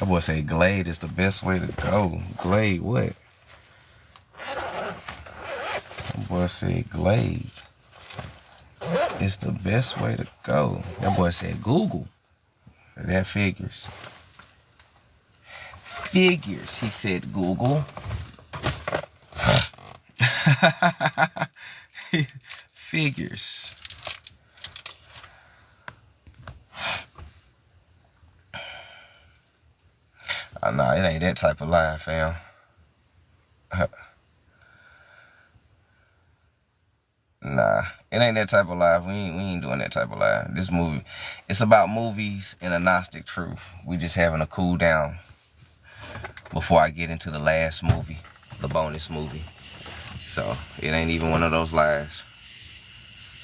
Speaker 1: That boy say Glade is the best way to go. Glade what? That boy said Glade is the best way to go. That boy said Google. That figures. Figures, he said Google. Figures. Oh, nah, it ain't that type of line, fam. Nah, it ain't that type of live. We ain't doing that type of live. This movie, it's about movies and a Gnostic truth. We just having a cool down before I get into the last movie, the bonus movie. So it ain't even one of those lives.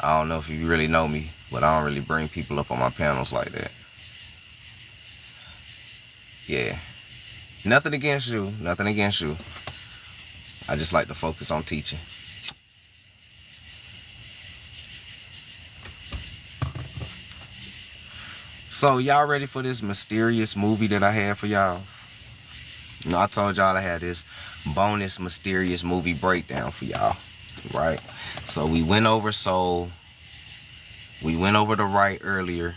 Speaker 1: I don't know if you really know me, but I don't really bring people up on my panels like that. Yeah, nothing against you, nothing against you. I just like to focus on teaching. So y'all ready for this mysterious movie that I had for y'all? You know, I told y'all I had this bonus mysterious movie breakdown for y'all, right? So we went over Soul. We went over The Right earlier.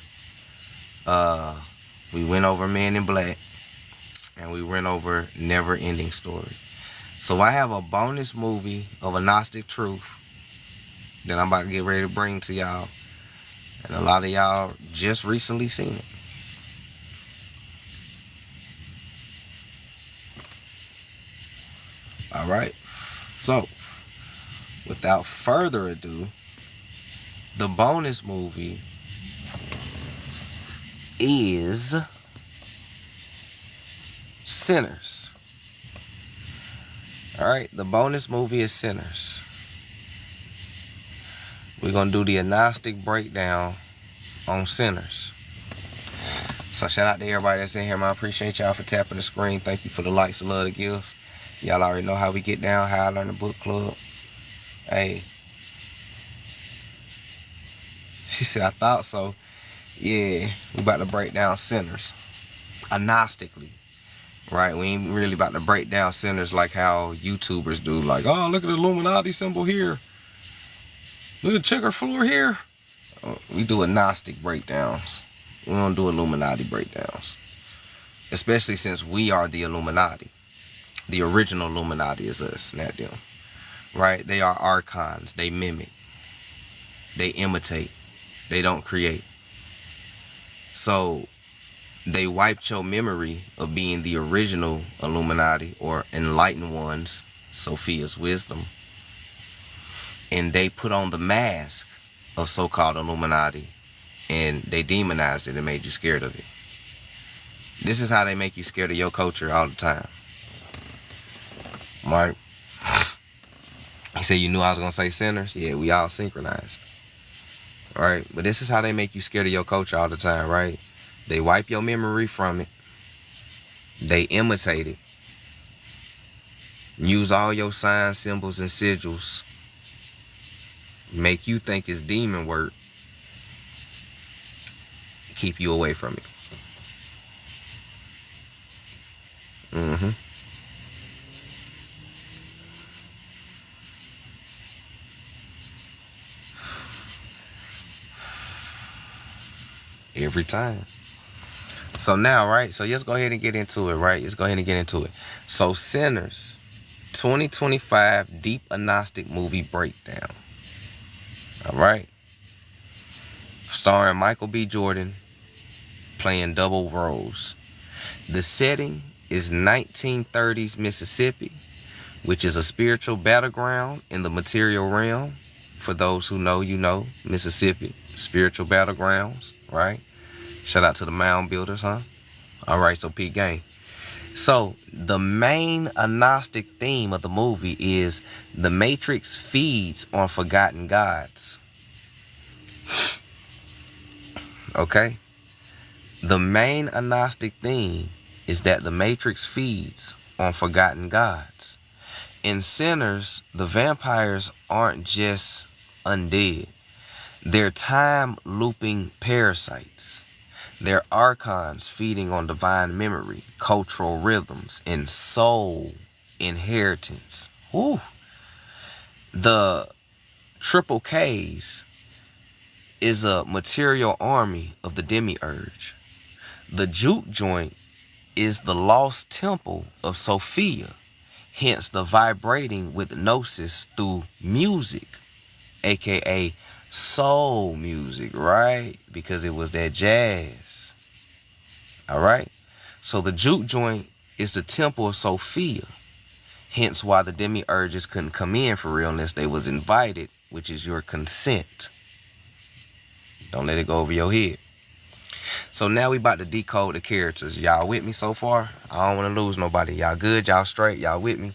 Speaker 1: We went over Men in Black. And we went over Never Ending Story. So I have a bonus movie of a Gnostic truth that I'm about to get ready to bring to y'all. And a lot of y'all just recently seen it. All right. So, without further ado, the bonus movie is Sinners. All right. The bonus movie is Sinners. We're going to do the Gnostic breakdown on Sinners. So shout out to everybody that's in here, man. I appreciate y'all for tapping the screen. Thank you for the likes and love, the gifts. Y'all already know how we get down, how I learn the book club. Hey. She said, I thought so. Yeah, we about to break down Sinners. Agnostically. Right? We ain't really about to break down Sinners like how YouTubers do. Like, oh, look at the Illuminati symbol here. Look at the checker floor here. We do agnostic breakdowns. We don't do Illuminati breakdowns. Especially since we are the Illuminati. The original Illuminati is us, not them. Right? They are archons. They mimic. They imitate. They don't create. So they wiped your memory of being the original Illuminati or enlightened ones, Sophia's wisdom. And they put on the mask of so-called Illuminati and they demonized it and made you scared of it. This is how they make you scared of your culture all the time. Right? You say you knew I was going to say sinners? Yeah, we all synchronized. Right? But this is how they make you scared of your culture all the time, right? They wipe your memory from it. They imitate it. Use all your signs, symbols, and sigils. Make you think it's demon work. Keep you away from it. Every time. So now, right? So let's go ahead and get into it, right? Let's go ahead and get into it. So Sinners, 2025 Deep Agnostic Movie Breakdown. All right. Starring Michael B. Jordan, playing double roles. The setting is 1930s Mississippi, which is a spiritual battleground in the material realm. For those who know, you know, Mississippi, spiritual battlegrounds, right? Shout out to the mound builders, huh? All right, so peep gang. So the main agnostic theme of the movie is the Matrix feeds on forgotten gods. Okay? The main agnostic theme is that the Matrix feeds on forgotten gods. In Sinners, the vampires aren't just undead. They're time-looping parasites. They're archons feeding on divine memory, cultural rhythms, and soul inheritance. Woo. The triple Ks is a material army of the Demiurge. The juke joint is the lost temple of Sophia, hence the vibrating with gnosis through music, aka soul music, right? Because it was that jazz. All right. So the juke joint is the temple of Sophia, hence why the demiurges couldn't come in for real unless they was invited, which is your consent. Don't let it go over your head. So now we about to decode the characters. Y'all with me so far? I don't want to lose nobody. Y'all good? Y'all straight? Y'all with me?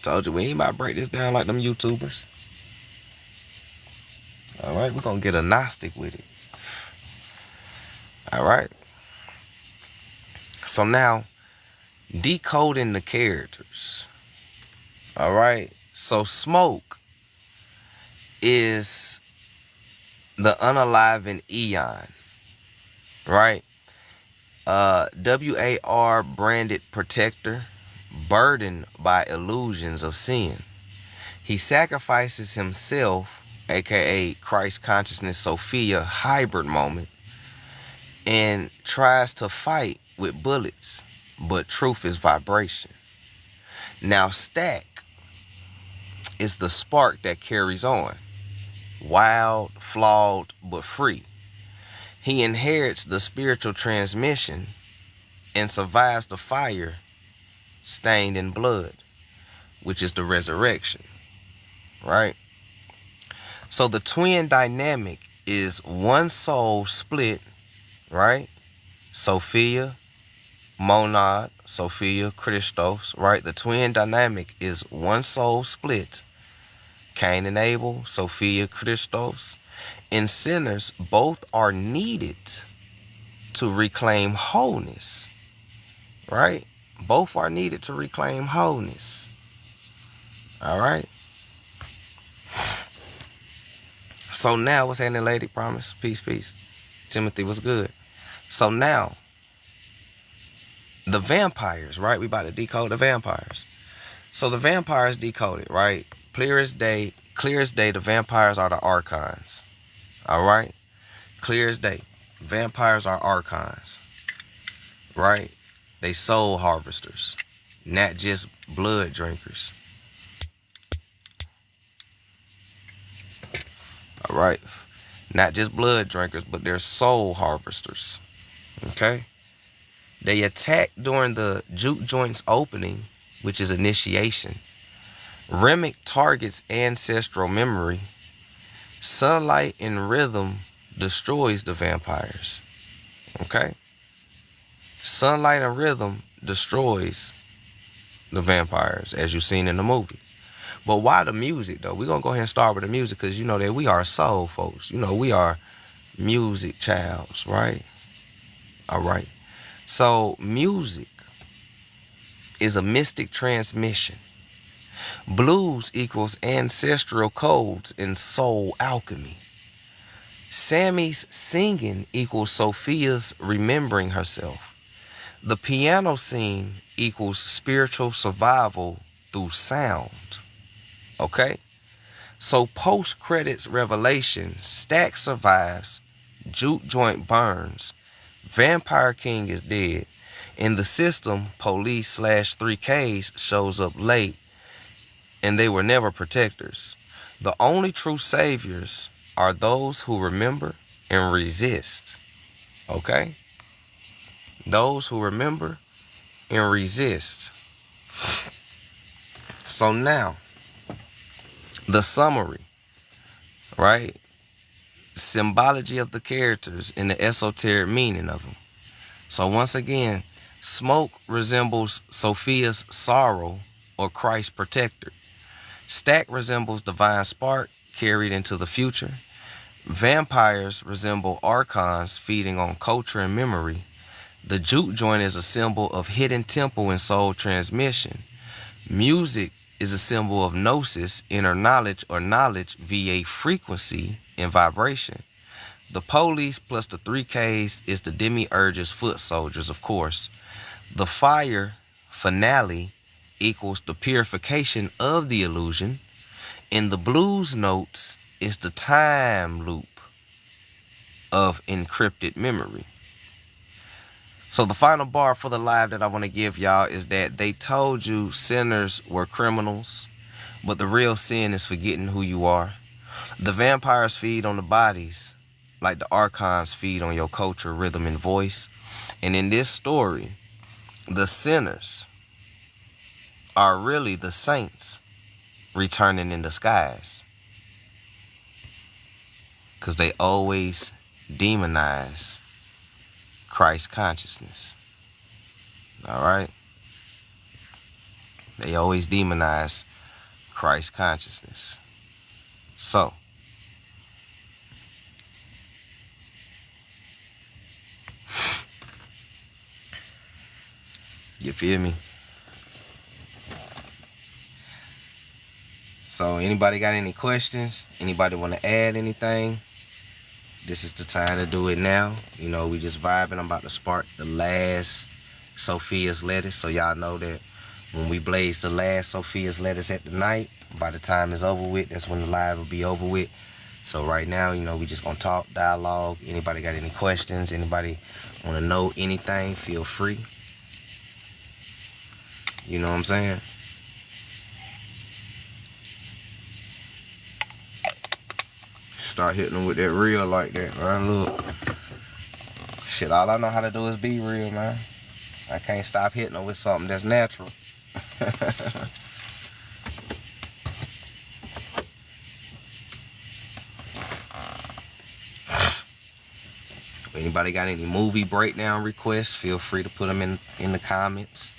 Speaker 1: Told you we ain't about to break this down like them YouTubers. All right, we're going to get a Gnostic with it. All right. So now, decoding the characters. All right. So smoke is the unalivened eon. Right. WAR branded protector, burdened by illusions of sin. He sacrifices himself, aka Christ consciousness Sophia hybrid moment, and tries to fight with bullets, but truth is vibration. Now stack is the spark that carries on, wild, flawed, but free. He inherits the spiritual transmission and survives the fire stained in blood, which is the resurrection, right? So the twin dynamic is one soul split, right? Sophia, monad, Sophia, Christos, right? The twin dynamic is one soul split, Cain and Abel, Sophia, Christos. In sinners, both are needed to reclaim wholeness, right? Both are needed to reclaim wholeness. All right. So now, what's happening, lady? Promise. Peace, peace. Timothy, what's good? So now, the vampires, right? We about to decode the vampires. So the vampires decoded, right? Clear as day, the vampires are the archons. All right? Clear as day. Vampires are archons. Right? They soul harvesters, not just blood drinkers. All right? Not just blood drinkers, but they're soul harvesters. Okay? They attack during the juke joint's opening, which is initiation. Remic targets ancestral memory. Sunlight and rhythm destroys the vampires. Okay? Sunlight and rhythm destroys the vampires, as you've seen in the movie. But why the music, though? We're going to go ahead and start with the music because you know that we are soul folks. You know, we are music childs, right? All right. So music is a mystic transmission. Blues equals ancestral codes in soul alchemy. Sammy's singing equals Sophia's remembering herself. The piano scene equals spiritual survival through sound. Okay? So post-credits revelation, Stack survives, Juke Joint burns, Vampire King is dead, in the system, police /3Ks shows up late, and they were never protectors. The only true saviors are those who remember and resist. Okay? Those who remember and resist. So now, the summary, right? Symbology of the characters and the esoteric meaning of them. So once again, smoke resembles Sophia's sorrow or Christ's protector. Stack resembles divine spark carried into the future. Vampires resemble archons feeding on culture and memory. The juke joint is a symbol of hidden temple and soul transmission. Music is a symbol of gnosis, inner knowledge, or knowledge via frequency and vibration. The police plus the 3Ks is the Demiurge's foot soldiers, of course. The fire finale equals the purification of the illusion. And the blues notes is the time loop of encrypted memory. So the final bar for the live that I want to give y'all is that they told you sinners were criminals, but the real sin is forgetting who you are. The vampires feed on the bodies, like the archons feed on your culture, rhythm, and voice. And in this story, the sinners are really the saints returning in disguise, because they always demonize Christ consciousness. All right? They always demonize Christ consciousness. So, you feel me? So, anybody got any questions? Anybody want to add anything? This is the time to do it now. You know, we just vibing. I'm about to spark the last Sophia's lettuce, so y'all know that when we blaze the last Sophia's lettuce at the night, by the time it's over with, that's when the live will be over with. So right now, you know, we just gonna talk, dialogue. Anybody got any questions? Anybody want to know anything? Feel free. You know what I'm saying? Start hitting them with that real like that, man. Look. Shit, all I know how to do is be real, man. I can't stop hitting them with something that's natural. Anybody got any movie breakdown requests? Feel free to put them in the comments.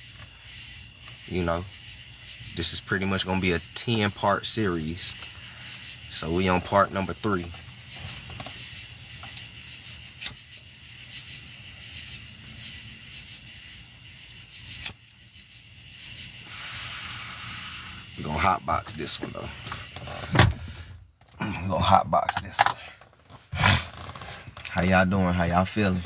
Speaker 1: You know, this is pretty much gonna be a 10-part series. So we on part number 3. We're gonna hotbox this one though. We're gonna hotbox this one. How y'all doing? How y'all feeling?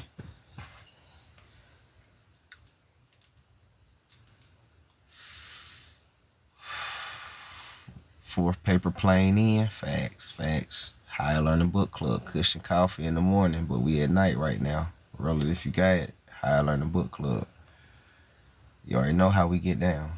Speaker 1: Fourth paper plane in. Facts. Higher Learning Book Club. Cushion coffee in the morning, but we at night right now. Roll it if you got it. Higher Learning Book Club. You already know how we get down.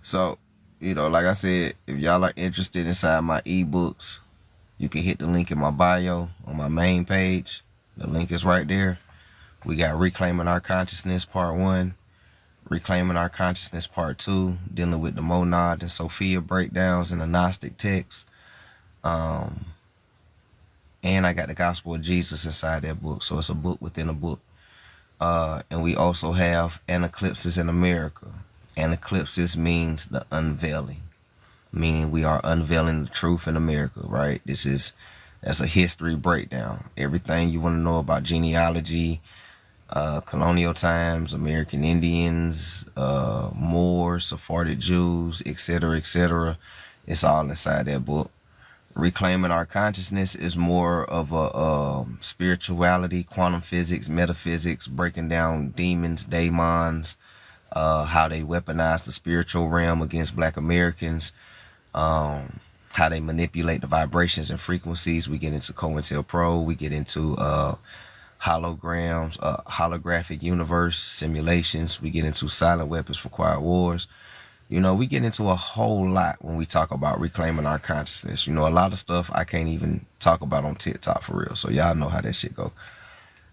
Speaker 1: So, you know, like I said, if y'all are interested inside my ebooks, you can hit the link in my bio on my main page. The link is right there. We got Reclaiming Our Consciousness Part 1, Reclaiming Our Consciousness Part 2, dealing with the Monad and Sophia breakdowns in the Gnostic text. And I got the Gospel of Jesus inside that book, so it's a book within a book. And we also have Eclipses in America. Eclipses means the unveiling, meaning we are unveiling the truth in America, right? That's a history breakdown. Everything you want to know about genealogy, colonial times, American Indians, Moors, Sephardic Jews, etc., it's all inside that book. Reclaiming Our Consciousness is more of a spirituality, quantum physics, metaphysics, breaking down demons, daemons, how they weaponize the spiritual realm against Black Americans, how they manipulate the vibrations and frequencies. We get into COINTELPRO, we get into holograms, holographic universe simulations, we get into silent weapons for quiet wars. You know, we get into a whole lot when we talk about reclaiming our consciousness. You know, a lot of stuff I can't even talk about on TikTok for real. So y'all know how that shit go.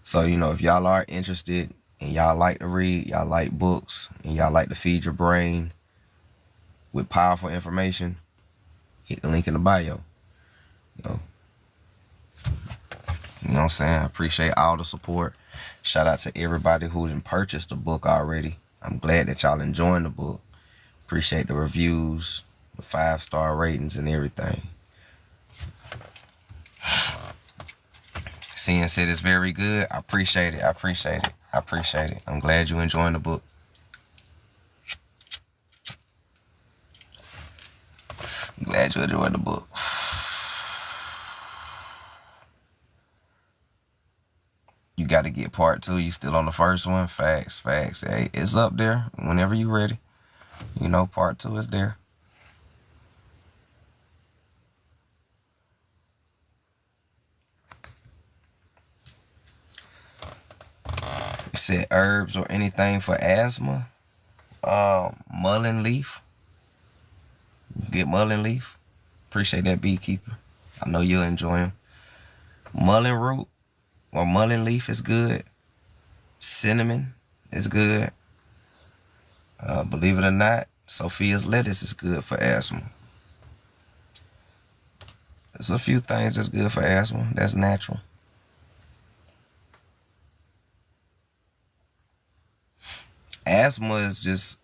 Speaker 1: So, you know, if y'all are interested and y'all like to read, y'all like books, and y'all like to feed your brain with powerful information, hit the link in the bio. You know what I'm saying? I appreciate all the support. Shout out to everybody who didn't purchase the book already. I'm glad that y'all enjoying the book. Appreciate the reviews. The 5-star ratings and everything. Seeing said it's very good. I appreciate it. I appreciate it. I appreciate it. I'm glad you're enjoying the book. I'm glad you enjoyed the book. You got to get part 2. You still on the first one? Facts, facts. Hey, it's up there whenever you ready. You know, part 2 is there. It said herbs or anything for asthma. Mullein leaf. Get mullein leaf. Appreciate that, beekeeper. I know you'll enjoy them. Mullein root or mullein leaf is good. Cinnamon is good. Believe it or not, Sophia's lettuce is good for asthma. There's a few things that's good for asthma. That's natural. Asthma is just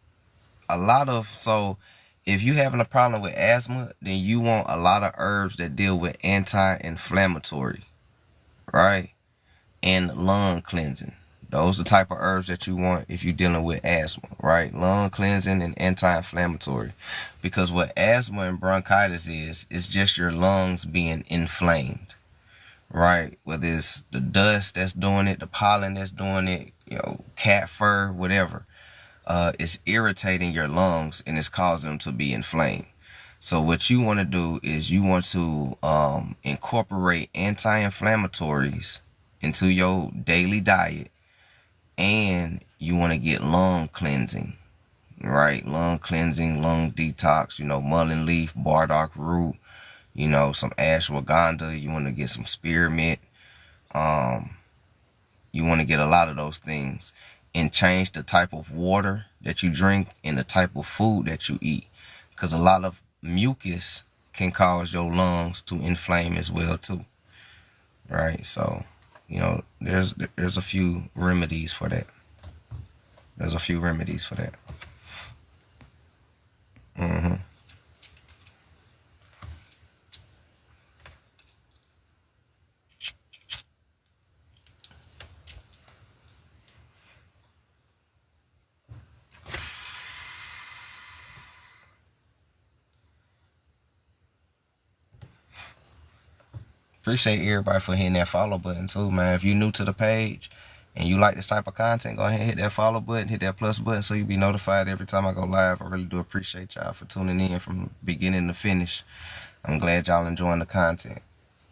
Speaker 1: a lot of, so if you having a problem with asthma, then you want a lot of herbs that deal with anti-inflammatory, right? And lung cleansing. Those are the type of herbs that you want if you're dealing with asthma, right? Lung cleansing and anti-inflammatory. Because what asthma and bronchitis is, it's just your lungs being inflamed, right? Whether it's the dust that's doing it, the pollen that's doing it, you know, cat fur, whatever. It's irritating your lungs and it's causing them to be inflamed. So what you want to do is you want to incorporate anti-inflammatories into your daily diet, and you want to get lung cleansing, right? Lung cleansing, lung detox, you know, mullein leaf, burdock root, you know, some ashwagandha. You want to get some spearmint. You want to get a lot of those things and change the type of water that you drink and the type of food that you eat, because a lot of mucus can cause your lungs to inflame as well too, right? So, you know, there's a few remedies for that. There's a few remedies for that. Appreciate everybody for hitting that follow button too, man. If you're new to the page and you like this type of content, go ahead and hit that follow button, hit that plus button so you'll be notified every time I go live. I really do appreciate y'all for tuning in from beginning to finish. I'm glad y'all enjoying the content.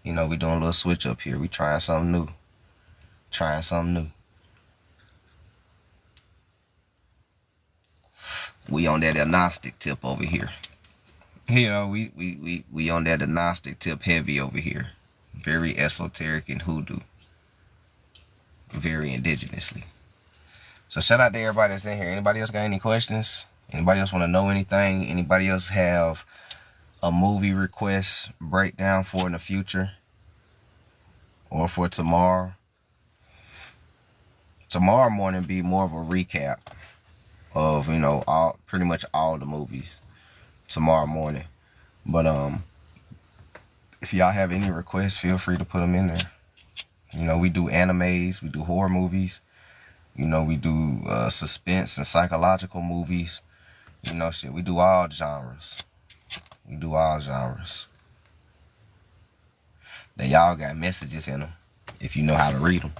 Speaker 1: You know, we doing a little switch up here. We trying something new. Trying something new. We on that agnostic tip over here. You know, we on that agnostic tip heavy over here. Very esoteric and hoodoo. Very indigenously. So shout out to everybody that's in here. Anybody else got any questions? Anybody else want to know anything? Anybody else have a movie request breakdown for in the future? Or for tomorrow? Tomorrow morning be more of a recap of, you know, pretty much all the movies tomorrow morning. But if y'all have any requests, feel free to put them in there. You know, we do animes, we do horror movies, you know, we do suspense and psychological movies. You know, shit, we do all genres. We do all genres. Now y'all got messages in them if you know how to read them.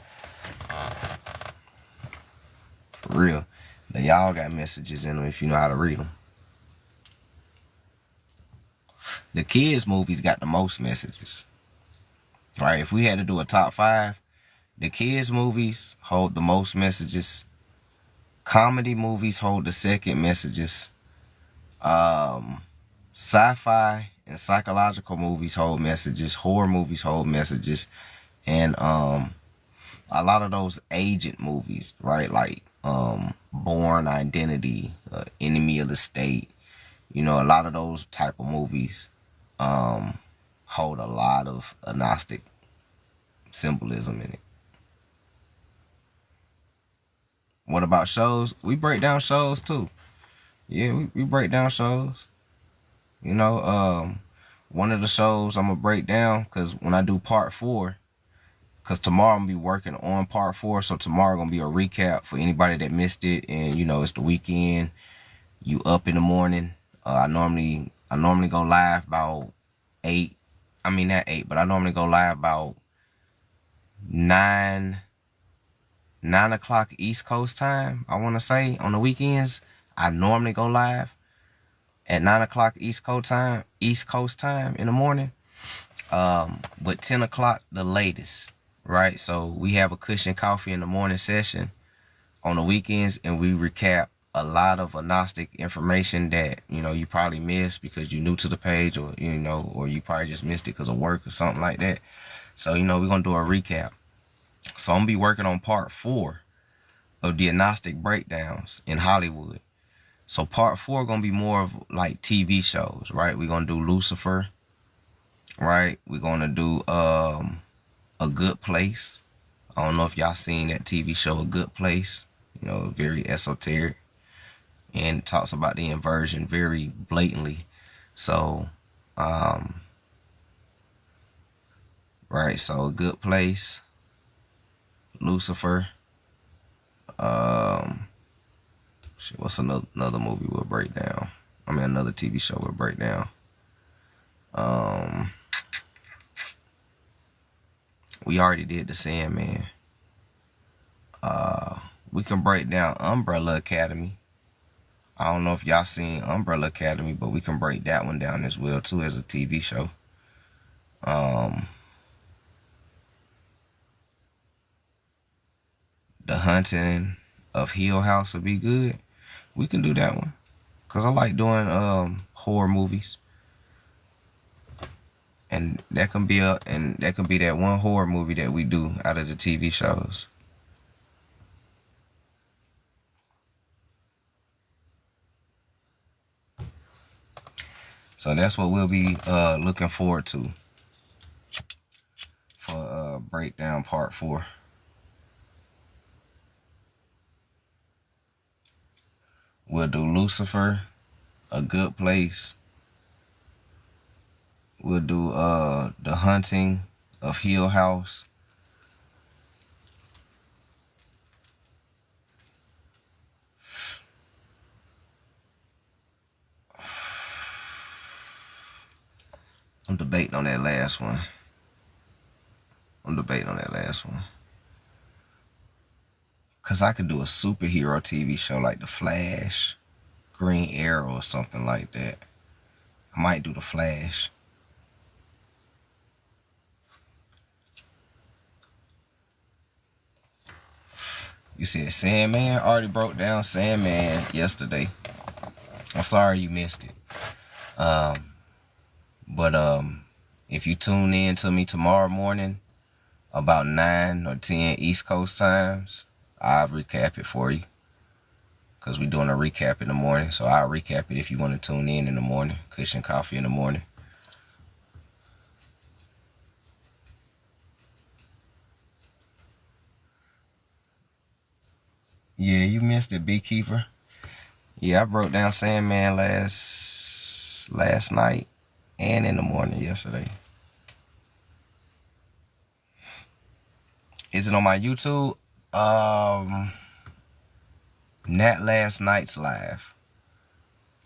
Speaker 1: For real. Now y'all got messages in them if you know how to read them. The kids movies got the most messages. Right? If we had to do a top 5, the kids movies hold the most messages. Comedy movies hold the second messages. Sci-fi and psychological movies hold messages. Horror movies hold messages. And a lot of those agent movies, right? Like Born Identity, Enemy of the State. You know, a lot of those type of movies hold a lot of agnostic symbolism in it. What about shows? We break down shows too. Yeah, we break down shows. You know, one of the shows I'm gonna break down, because when I do part 4, because tomorrow I'm gonna be working on part 4, so tomorrow gonna be a recap for anybody that missed it. And you know, it's the weekend, you up in the morning. I normally go live about 8. I mean not 8, but I normally go live about 9 o'clock East Coast time. I want to say on the weekends I normally go live at 9 o'clock East Coast time in the morning. But 10 o'clock the latest, right? So we have a cushion coffee in the morning session on the weekends, and we recap a lot of Gnostic information that, you know, you probably missed because you're new to the page, or, you know, or you probably just missed it because of work or something like that. So, you know, we're going to do a recap. So I'm going to be working on part 4 of the Gnostic breakdowns in Hollywood. So part 4 going to be more of like TV shows, right? We're going to do Lucifer, right? We're going to do A Good Place. I don't know if y'all seen that TV show, A Good Place. You know, very esoteric, and talks about the inversion very blatantly. So, right, so A Good Place, Lucifer, what's another movie we'll break down? I mean, another TV show we'll break down. We already did The Sandman. We can break down Umbrella Academy. I don't know if y'all seen Umbrella Academy, but we can break that one down as well too, as a TV show. The Haunting of Hill House would be good. We can do that one, cause I like doing horror movies, and that can be that one horror movie that we do out of the TV shows. So that's what we'll be looking forward to for breakdown part 4. We'll do Lucifer, A Good Place. We'll do The Haunting of Hill House. I'm debating on that last one. Cause I could do a superhero TV show like The Flash, Green Arrow, or something like that. I might do The Flash. You said Sandman? I already broke down Sandman yesterday. I'm sorry you missed it. But if you tune in to me tomorrow morning about 9 or 10 East Coast times, I'll recap it for you. Because we're doing a recap in the morning. So I'll recap it if you want to tune in the morning. Cushion coffee in the morning. Yeah, you missed it, Beekeeper. Yeah, I broke down Sandman last night and in the morning yesterday. Is it on my YouTube? Not last night's live.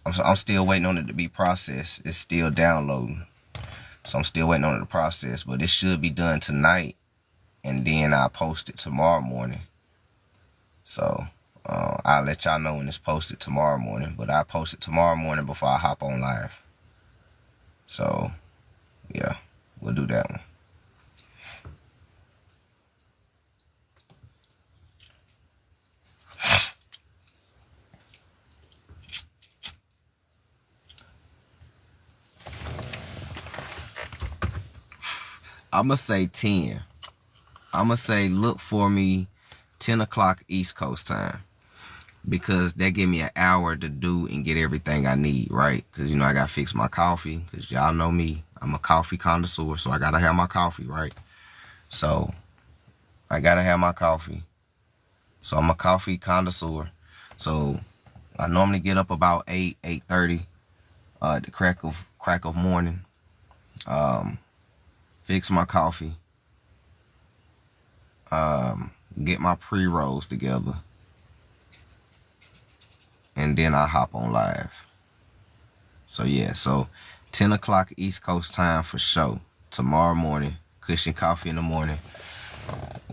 Speaker 1: I'm still waiting on it to be processed. It's still downloading. So I'm still waiting on it to process. But it should be done tonight. And then I'll post it tomorrow morning. So I'll let y'all know when it's posted tomorrow morning. But I'll post it tomorrow morning before I hop on live. So, yeah, we'll do that one. I'm going to say 10. I'm going to say look for me 10 o'clock East Coast time. Because that give me an hour to do and get everything I need, right? Because, you know, I got to fix my coffee. Because y'all know me. I'm a coffee connoisseur, so I got to have my coffee, right? So, I got to have my coffee. So, I'm a coffee connoisseur. So, I normally get up about 8:30. at the crack of morning. Fix my coffee. Get my pre-rolls together. And then I hop on live. So yeah, so 10 o'clock East Coast time for show. Tomorrow morning, cushion coffee in the morning.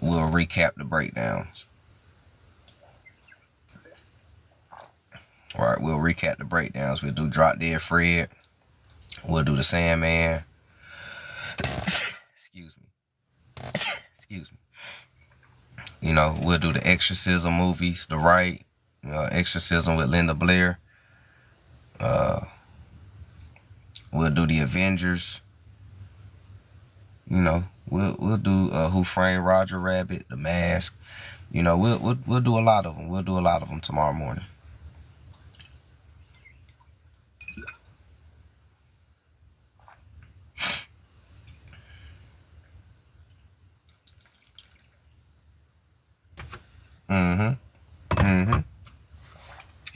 Speaker 1: We'll recap the breakdowns. All right, we'll recap the breakdowns. We'll do Drop Dead Fred. We'll do the Sandman. Excuse me. Excuse me. You know, we'll do the Exorcism movies, The Rite, Exorcism with Linda Blair. We'll do the Avengers. You know, we'll do Who Framed Roger Rabbit, The Mask. You know, we'll do a lot of them. We'll do a lot of them tomorrow morning.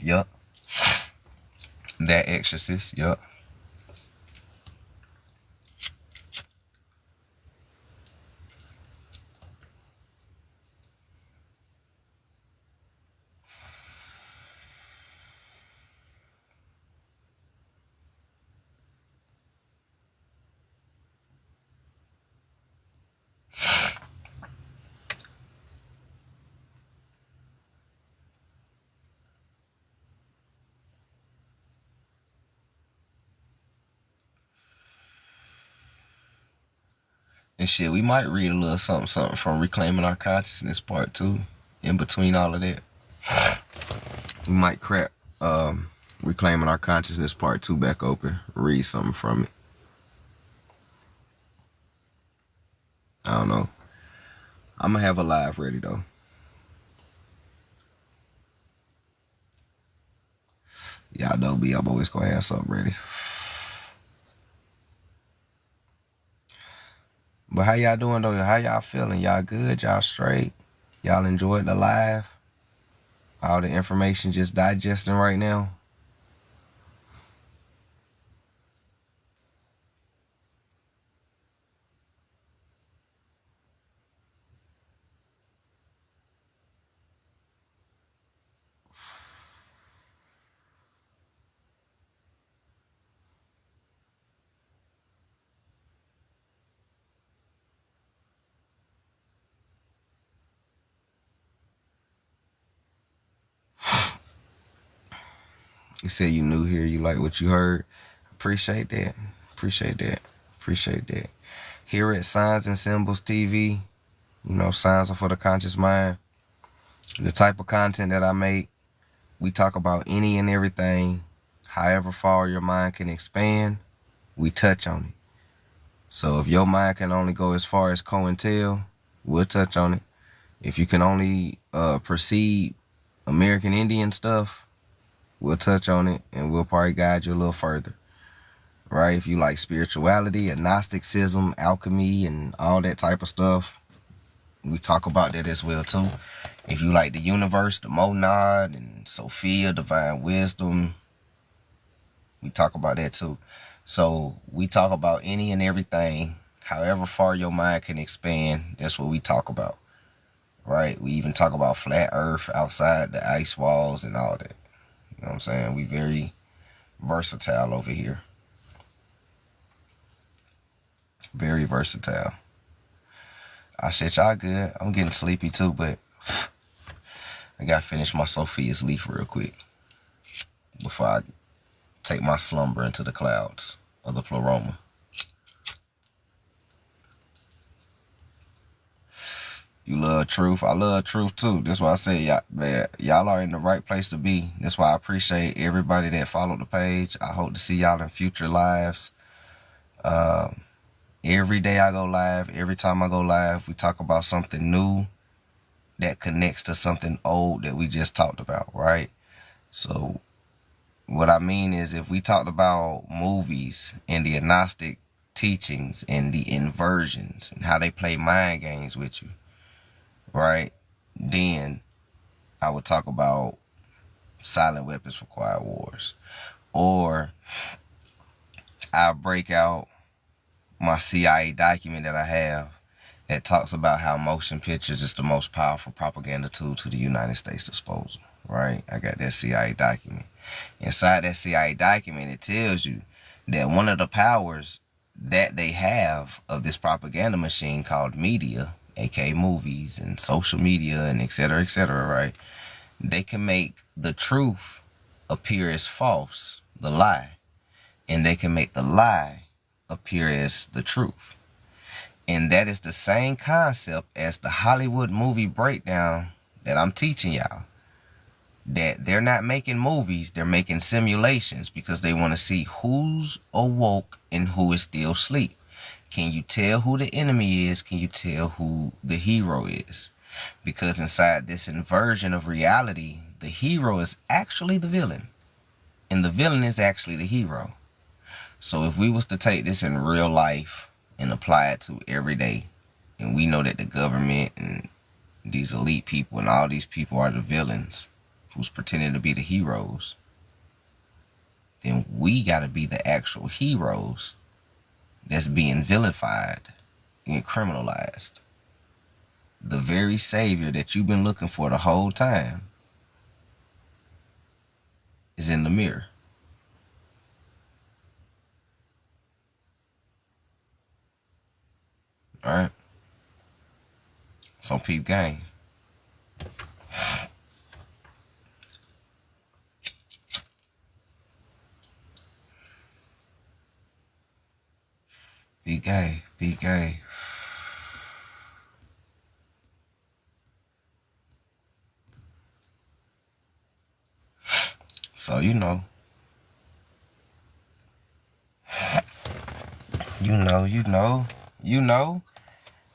Speaker 1: Yup. That Exorcist. Yup. And shit, we might read a little something from Reclaiming Our Consciousness Part 2. In between all of that, we might crack Reclaiming Our Consciousness Part 2 back open. Read something from it. I don't know. I'm gonna have a live ready though. Y'all know me, I'm always gonna have something ready. But how y'all doing though? How y'all feeling? Y'all good? Y'all straight? Y'all enjoyed the live? All the information just digesting right now? You said you new here, you like what you heard. Appreciate that. Appreciate that. Appreciate that. Here at Signs and Symbols TV, you know, Signs are for the conscious mind. The type of content that I make, we talk about any and everything. However far your mind can expand, we touch on it. So if your mind can only go as far as COINTEL, we'll touch on it. If you can only perceive American Indian stuff, we'll touch on it, and we'll probably guide you a little further. Right? If you like spirituality and Gnosticism, alchemy, and all that type of stuff, we talk about that as well too. If you like the universe, the monad, and Sophia, divine wisdom, we talk about that too. So we talk about any and everything. However far your mind can expand, that's what we talk about. Right? We even talk about flat earth outside the ice walls and all that. You know what I'm saying? We very versatile over here. Very versatile. I said y'all good. I'm getting sleepy too, but I gotta finish my Sophia's leaf real quick before I take my slumber into the clouds of the pleroma. You love truth. I love truth too. That's why I say y'all are in the right place to be. That's why I appreciate everybody that followed the page. I hope to see y'all in future lives. Every day I go live, every time I go live, we talk about something new that connects to something old that we just talked about, right? So what I mean is, if we talked about movies and the Gnostic teachings and the inversions and how they play mind games with you, right? Then I would talk about Silent Weapons for Quiet Wars. Or I'll break out my CIA document that I have that talks about how motion pictures is the most powerful propaganda tool to the United States disposal, right? I got that CIA document. Inside that CIA document, it tells you that one of the powers that they have of this propaganda machine called media, aka movies and social media and et cetera, right? They can make the truth appear as false, the lie, and they can make the lie appear as the truth. And that is the same concept as the Hollywood movie breakdown that I'm teaching y'all. That they're not making movies, they're making simulations because they want to see who's awoke and who is still asleep. Can you tell who the enemy is? Can you tell who the hero is? Because inside this inversion of reality, the hero is actually the villain. And the villain is actually the hero. So if we was to take this in real life and apply it to every day, and we know that the government and these elite people and all these people are the villains who's pretending to be the heroes, then we got to be the actual heroes that's being vilified and criminalized. The very savior that you've been looking for the whole time is in the mirror. All right? So peep game. Be gay, be gay. So you know,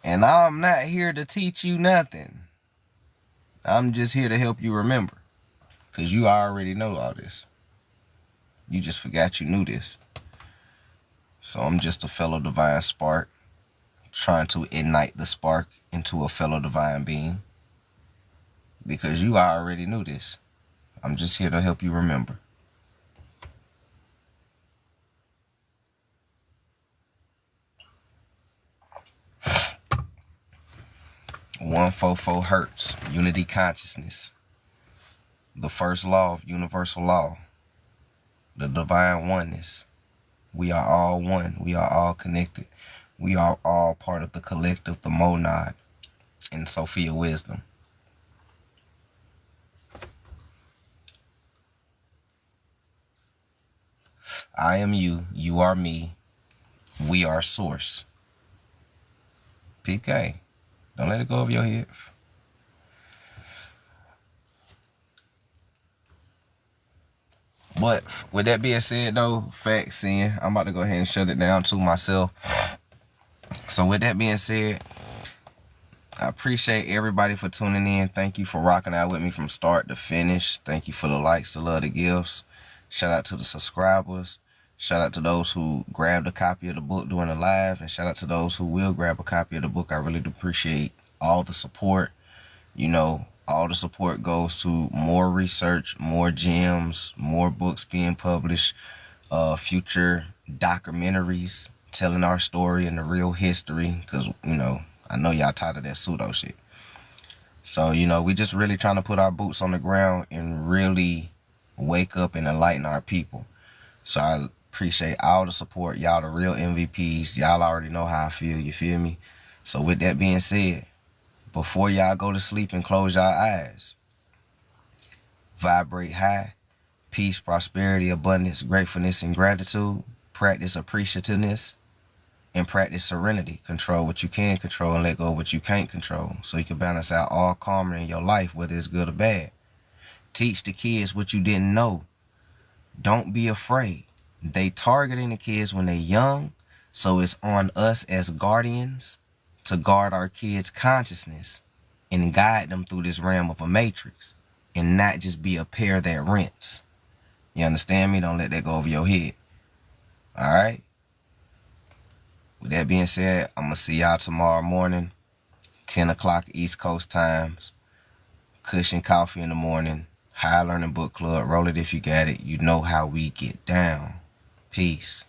Speaker 1: and I'm not here to teach you nothing. I'm just here to help you remember, because you already know all this. You just forgot you knew this. So I'm just a fellow divine spark, trying to ignite the spark into a fellow divine being, because you already knew this. I'm just here to help you remember. One 144 hertz, unity consciousness. The first law of universal law, the divine oneness. We are all one. We are all connected. We are all part of the collective, the monad, in Sophia wisdom. I am you. You are me. We are source. PK. Don't let it go over your head. But with that being said, though, facts saying, I'm about to go ahead and shut it down to myself. So with that being said, I appreciate everybody for tuning in. Thank you for rocking out with me from start to finish. Thank you for the likes, the love, the gifts. Shout out to the subscribers. Shout out to those who grabbed a copy of the book during the live. And shout out to those who will grab a copy of the book. I really do appreciate all the support. You know, all the support goes to more research, more gems, more books being published, future documentaries telling our story and the real history. Because, you know, I know y'all tired of that pseudo shit. So, you know, we just really trying to put our boots on the ground and really wake up and enlighten our people. So I appreciate all the support. Y'all the real MVPs. Y'all already know how I feel. You feel me? So with that being said, before y'all go to sleep and close y'all eyes, vibrate high, peace, prosperity, abundance, gratefulness, and gratitude. Practice appreciativeness and practice serenity. Control what you can control and let go of what you can't control, so you can balance out all karma in your life, whether it's good or bad. Teach the kids what you didn't know. Don't be afraid. They targeting the kids when they're young, so it's on us as guardians to guard our kids' consciousness and guide them through this realm of a matrix, and not just be a pair that rents. You understand me? Don't let that go over your head. All right? With that being said, I'm going to see y'all tomorrow morning, 10 o'clock East Coast times. Cushion coffee in the morning. High Learning Book Club. Roll it if you got it. You know how we get down. Peace.